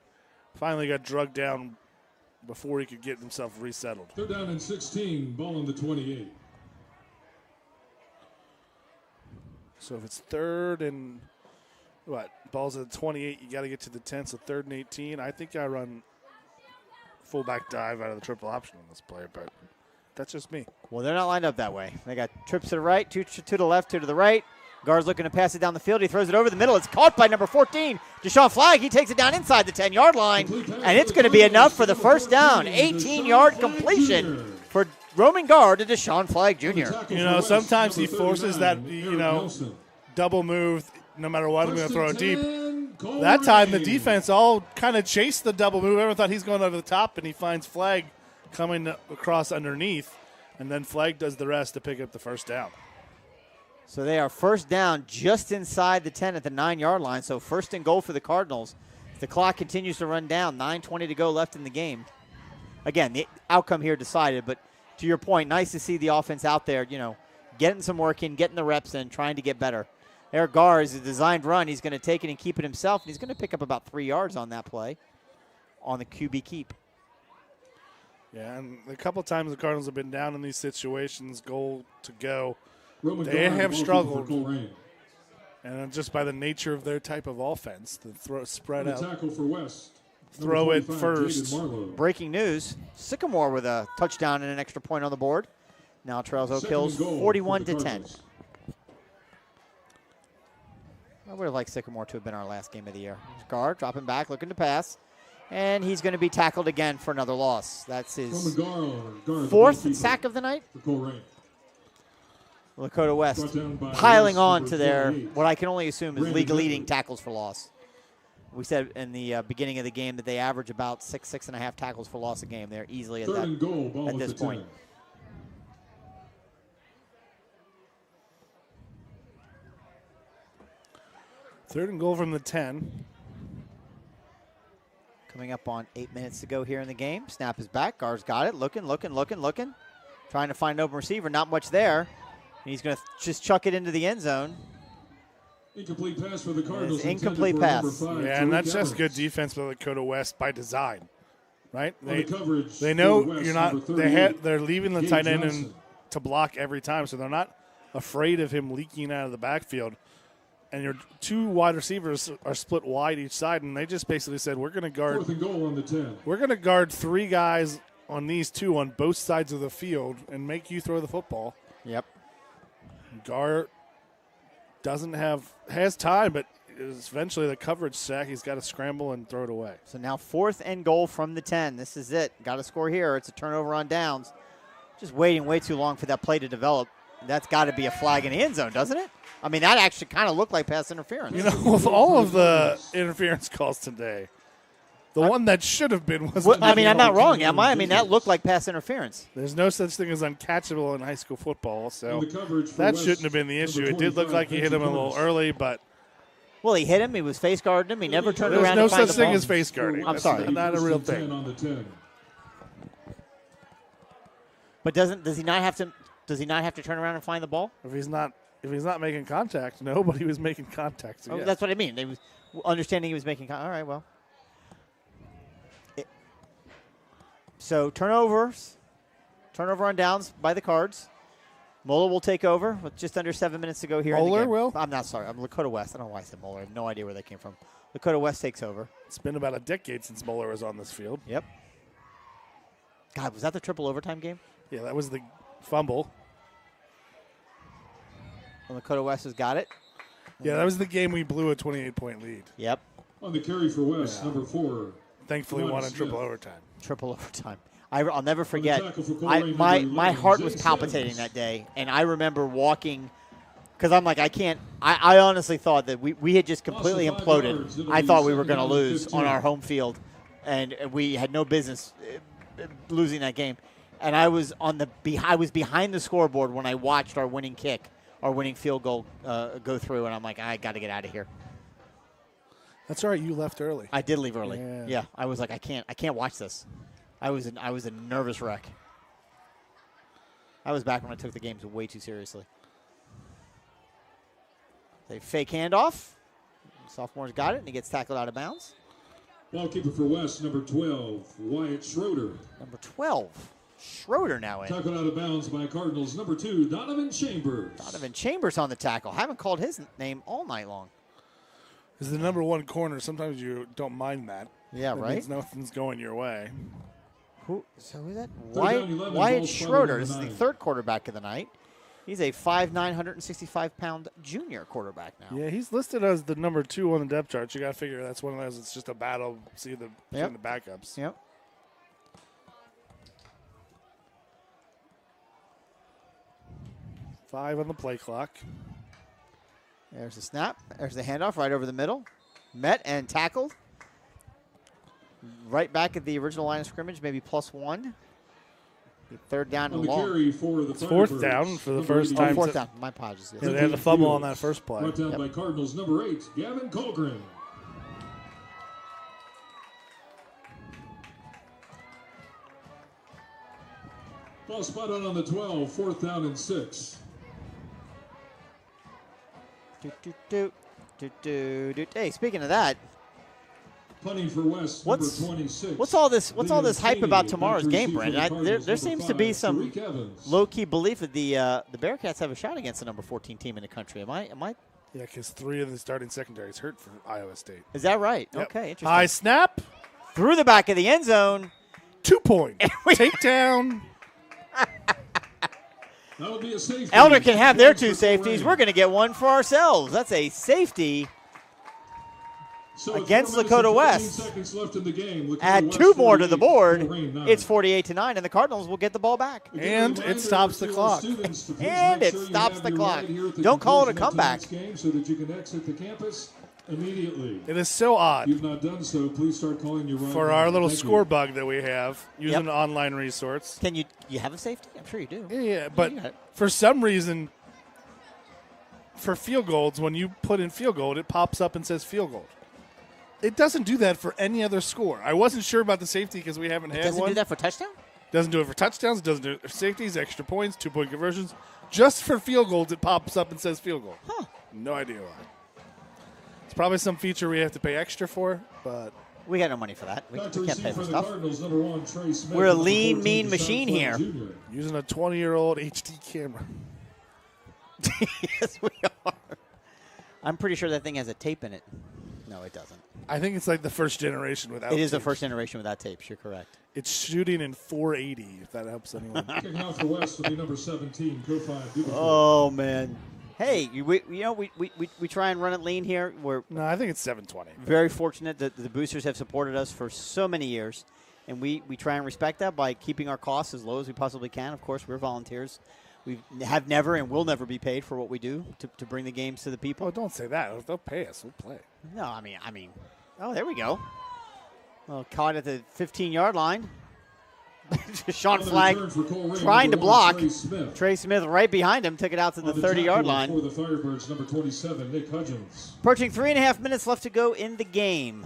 finally got drugged down before he could get himself resettled. 3rd down and 16, ball on the 28. So if it's 3rd and ball's at the 28, you got to get to the 10. So 3rd and 18. I think I run fullback dive out of the triple option on this play, but that's just me. Well, they're not lined up that way. They got trips to the right, two to the left, two to the right. Guard's looking to pass it down the field. He throws it over the middle. It's caught by number 14, Deshaun Flagg. He takes it down inside the 10-yard line, and it's going to be enough for the first down. 18-yard completion for Roman guard to Deshaun Flagg Jr. Sometimes he forces that, double move. No matter what, I'm going to throw it deep. That time, the defense all kind of chased the double move. Everyone thought he's going over the top, and he finds Flagg coming across underneath, and then Flagg does the rest to pick up the first down. So they are first down just inside the 10 at the 9-yard line. So 1st and goal for the Cardinals. The clock continues to run down. 9:20 to go left in the game. Again, the outcome here decided, but to your point, nice to see the offense out there, getting some work in, getting the reps in, trying to get better. Eric Garr is a designed run. He's going to take it and keep it himself, and he's going to pick up about 3 yards on that play on the QB keep. Yeah, and a couple times the Cardinals have been down in these situations, goal to go. Roman They guard, have ball struggled. keeper for Colerain. And just by the nature of their type of offense, the spread The out, tackle for West. throw Number it 25, first. Jaden Marlowe. Breaking news, Sycamore with a touchdown and an extra point on the board. Now trails Oak 2nd Hills and goal 41 for to the 10. Cardinals. I would have liked Sycamore to have been our last game of the year. Guard dropping back, looking to pass. And he's going to be tackled again for another loss. That's his Roman guard, 4th sack of the night. for Colerain. Lakota West Brought down by piling West, on number to their, 48. what I can only assume is Brandon league-leading Edwards. tackles for loss. We said in the beginning of the game that they average about 6.5 tackles for loss a game. They're easily at 3rd and goal, that ball at at this the 10. point. Third and goal from the 10. Coming up on 8 minutes to go here in the game. Snap is back. Guard's got it. Looking. Trying to find an open receiver. Not much there. And he's going to just chuck it into the end zone. Incomplete pass for the Cardinals. It's incomplete intended for pass. number 5, Yeah, and Joey that's just good Towers. defense by Lakota West by design, right? On the coverage They for know West, you're number not. 38, They're leaving the Gabe tight end Johnson. to block every time, so they're not afraid of him leaking out of the backfield. And your two wide receivers are split wide each side, and they just basically said, "We're going to guard. 4th and goal on the 10. We're going to guard 3 guys on these 2 on both sides of the field and make you throw the football." Yep. Gar has time, but eventually the coverage sack, he's got to scramble and throw it away. So now 4th and goal from the 10. This is it. Got to score here. It's a turnover on downs. Just waiting way too long for that play to develop. That's got to be a flag in the end zone, doesn't it? I mean, that actually kind of looked like pass interference. With all of the interference calls today, the one that should have been was. Well, I mean, I'm not wrong, am I? I mean, that looked like pass interference. There's no such thing as uncatchable in high school football, so On the coverage for that West, shouldn't have been the number issue. It did look 25, like he hit him a little Benson early, but Well, he hit him. He was face guarding him. He never turned there's around no to find such the thing ball. as face guarding. I'm That's sorry. not a real 1st and 10 thing. on the 10. But does he not have to turn around and find the ball? If he's not making contact, nobody was making contact. So Oh, yes. that's what I mean. They was understanding he was making. All right, well. So turnover on downs by the Cards. Moeller will take over with just under 7 minutes to go here. in the Moeller game. will? I'm not sorry. I'm Lakota West. I don't know why I said Moeller. I have no idea where they came from. Lakota West takes over. It's been about a decade since Moeller was on this field. Yep. God, was that the triple overtime game? Yeah, that was the fumble. Well, Lakota West has got it. Yeah, that was the game we blew a 28-point lead. Yep. On the carry for West, number 4. Thankfully, won in triple overtime. Triple overtime. I'll never forget. tackle for Colerain, My number heart 11, was Jake palpitating Sims. that day, and I remember walking because I'm like, I can't. I honestly thought that we had just completely Loss of 5 yards. imploded. It'll I be thought we were second going to down and lose 15. on our home field, and we had no business losing that game. And I was I was behind the scoreboard when I watched our winning field goal go through, and I'm like, I got to get out of here. That's all right. You left early. I did leave early. Yeah. Yeah, I was like, I can't watch this. I was a nervous wreck. I was back when I took the games way too seriously. They fake handoff. Sophomore's got it, and he gets tackled out of bounds. Ball keeper for West, number 12, Wyatt Schroeder. Number 12, Schroeder now in. Tackled out of bounds by Cardinals, number 2, Donovan Chambers. Donovan Chambers on the tackle. Haven't called his name all night long. This is the number 1 corner. Sometimes you don't mind that. Yeah, That right? means nothing's going your way. So who's that? Third down, 11, Wyatt ball spotted Schroeder. on This the is the 9. third quarterback of the night. He's a 5'9", 165-pound junior quarterback now. Yeah, he's listed as the number 2 on the depth chart. You got to figure that's one of those. It's just a battle. See between the backups. Yep. Five on the play clock. There's the snap. There's the handoff right over the middle. Met and tackled. Right back at the original line of scrimmage, maybe +1. Third down On and the long. carry for the It's fourth Firebirds, down for the number first 88. time. Fourth down. My apologies. Yeah, they had the fumble on that first play. Brought down Yep. by Cardinals, number 8, Gavin Colerain. Ball spotted on the 12, 4th down and 6. Hey, speaking of that, Punting for West, What's- number 26. what's all this hype Cheney, about tomorrow's back to game, receive for Brandon? the There Cardinals, seems number to be 5, some Tariq Evans. low-key belief that the Bearcats have a shot against the number 14 team in the country. Am I? Yeah, because 3 of the starting secondaries hurt for Iowa State. Is that right? Yep. Okay, interesting. High snap. Through the back of the end zone. 2 point. Takedown. That would be a safety. Elder can have their Point 2 for safeties. Colerain. We're going to get one for ourselves. That's a safety. So with against 4 minutes and Lakota 14 West. seconds left in the game. Lakota Add West 2 more to the 48, board. Colerain 9. It's 48-9, and the Cardinals will get the ball back. And it stops the clock. And it stops the clock. Don't call it a comeback. Game so that you can exit the campus immediately. It is so odd. If you've not done so, please start calling your run. For our little Thank you. score bug that we have, using Yep. an online resource. Can you have a safety? I'm sure you do. Yeah, but you got it. for some reason, for field goals, when you put in field goal, it pops up and says field goal. It doesn't do that for any other score. I wasn't sure about the safety because we haven't had Doesn't one. do that for touchdown? Doesn't do it for touchdowns. It doesn't do it for safeties, extra points, 2-point conversions. Just for field goals, it pops up and says field goal. Huh. No idea why. It's probably some feature we have to pay extra for, but We got no money for that. We Back to can't pay receive for for the stuff. Cardinals, number 1, Trey Smith. We're a number lean, 14, mean Deshaun machine Flynn here. Jr. using a 20-year-old HD camera. Yes, we are. I'm pretty sure that thing has a tape in it. No, it doesn't. I think it's like the first generation without It is the tapes. first generation without tapes. You're correct. It's shooting in 480, if that helps anyone. Kicking out for West will be number 17, Ko-Fi Dubuque. Oh man. Hey, we try and run it lean here. We're No, I think it's 720. very fortunate that the boosters have supported us for so many years, and we try and respect that by keeping our costs as low as we possibly can. Of course, we're volunteers. We have never and will never be paid for what we do to bring the games to the people. Oh, don't say that. If they'll pay us, we'll play. No, I mean. Oh, there we go. Well, caught at the 15-yard line. Sean On the Flagg return for Colerain, trying to number 1, block. Trey Smith. Trey Smith right behind him took it out to the On 30-yard tackle line. For the Firebirds, number 27, Nick Hudgens. Approaching 3.5 minutes left to go in the game.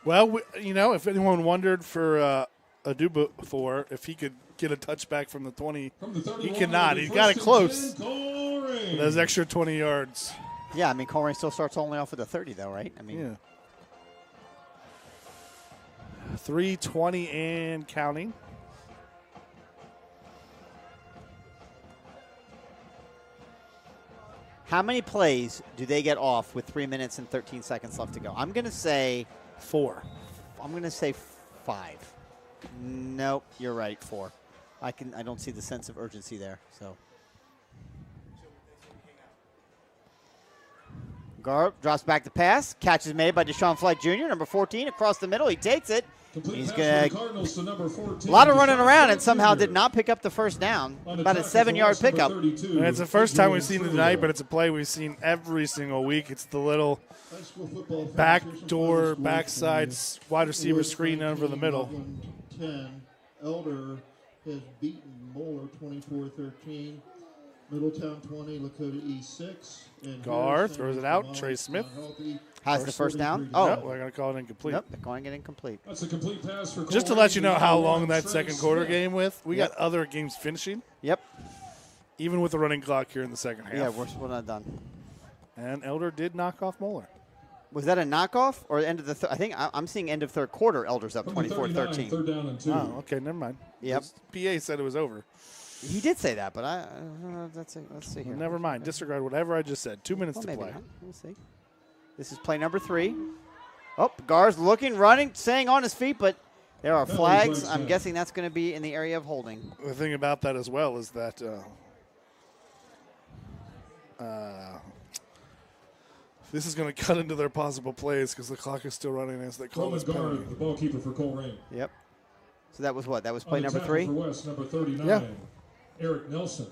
Well, if anyone wondered for Adubu if he could get a touchback from the 20, From the 31, he cannot. the He got it first close. and 10, Colerain. Those extra 20 yards. Yeah, I mean, Colerain still starts only off at the 30, though, right? I mean, Yeah. 3:20 and counting. How many plays do they get off with 3 minutes and 13 seconds left to go? I'm going to say 4. I'm going to say 5. Nope, you're right, 4. I don't see the sense of urgency there. So Garb drops back the pass. Catch is made by Deshaun Flight Jr., number 14, across the middle. He takes it. He's going to a lot of running around and somehow did not pick up the first down. About a 7-yard pickup. And it's the first time we've seen it tonight, but it's a play we've seen every single week. It's the little backdoor, backside wide receiver screen over the middle. 10. Elder has beaten Moeller 24-13. Middletown 20, Lakota East 6. Gar throws it out. Trey Smith has the first down. Oh, no, we're going to call it incomplete. Nope, they're calling it incomplete. That's a complete pass for Just to let you know how long that second quarter game with. We got other games finishing. Yep. Even with the running clock here in the second half. Yeah, we're not done. And Elder did knock off Moeller. Was that a knockoff or end of the I think I'm seeing end of third quarter. Elder's up 24-13. Third down and 2. Oh, okay, never mind. Yep. PA said it was over. He did say that, but let's see here. Never mind. Disregard whatever I just said. 2 minutes to Maybe play. not. We'll see. This is play number 3. Oh, Gar's looking, running, staying on his feet, but there are flags. I'm guessing that's going to be in the area of holding. The thing about that as well is that this is going to cut into their possible plays because the clock is still running as they call this penalty. The ball keeper for Colerain. Yep. So that was what? That was play number 3? For West, number 39. Yeah. Eric Nelson.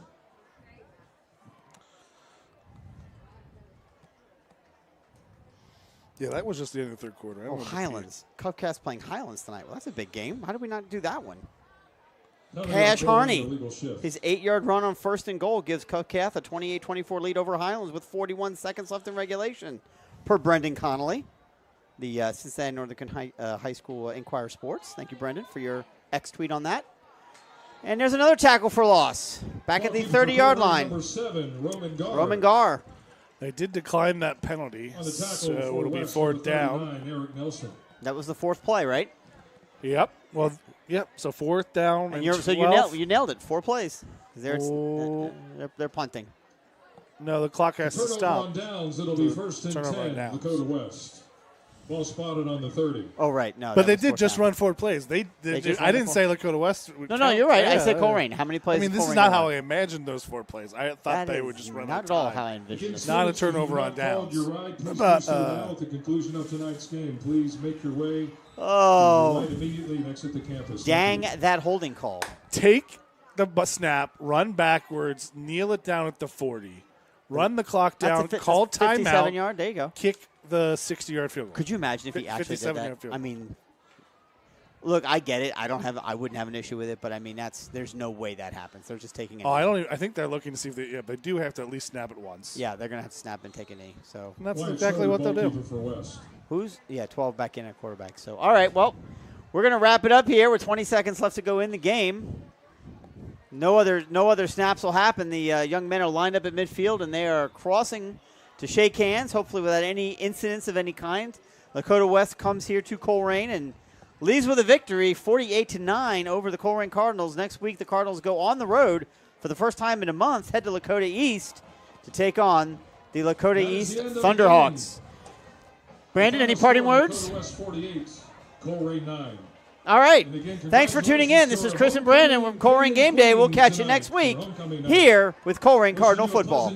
Yeah, that was just the end of the third quarter. Oh, Highlands. Cubcats playing Highlands tonight. Well, that's a big game. How did we not do that one? Cash Harney. His 8-yard run on first and goal gives Cubcath a 28-24 lead over Highlands with 41 seconds left in regulation, per Brendan Connolly, the Cincinnati Northern High School Inquirer Sports. Thank you, Brendan, for your X-tweet on that. And there's another tackle for loss. Back at the 30-yard line. Number 7, Roman Gar. They did decline that penalty, so it'll be 4th down. Eric Nelson. That was the 4th play, right? Yep. Well, yep. So 4th down and so 12. you nailed it. 4 plays. They're punting. No, the clock has to stop. On downs, it'll be 1st and 10, Lakota West. Ball spotted on the 30. Oh, right. No, but they did just run 4 plays. I didn't say Lakota West. No, you're right. I said Colerain. How many plays? I mean, this is not how I imagined those 4 plays. I thought they would just run not at all how I envisioned it. Not a turnover on downs. At the conclusion of tonight's game, please make your way immediately and exit the campus. Dang that holding call. Take the snap, run backwards, kneel it down at the 40, run the clock down, call timeout. 57-yard. There you go. Kick the 60-yard field goal. Could you imagine if he actually did that? Field goal. I mean, look, I get it. I wouldn't have an issue with it, but I mean, there's no way that happens. They're just taking it. I think they're looking to see if they do have to at least snap it once. Yeah, they're gonna have to snap and take a knee. So and that's exactly what they'll do. 12 back in at quarterback. So all right, well, we're gonna wrap it up here with 20 seconds left to go in the game. No other snaps will happen. The young men are lined up at midfield and they are crossing to shake hands, hopefully without any incidents of any kind. Lakota West comes here to Colerain and leaves with a victory, 48-9 over the Colerain Cardinals. Next week, the Cardinals go on the road for the first time in a month, head to Lakota East to take on the Lakota East Thunderhawks. Brandon, any parting words? West 48, Colerain 9. All right. Thanks for tuning in. This is Chris and Brandon from Colerain Game Day. We'll catch you next week here with Colerain Cardinal Football.